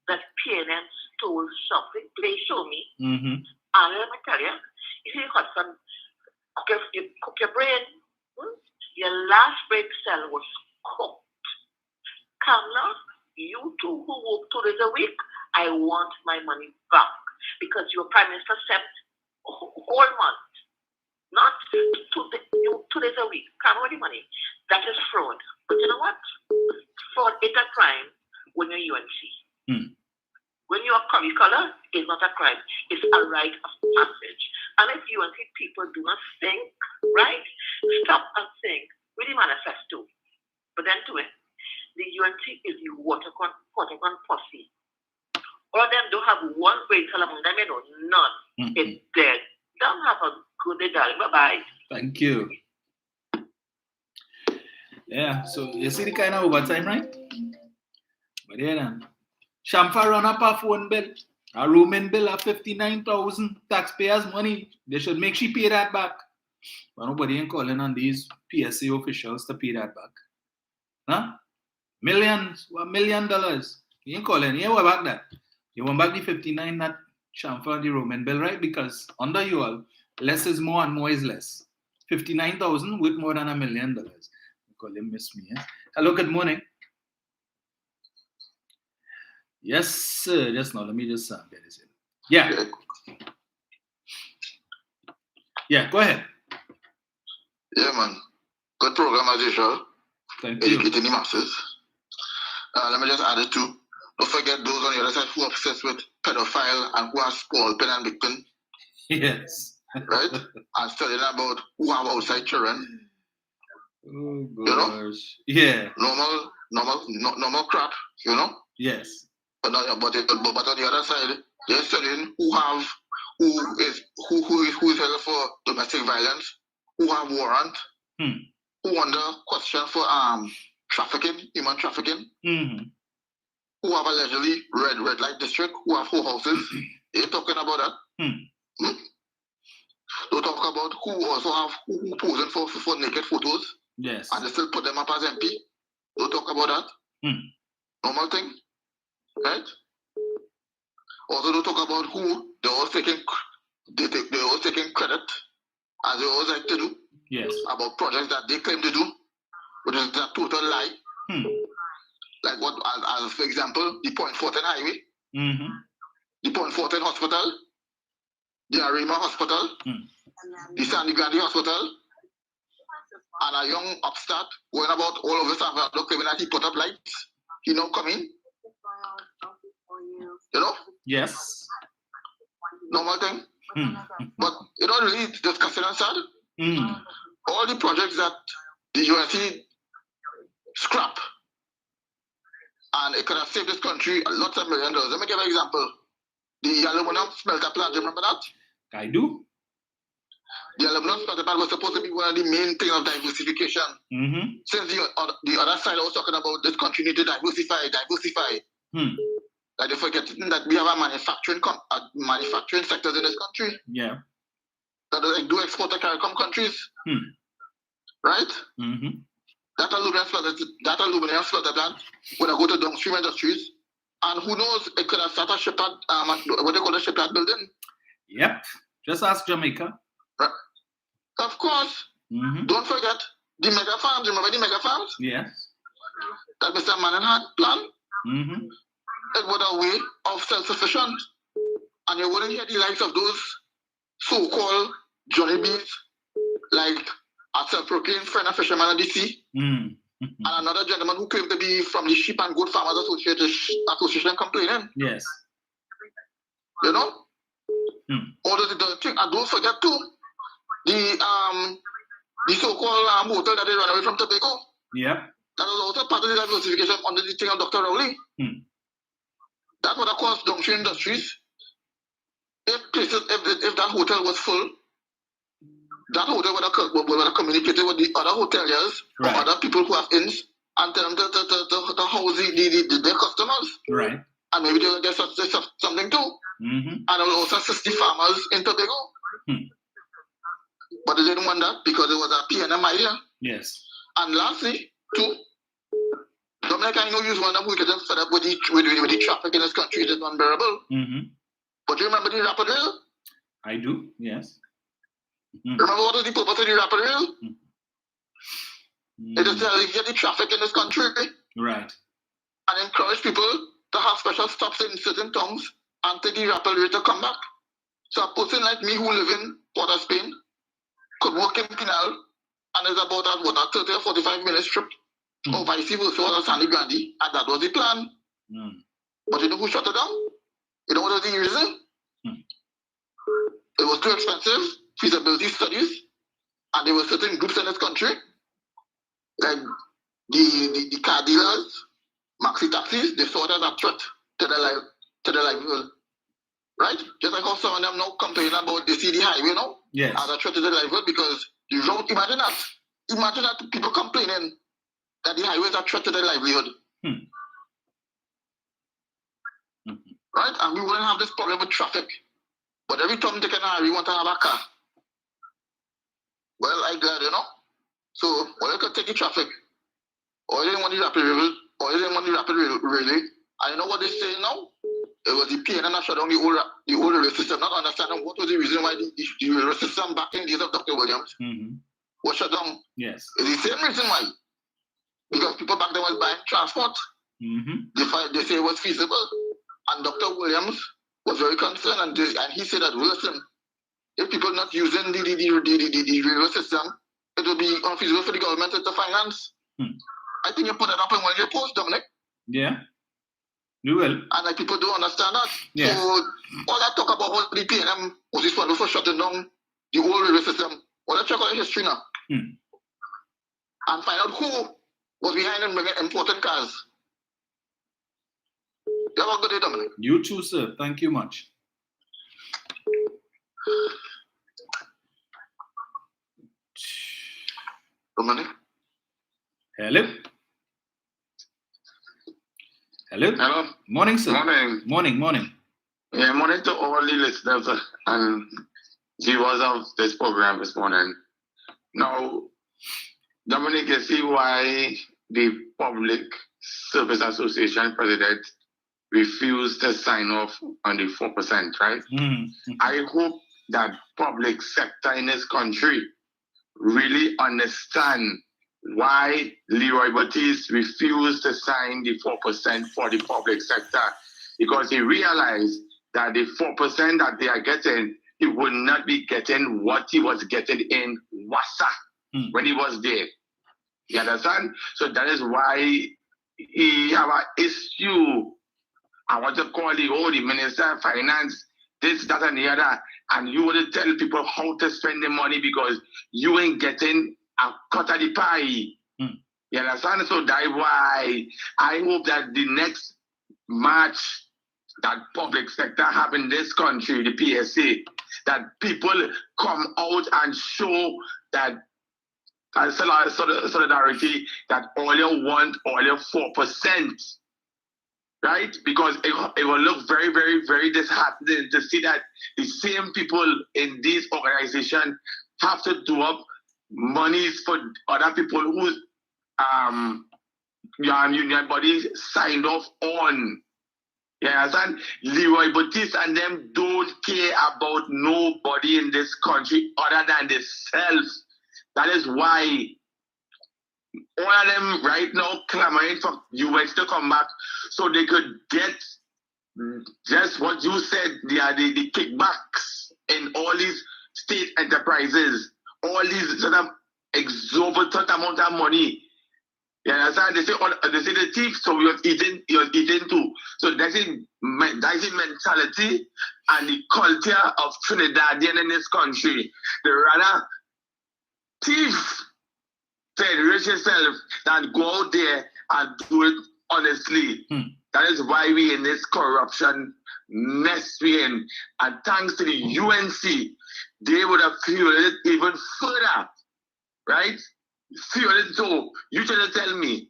that PNM stole something. Please show me. And let me tell you, if you got some, cook your brain. Your last break cell was cooked. Come now, you two who work 2 days a week, I want my money back. Because your prime minister said whole month, not 2 days a week. Come with the money. That is fraud. But you know what? Fraud is a crime when you're UNC. When you're curricular, it's not a crime. It's a rite of passage. And if UNC people do not think, right, stop and think. Really manifesto. But then to it, the UNC is the watercon posse. All of them don't have one vehicle among them, none. It's dead. Don't have a good day, darling. Bye-bye. Thank you. Yeah, so you see the kind of overtime, right? But yeah, then. Shamfa run up a phone bill, a roaming bill of 59,000 taxpayers' money. They should make she pay that back. But nobody ain't calling on these PSA officials to pay that back. Huh? Millions, $1 million. You ain't calling. You ain't want back that. You want back the 59 that Shamfa the roaming bill, right? Because under you all, less is more and more is less. 59,000 with more than $1 million. We call him Miss Me. Yes? Hello, good morning. Yes, sir. Just now, let me just get this in. Yeah. Yeah, go ahead. Yeah, man. Good program as usual. Thank you. Educating the masses. Let me just add it too. Don't forget those on the other side who are obsessed with pedophile and who are small pen and victim. Yes. Right? And studying about who have outside children. Oh, gosh. You know? Yeah. Normal crap, you know? Yes. But on the other side, they're studying who is held for domestic violence, who have warrant, who under question for trafficking, human trafficking, who have allegedly red light district, who have 4 houses. They're talking about that. Don't talk about who also have who posing for naked photos. Yes. And they still put them up as MP. Don't talk about that. Normal thing. Right? Also don't talk about who they're all taking credit, as they always like to do. Yes. About projects that they claim to do, which is a total lie. Like what, as for example, the Point Fortin Highway, the Point Fortin Hospital, the Arima Hospital, the Sandy Grande Hospital, and a young upstart going about all over San Francisco claiming that he put up lights. He now coming. You know? Yes. Normal thing. But you know, really disgusting and sad. All the projects that the UNC scrap, and it could have saved this country lots of $1 million. Let me give an example. The aluminum smelter plant, do you remember that? I do. The aluminum smelter plant was supposed to be one of the main things of diversification. Since the other side I was talking about, this country need to diversify. Like they're forgetting that we have a manufacturing sectors in this country. Yeah. That do export to CARICOM countries. Right? That aluminum smelter plant when I go to downstream industries, and who knows, it could have started a shipyard, what they call a shipyard building. Yep. Just ask Jamaica. Right. Of course. Don't forget the mega farms. Remember the mega farms? Yes. That Mr. Manning had planned. It was a way of self-sufficient. And you wouldn't hear the likes of those so-called Johnny Bees, like a self-proclaimed friend of fisherman of the sea, and another gentleman who claimed to be from the Sheep and Goat Farmers Association complaining. Yes. You know? All the thing, and don't forget too, the so-called hotel that they ran away from Tobago. Yep. That was also part of the diversification under the thing of Dr. Rowley. That would have caused downstream industries. If that hotel was full, that hotel would have communicated with the other hoteliers or other people who have inns and tell them to house their customers. Right. And maybe they'll get something too. And I will also assist the farmers in Tobago. But they didn't want that because it was a PNM idea. Yes. And lastly, too, Dominic, I know you one of who getting fed up with the traffic in this country is unbearable. But you remember the rapid rail? I do, yes. Remember what was the purpose of the rapid rail? It is to alleviate the traffic in this country. Right. And encourage people to have special stops in certain towns and take the rapid rail to come back. So a person like me who live in Port of Spain could work in Pinal and is about a 30 or 45 minutes trip or vice versa or Sandy Grande, and that was the plan. But you know who shut it down? You know what was the reason? It was too expensive, feasibility studies, and there were certain groups in this country, like the car dealers, maxi taxis, they saw it as a threat to the livelihood. Right? Just like how some of them now complain about the CD highway now, as a threat to the livelihood, because the road, imagine that people complaining that the highway is a threat to their livelihood. Right? And we wouldn't have this problem with traffic. But every time they can we want to have a car. Well, I glad, you know. So, or you could take the traffic, or you didn't want the rapid rail, or you didn't want the rapid relay. And you know what they say now? It was the PNN that shut down the old rail system, not understanding what was the reason why the rail system back in the days of Dr. Williams was shut down. Yes. It's the same reason why. Because people back then was buying transport. They say it was feasible. And Dr. Williams was very concerned, and he said that, listen, if people not using the railway system, it will be unfeasible for the government to finance. I think you put that up in one of your posts, Dominic. Yeah, you will. And like people don't understand that. Yes. So all that talk about what the PNM was responsible for shutting down the whole railway system, well, let's check out history now. And find out who was behind them bringing important cars. You have a good day, Dominic. You too, sir. Thank you much. Dominic? Hello? Hello? Hello. Morning, sir. Morning. Yeah, morning to all the listeners and viewers of this program this morning. Now, Dominic, you see why the Public Service Association president refused to sign off on the 4%, right? I hope that public sector in this country really understand why Leroy Baptiste refused to sign the 4% for the public sector, because he realized that the 4% that they are getting, he would not be getting what he was getting in WASA when he was there. You understand? So that is why he have an issue. I want to call the Minister of Finance, this, that, and the other, and you want to tell people how to spend the money because you ain't getting a cut of the pie. You understand? So that's why I hope that the next March that public sector have in this country, the PSA, that people come out and show that solidarity, that all you want, all your 4%. Right? Because it will look very, very, very disheartening to see that the same people in these organizations have to do up monies for other people whose union bodies signed off on. You understand? Leroy Baptiste and them don't care about nobody in this country other than themselves. That is why all of them right now clamoring for US to come back so they could get just what you said, the kickbacks in all these state enterprises, all these sort of exorbitant amount of money. You understand? They say the thief, so you're eating too. So that's the mentality and the culture of Trinidadian in this country. They rather thief, enrich yourself, than go out there and do it honestly. That is why we in this corruption mess we in. And thanks to the UNC, they would have fueled it even further, right? Fueled it. So you trying to tell me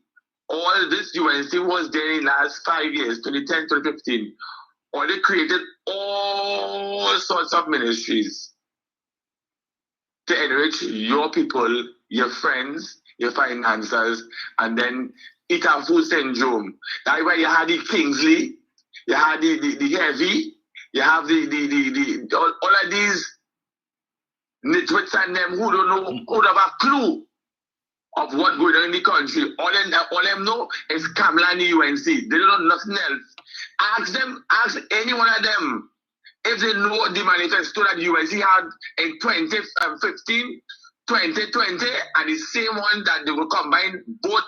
all this UNC was there in the last 5 years, 2010, 2015, or they created all sorts of ministries to enrich your people, your friends, your financiers, and then eat and food syndrome. That's why you had the Kingsley, you had the Heavy, you have all of these nitwits and them who don't know, who don't have a clue of what's going on in the country. All them know is Kamala and the UNC. They don't know nothing else. Ask any one of them if they know the manifesto that UNC had in 2015, 2020, and the same one that they will combine both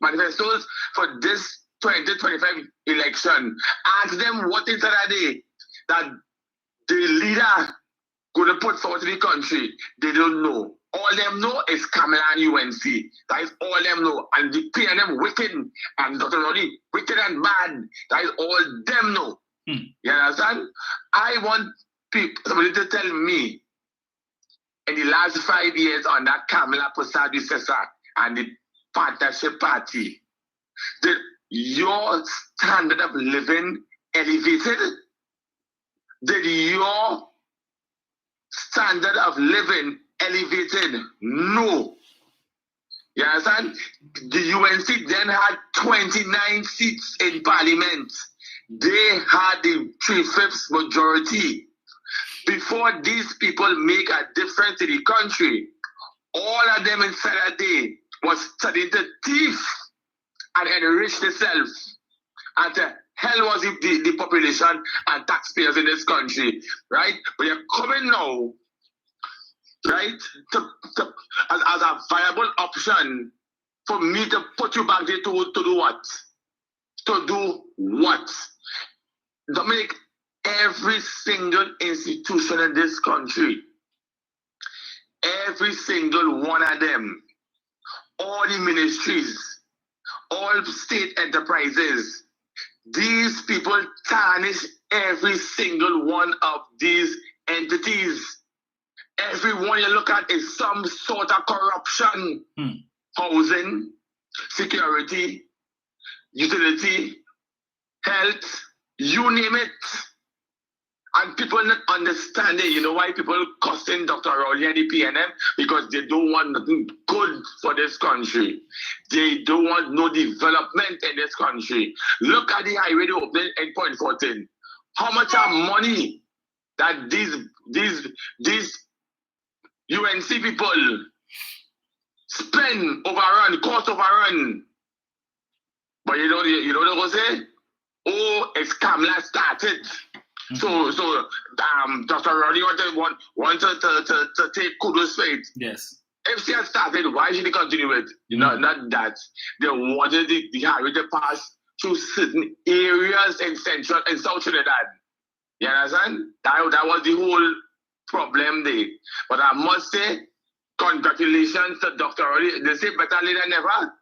manifestos for this 2025 election. Ask them what is that day that the leader going to put forward to the country. They don't know. All them know is Kamala and UNC. That is all them know. And the PNM wicked and Dr. Roddy wicked and bad. That is all them know. You understand? I want somebody to tell me in the last 5 years on that Kamala Prasad Sessa and the partnership party that your standard of living elevated? Did your standard of living elevated? No. You understand? The UNC then had 29 seats in parliament. They had the 3/5 majority. Before these people make a difference in the country, all of them inside a day was studying to thief and enrich themselves. And the hell was the population and taxpayers in this country, right? But you're coming now, right, as a viable option for me to put you back there to do what? To do what? Dominic, every single institution in this country, every single one of them, all the ministries, all state enterprises, these people tarnish every single one of these entities. Everyone you look at is some sort of corruption. Housing, security, utility, health, you name it. And people not understanding, you know why people cussing Dr. Rowley and the PNM? Because they don't want nothing good for this country. They don't want no development in this country. Look at the highway they opened in Point 14. How much of money that these UNC people spend overrun, cost overrun. But you know what they go say? Oh, it's Kamala started. So Dr. Roddy want to take kudos for it. Yes. If she had started, why should they continue it? Not that. They wanted the highway to pass through certain areas in Central and South Trinidad. You understand? That was the whole problem there. But I must say, congratulations to Dr. Roddy. They say better late than never.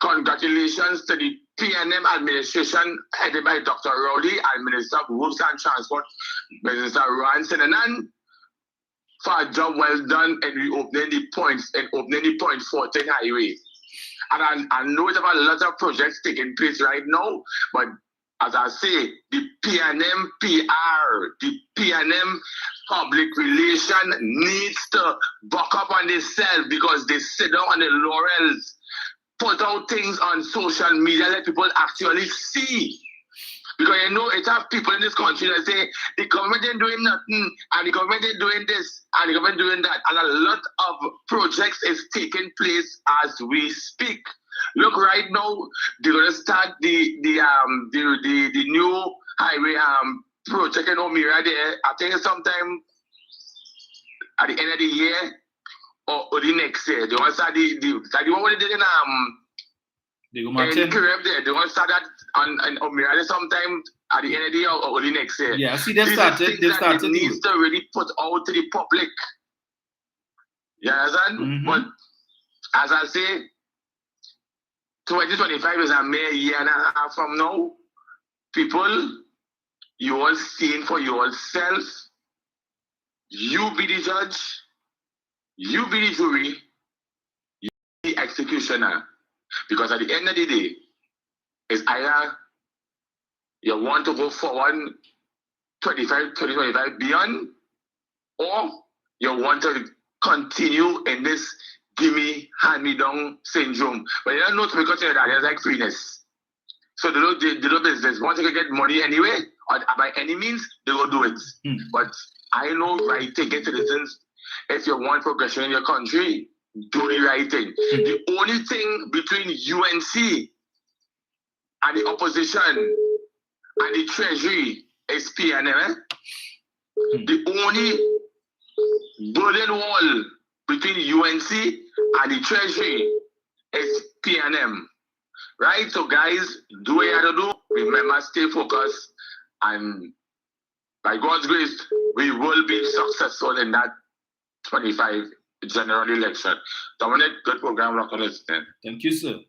Congratulations to the PNM administration headed by Dr. Rowley and Minister of Roads and Transport, Minister Ron Sinanan, for a job well done in reopening the Point 14 highway. And I know we have a lot of projects taking place right now, but as I say, the PNM PR, the PNM public relation needs to buck up on themselves because they sit down on the laurels, put out things on social media that people actually see. Because you know, it have people in this country that say, the government ain't doing nothing, and the government ain't doing this, and the government doing that. And a lot of projects is taking place as we speak. Look, right now, they're gonna start the new highway project in Omira there. I think sometime at the end of the year or the next year. They want to start the one what they did in Carib there. They want to start that on Omira sometime at the end of the year or the next year. Yeah, see, they started. It needs to really put out to the public. You understand? But as I say, 2025 is a mere year and a half from now. People, you all seeing for yourself You be the judge, you be the jury, you be the executioner. Because at the end of the day, it's either you want to go forward 2025 beyond, or you want to continue in this gimme, hand-me-down syndrome. But you don't know to be considered that there's like freeness. So they do business. Once they get money anyway, or by any means, they will do it. But I know right-thinking citizens, if you want progression in your country, do the right thing. The only thing between UNC and the opposition and the treasury is PNM. The only burden wall between UNC and the treasury is PNM. Right? So guys, do what you have to do. Remember, stay focused. And by God's grace, we will be successful in that 25 general election. Dominic, good program. Rock on it. Thank you, sir.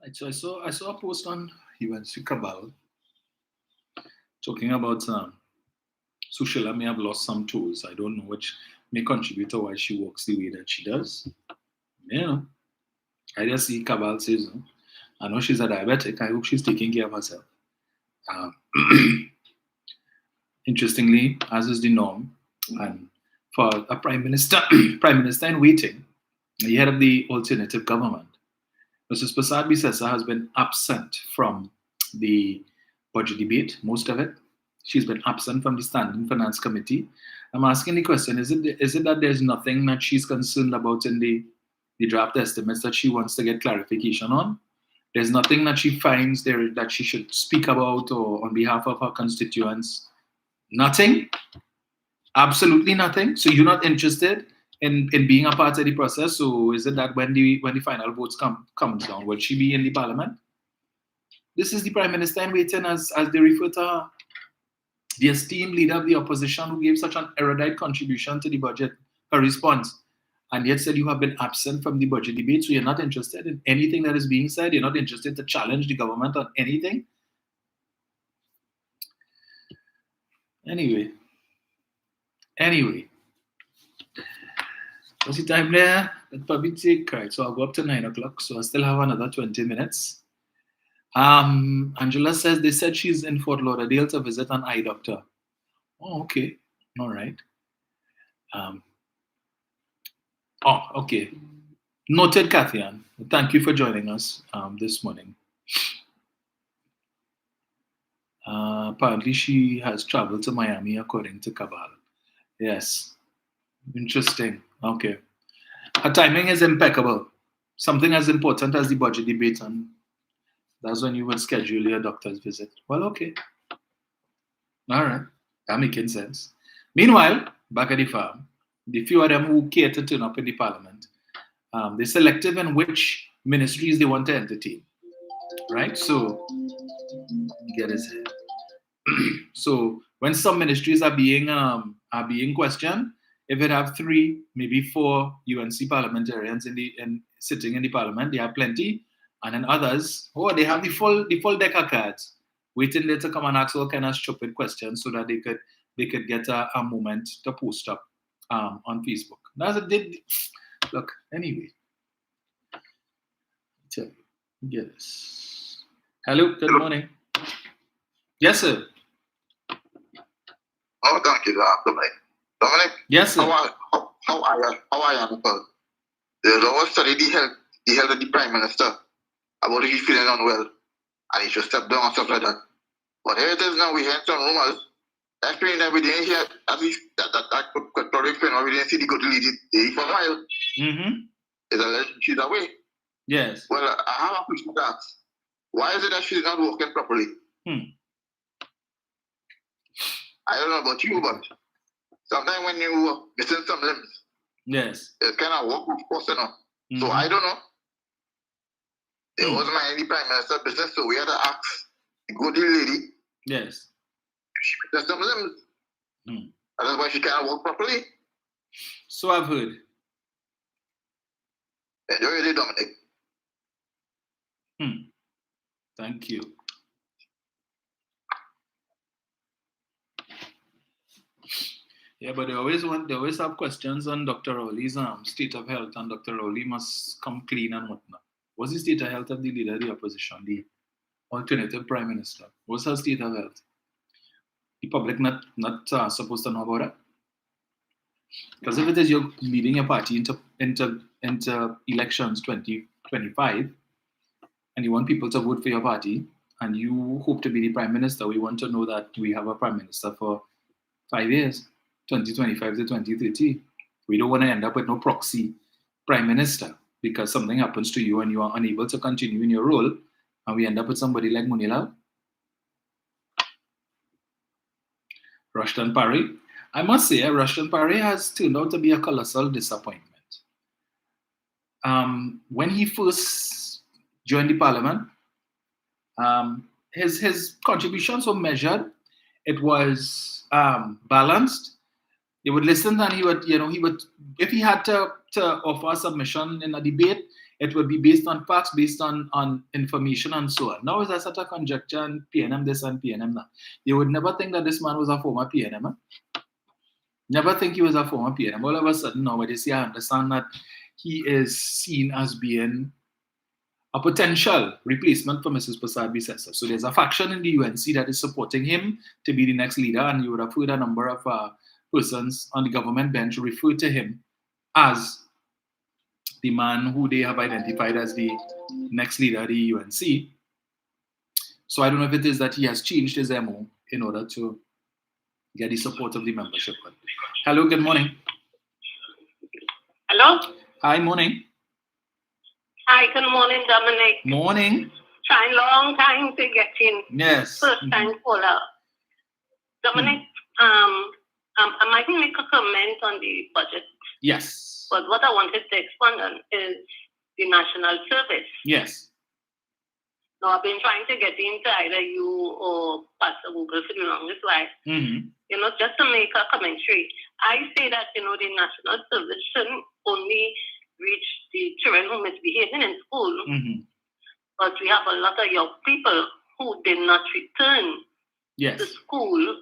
Right, so I saw a post on UNC Cabal talking about Sushila may have lost some toes. I don't know which may contribute to why she walks the way that she does. You know, I just see Cabal says, I know she's a diabetic. I hope she's taking care of herself. Interestingly, as is the norm, and for a prime minister in waiting, the head of the alternative government, Mrs. Prasad Bisesa has been absent from the budget debate, most of it. She's been absent from the Standing Finance Committee. I'm asking the question, is it that there's nothing that she's concerned about in the draft estimates that she wants to get clarification on? There's nothing that she finds there that she should speak about or on behalf of her constituents? Nothing? Absolutely nothing? So you're not interested in being a part of the process? So is it that when the final votes comes down, will she be in the parliament? This is the Prime Minister in waiting, as they refer to her, the esteemed leader of the opposition who gave such an erudite contribution to the budget, her response, and yet said you have been absent from the budget debate, so you're not interested in anything that is being said, you're not interested to challenge the government on anything. Anyway. What's the time there? That probably take, right, so I'll go up to 9 o'clock, so I still have another 20 minutes. Angela says they said she's in Fort Lauderdale to visit an eye doctor. Oh, okay. All right. Okay. Noted, Kathy Ann. Thank you for joining us this morning. Apparently she has traveled to Miami according to Cabal. Yes. Interesting. Okay. Her timing is impeccable. Something as important as the budget debate, and that's when you would schedule your doctor's visit. Well, okay. All right. That making sense. Meanwhile, back at the farm, the few of them who care to turn up in the parliament, they're selective in which ministries they want to entertain. Right? So, let me get this here. So, when some ministries are being questioned, if it have 3, maybe 4 UNC parliamentarians sitting in the parliament, they have plenty. And then others, they have the full deck of cards, waiting there to come and ask all kind of stupid questions so that they could get a moment to post up on Facebook. Look, anyway. Get this. Hello, good morning. Yes, sir. Oh, thank you, Dominic. Yes, sir. How are you, people? There's always study the health of the Prime Minister about he feeling unwell, and he should step down and stuff like that. But here it is now, we hear some rumors. That's mean that we didn't hear, at least that could probably friend, or we didn't see the good lady for a while. It's a legend, she's away. Yes. Well, I have a question to ask. Why is it that she's not working properly? I don't know about you, but sometimes when you missing some limbs, yes, it's kind of work with person. So I don't know. It wasn't my any Prime Minister business, so we had to ask the good lady. Yes. She missing some limbs. And that's why she can't work properly. So I've heard. Enjoy your day, Dominic. Thank you. Yeah, but they always have questions on Dr. Rowley's state of health, and Dr. Rowley must come clean and whatnot. What's the state of health of the leader of the opposition, the alternative prime minister? What's her state of health? The public not supposed to know about it? Because if it is you're leading your party into elections 2025, and you want people to vote for your party, and you hope to be the prime minister, we want to know that we have a prime minister for 5 years, 2025 to 2030. We don't want to end up with no proxy prime minister because something happens to you and you are unable to continue in your role, and we end up with somebody like Munilal. Rushton Parry. I must say, Rushton Parry has turned out to be a colossal disappointment. When he first joined the parliament, his contributions were measured. It was balanced. He would listen, and he would, if he had to offer a submission in a debate, it would be based on facts, based on information, and so on. Now, is there such a conjecture and PNM this and PNM that? You would never think that this man was a former PNM. Never think he was a former PNM. All of a sudden, now, when they say, I understand that he is seen as being a potential replacement for Mrs. Prasad Bisesa. So there's a faction in the UNC that is supporting him to be the next leader, and you would have heard a number of persons on the government bench refer to him as the man who they have identified as the next leader of the UNC. So I don't know if it is that he has changed his MO in order to get the support of the membership. Hello, good morning. Hello? Hi, morning. Hi, good morning, Dominic. Morning. Trying long time to get in. Yes. First time caller. Dominic, I might make a comment on the budget. Yes. But what I wanted to expand on is the national service. Yes. Now, I've been trying to get into either you or Pastor Google for the longest while. Just to make a commentary. I say that, the national service shouldn't only reach the children who misbehaving in school, but we have a lot of young people who did not return to school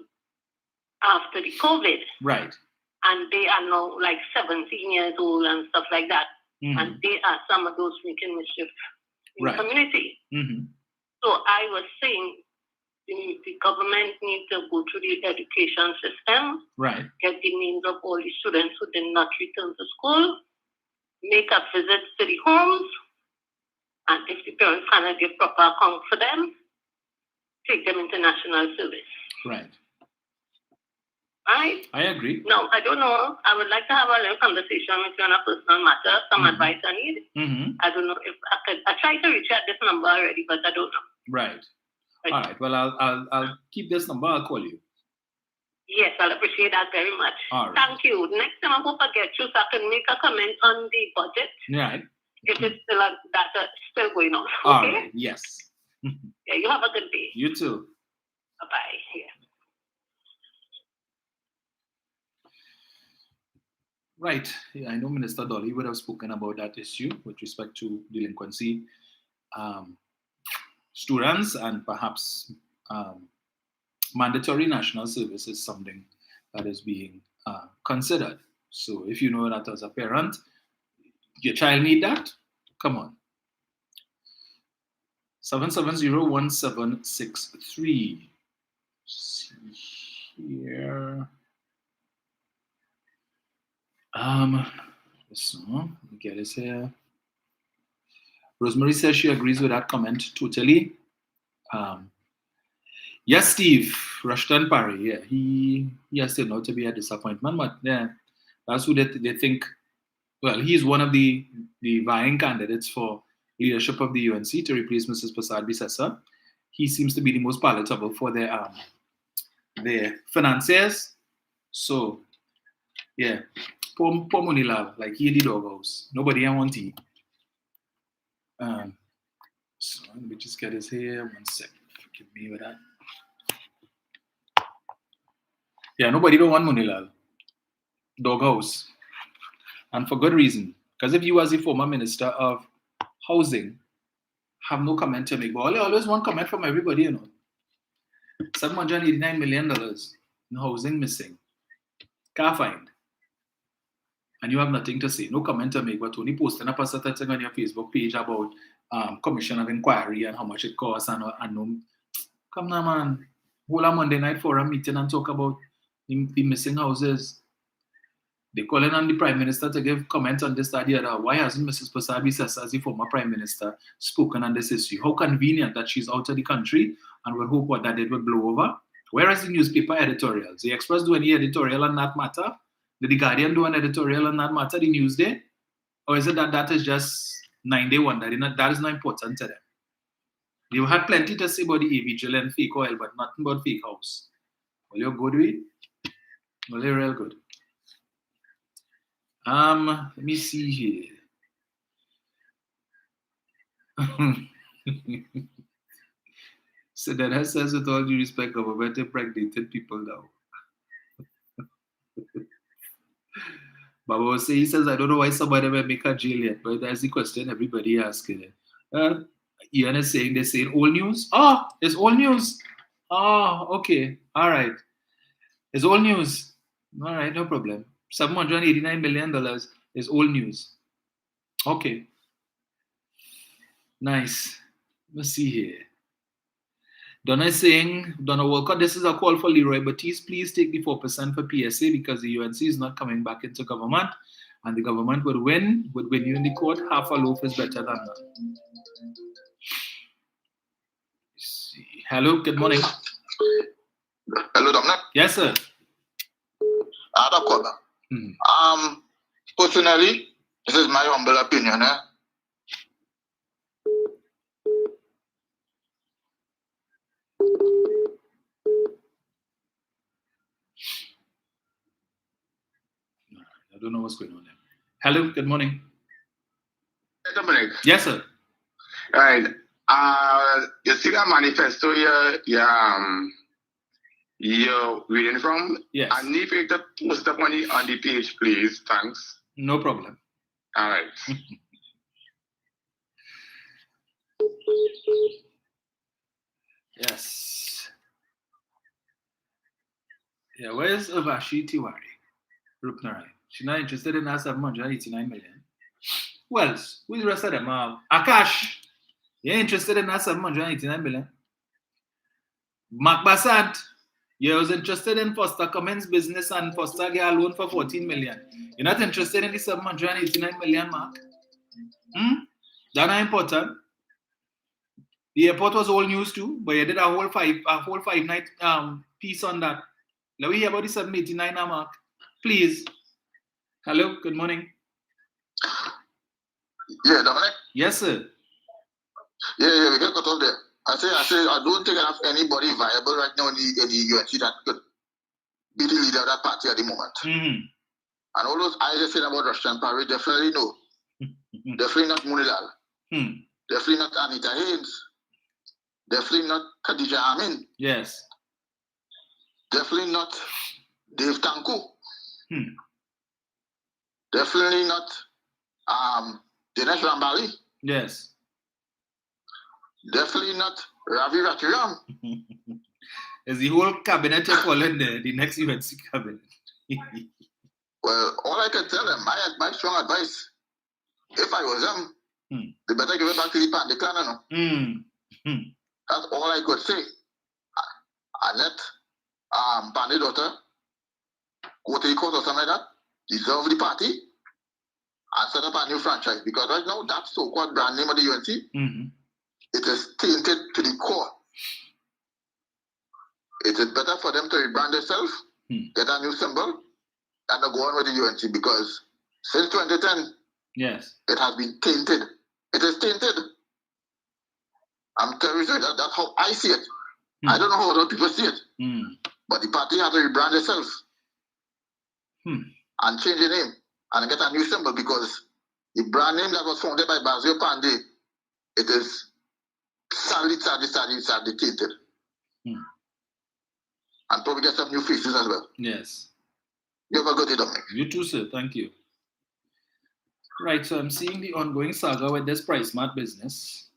after the COVID. Right. And they are now like 17 years old and stuff like that. And they are some of those making mischief in the community. So I was saying the government needs to go through the education system, get the names of all the students who did not return to school, make a visit to the homes, and if the parents cannot give proper account for them, take them into national service. Right. Right? I agree. No, I don't know. I would like to have a little conversation with you on a personal matter, some advice I need. I don't know if I could. I tried to reach out this number already, but I don't know. Right. All right. Well, I'll keep this number. I'll call you. Yes, I'll appreciate that very much. All right. Thank you. Next time I hope I get you so I can make a comment on the budget. Right. If it's still still going on. Okay? All right. Yes. Yeah, you have a good day. You too. Bye-bye. Yeah. Right. Yeah, I know Minister Dolly would have spoken about that issue with respect to delinquency students, and perhaps mandatory national service is something that is being considered. So if you know that as a parent, your child need that, come on. 770-1763. See here. So let me get this here. Rosemary says she agrees with that comment totally. Yes, Steve, Rushton Parry, yeah, he has turned out to be a disappointment, but yeah, that's who they think. Well, he's one of the vying candidates for leadership of the UNC to replace Mrs. Prasad Bisesa. He seems to be the most palatable for their financiers. So, yeah, poor Munilal, like he did doghouse. Nobody want to eat. So let me just get this here. 1 second. Forgive me with that. Yeah, nobody don't want Munilal. Doghouse. And for good reason. Because if you as the former Minister of Housing have no comment to make, but I always want comment from everybody, $789 million in housing missing. Can't find. And you have nothing to say, no comment to make, but only posting a certain thing on your Facebook page about commission of inquiry and how much it costs and no. Come now, man. Hold a Monday night forum meeting and talk about the missing houses. They calling on the Prime Minister to give comments on this, that, the other. Why hasn't Mrs. Pasabi Sessa, as the former Prime Minister, spoken on this issue? How convenient that she's out of the country, and we'll hope that it will blow over. Where is the newspaper editorials? The Express do any editorial on that matter? Did the Guardian do an editorial on that matter, the Newsday? Or is it that is just 9-day wonder? That is not important to them. They had plenty to say about the eviction and fake oil, but nothing about fake house. Well, you're good with it? Well, you're real good. Let me see here. So that says, with all due respect, government impregnated people now. Baba was saying, he says, I don't know why somebody will make a jail yet, but that's the question everybody asking. Ian is saying, they're saying old news. Oh, it's old news. Oh, okay. All right. It's old news. All right, no problem. $789 million is old news. Okay. Nice. Let's see here. Donna is saying, Donna Walcott, this is a call for Leroy Batiste. Please take the 4% for PSA because the UNC is not coming back into government and the government would win you in the court. Half a loaf is better than that. Let's see. Hello, good morning. Hello, Dominic. Yes, sir. Personally, this is my humble opinion. I don't know what's going on there. Hello, good morning. Hey, Dominic. Yes, sir. All right. You see that manifesto you're reading from? Yes. I need you to post the money on the page, please. Thanks. No problem. All right. Yes. Yeah, where's Avashi Tiwari? Rupnari. She's not interested in us at 189 million. Who else? Who's the rest of them? Akash. You're interested in us at 189 million. Mark Bassett. You was interested in Foster Cummins business and Foster get a loan for 14 million. You're not interested in the 789 million, Mark? That's not important. The airport was all news too, but you did a whole five night piece on that. Let me hear about the 789 now, Mark. Please. Hello, good morning. Yeah, Dominic? Yes, sir. Yeah, we get cut off there. I say, I don't think I have anybody viable right now in the UNC that could be the leader of that party at the moment. Mm-hmm. And all those eyes are saying about Russian Paris, definitely no. Definitely not Munilal. Definitely not Anita Haynes. Definitely not Khadija Amin. Yes. Definitely not Dave Tanku. Definitely not Dinesh Rambali. Yes. Definitely not Ravi Ratiram. Is the whole cabinet calling the next UNC cabinet? Well, all I can tell them, my strong advice, if I was them, they better give it back to the clan. That's all I could say. And let Pandey daughter go to the court or something like that, dissolve the party, and set up a new franchise. Because right now, that so-called brand name of the UNC, it is tainted to the core. It is better for them to rebrand themselves, get a new symbol, and go on with the UNC. Because since 2010, yes, it has been tainted. It is tainted. I'm telling you that's how I see it. I don't know how other people see it. But the party has to rebrand itself and change the name and get a new symbol, because the brand name that was founded by Basil Pandey, it is sadly tainted. And probably get some new faces as well. Yes. You have a good day, Dominic. You too, sir. Thank you. Right, so I'm seeing the ongoing saga with this PriceSmart business.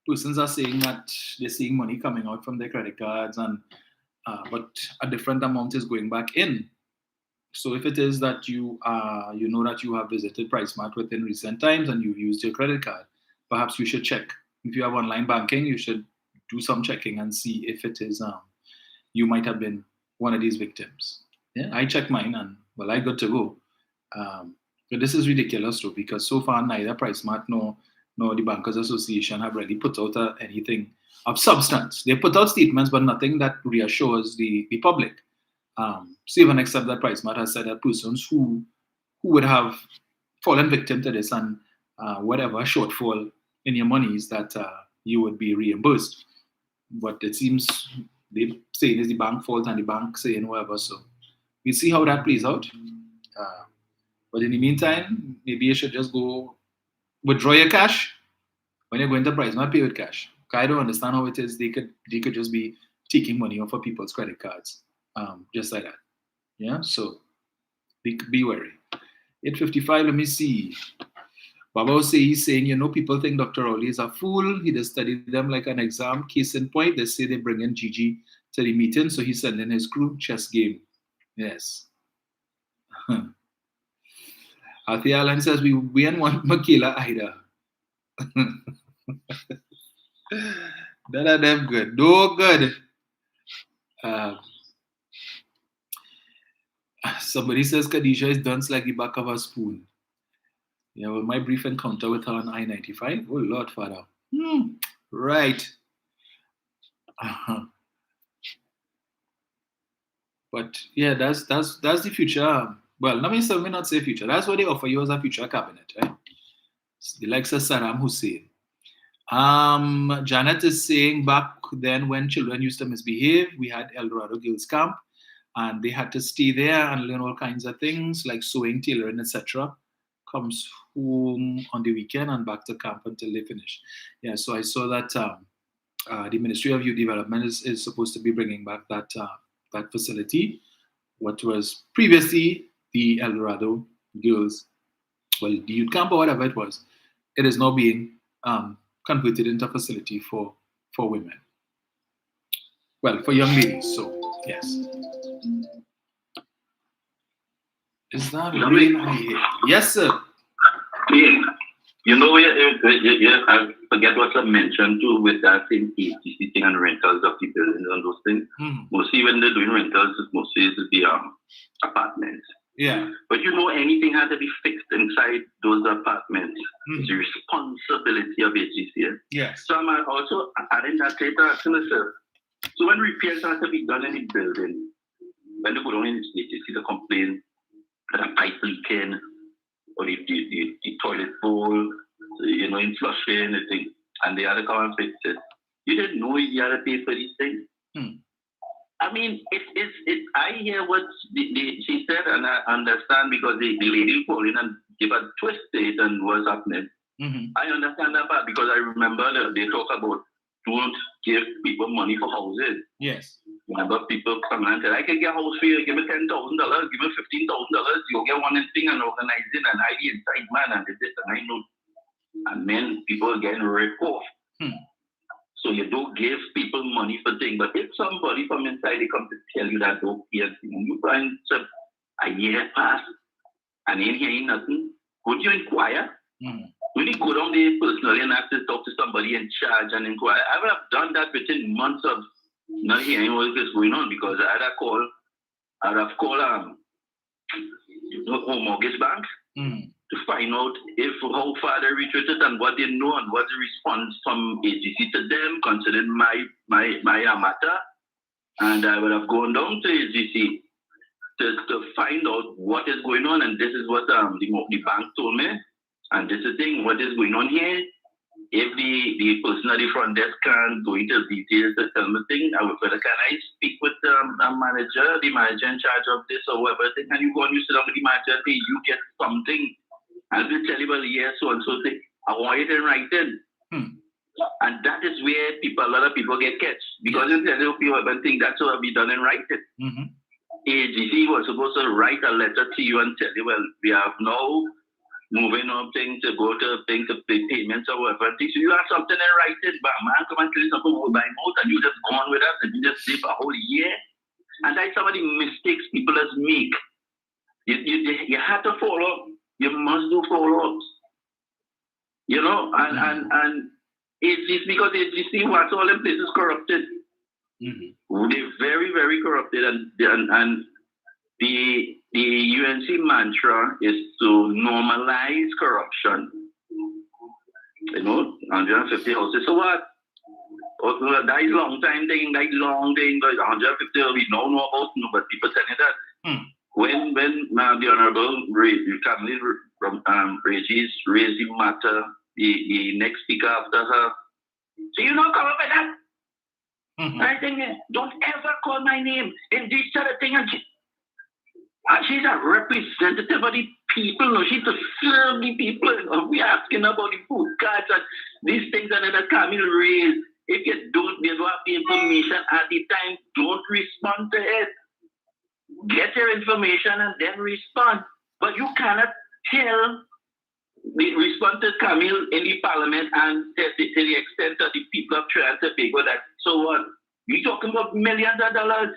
Persons are saying that they're seeing money coming out from their credit cards, and but a different amount is going back in. So if it is that you know that you have visited PriceMart within recent times and you've used your credit card, perhaps you should check. If you have online banking, you should do some checking and see if it is you might have been one of these victims. Yeah, I checked mine and well, I got to go. But this is ridiculous too, because so far neither PriceMart nor the Bankers Association have really put out anything of substance. They put out statements, but nothing that reassures the public. So even except that PriceMart has said that persons who would have fallen victim to this and whatever shortfall in your monies that you would be reimbursed. But it seems they say it is the bank fault and the bank saying whatever. So we'll see how that plays out. But in the meantime, maybe you should just go withdraw your cash when you're going to PriceMart, pay with cash. I don't understand how it is they could just be taking money off of people's credit cards, just like that. Yeah, so be wary. 8:55. Let me see. Baba will say he's saying, people think Dr. Rowley is a fool. He just studied them like an exam. Case in point, they say they bring in Gigi to the meeting, so he's sending his crew chess game. Yes. Althea Allen says we ain't want Makila either. None of them good. No good. Somebody says Khadijah is dunce like the back of a spoon. Yeah, well, my brief encounter with her on I-95. Oh, Lord, Father. Right. But yeah, that's the future. Well, let me not say future. That's what they offer you as a future cabinet, right? It's the likes of Saddam Hussein. Janet is saying back then when children used to misbehave, we had El Dorado Girls Camp, and they had to stay there and learn all kinds of things like sewing, tailoring, etc. Comes home on the weekend and back to camp until they finish. Yeah, so I saw that the Ministry of Youth Development is supposed to be bringing back that facility, what was previously the El Dorado Girls, well, the youth camp or whatever it was. It is now being converted into a facility for women. Well, for young ladies, so yes. Is that rain I hear? Yes, sir. Yeah. I forget what I mentioned too with that thing, ATC thing and rentals of the buildings and those things. Mostly when they're doing rentals, mostly it's the apartments. Yeah. But anything had to be fixed inside those apartments. It's the responsibility of AGC. Yes. So I'm also adding that later asking myself, so when repairs have to be done in the building, when they go down in the AGC to complain that a pipe leaking, or the toilet bowl, in flushing, the thing, and they had to come and fix it. You didn't know you had to pay for these things. I mean, I hear what she said, and I understand because the lady called in and gave a twist to it and what's happening. I understand that part because I remember that they talk about don't give people money for houses. Yes. Remember people come and say, I can get a house for you, give me $10,000, give me $15,000, you'll get one thing and organizing and ID inside man and this and I know. And then people are getting ripped off. So you don't give people money for things. But if somebody from inside they come to tell you that don't pay anything, you find a year pass and ain't hearing nothing, would you inquire? When you go down there personally and have to talk to somebody in charge and inquire, I would have done that within months of not hearing what is going on because I'd have called home mortgage bank to find out how far they retreated and what they know and what the response from agency to them concerning my matter. And I would have gone down to agency to find out what is going on, and this is what the bank told me. And this is the thing, what is going on here. If the person at the front desk can't go into details to tell me thing, can I speak with the manager in charge of this or whatever thing? And you go and you sit down with the manager and say, you get something. And they'll tell you, well, yes, so and so thing. I want it in writing. And that is where a lot of people get catch. Because if they people think that's what will be done in writing. AGC was supposed to write a letter to you and tell you, well, we have now moving on things to go to things to pay payments or whatever. So you have something in writing, but man, come and tell you something about my mouth and you just go on with us and you just sleep a whole year. And that's some of the mistakes people just make. You have to follow. You must do follow-ups. You know, and it's because you see what's all in place is corrupted. They're very, very corrupted, and the UNC mantra is to normalize corruption. You know, 150 houses. So what? That is long time thing, that long thing, 150 we don't know about, no, but people tell me that. When the Honorable Kamil from Regis raised the matter, the next speaker after her, so you know come up with that? I think, don't ever call my name in this sort of thing. And she's a representative of the people. No, she's to serve the people. We're asking about the food cards and these things that Kamil raised. If you don't have the information at the time, don't respond to it. Get your information and then respond. But you cannot tell the respond to Kamil in the parliament and to the extent that the people of Trinidad and Tobago that, so what? You're talking about millions of dollars,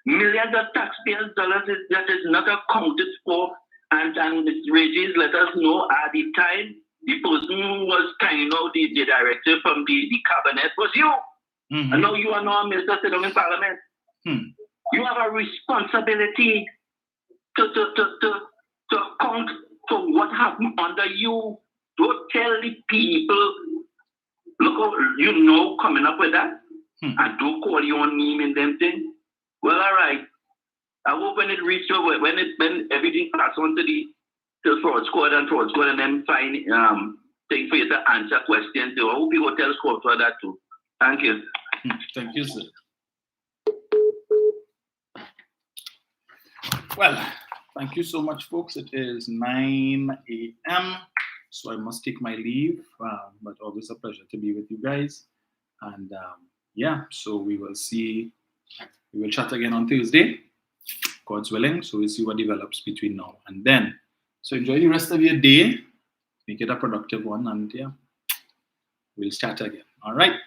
millions of taxpayers' dollars that is not accounted for. And Mr. Regis let us know at the time the person who was carrying out the directive from the cabinet was you. And now you are now a minister sitting in parliament. You have a responsibility to account for what happened under you. Don't tell the people, look, you know, coming up with that. And don't call your name in them things. Well, all right. I hope when it reaches over, when everything passes on to the fraud squad and then find thing for you to answer questions. So I hope you will tell squad for that too. Thank you. Thank you, sir. Well, thank you so much, folks. It is 9 a.m. So I must take my leave, but always a pleasure to be with you guys. And yeah, so we will chat again on Thursday, God's willing. So we'll see what develops between now and then. So enjoy the rest of your day. Make it a productive one. And yeah, we'll chat again. All right.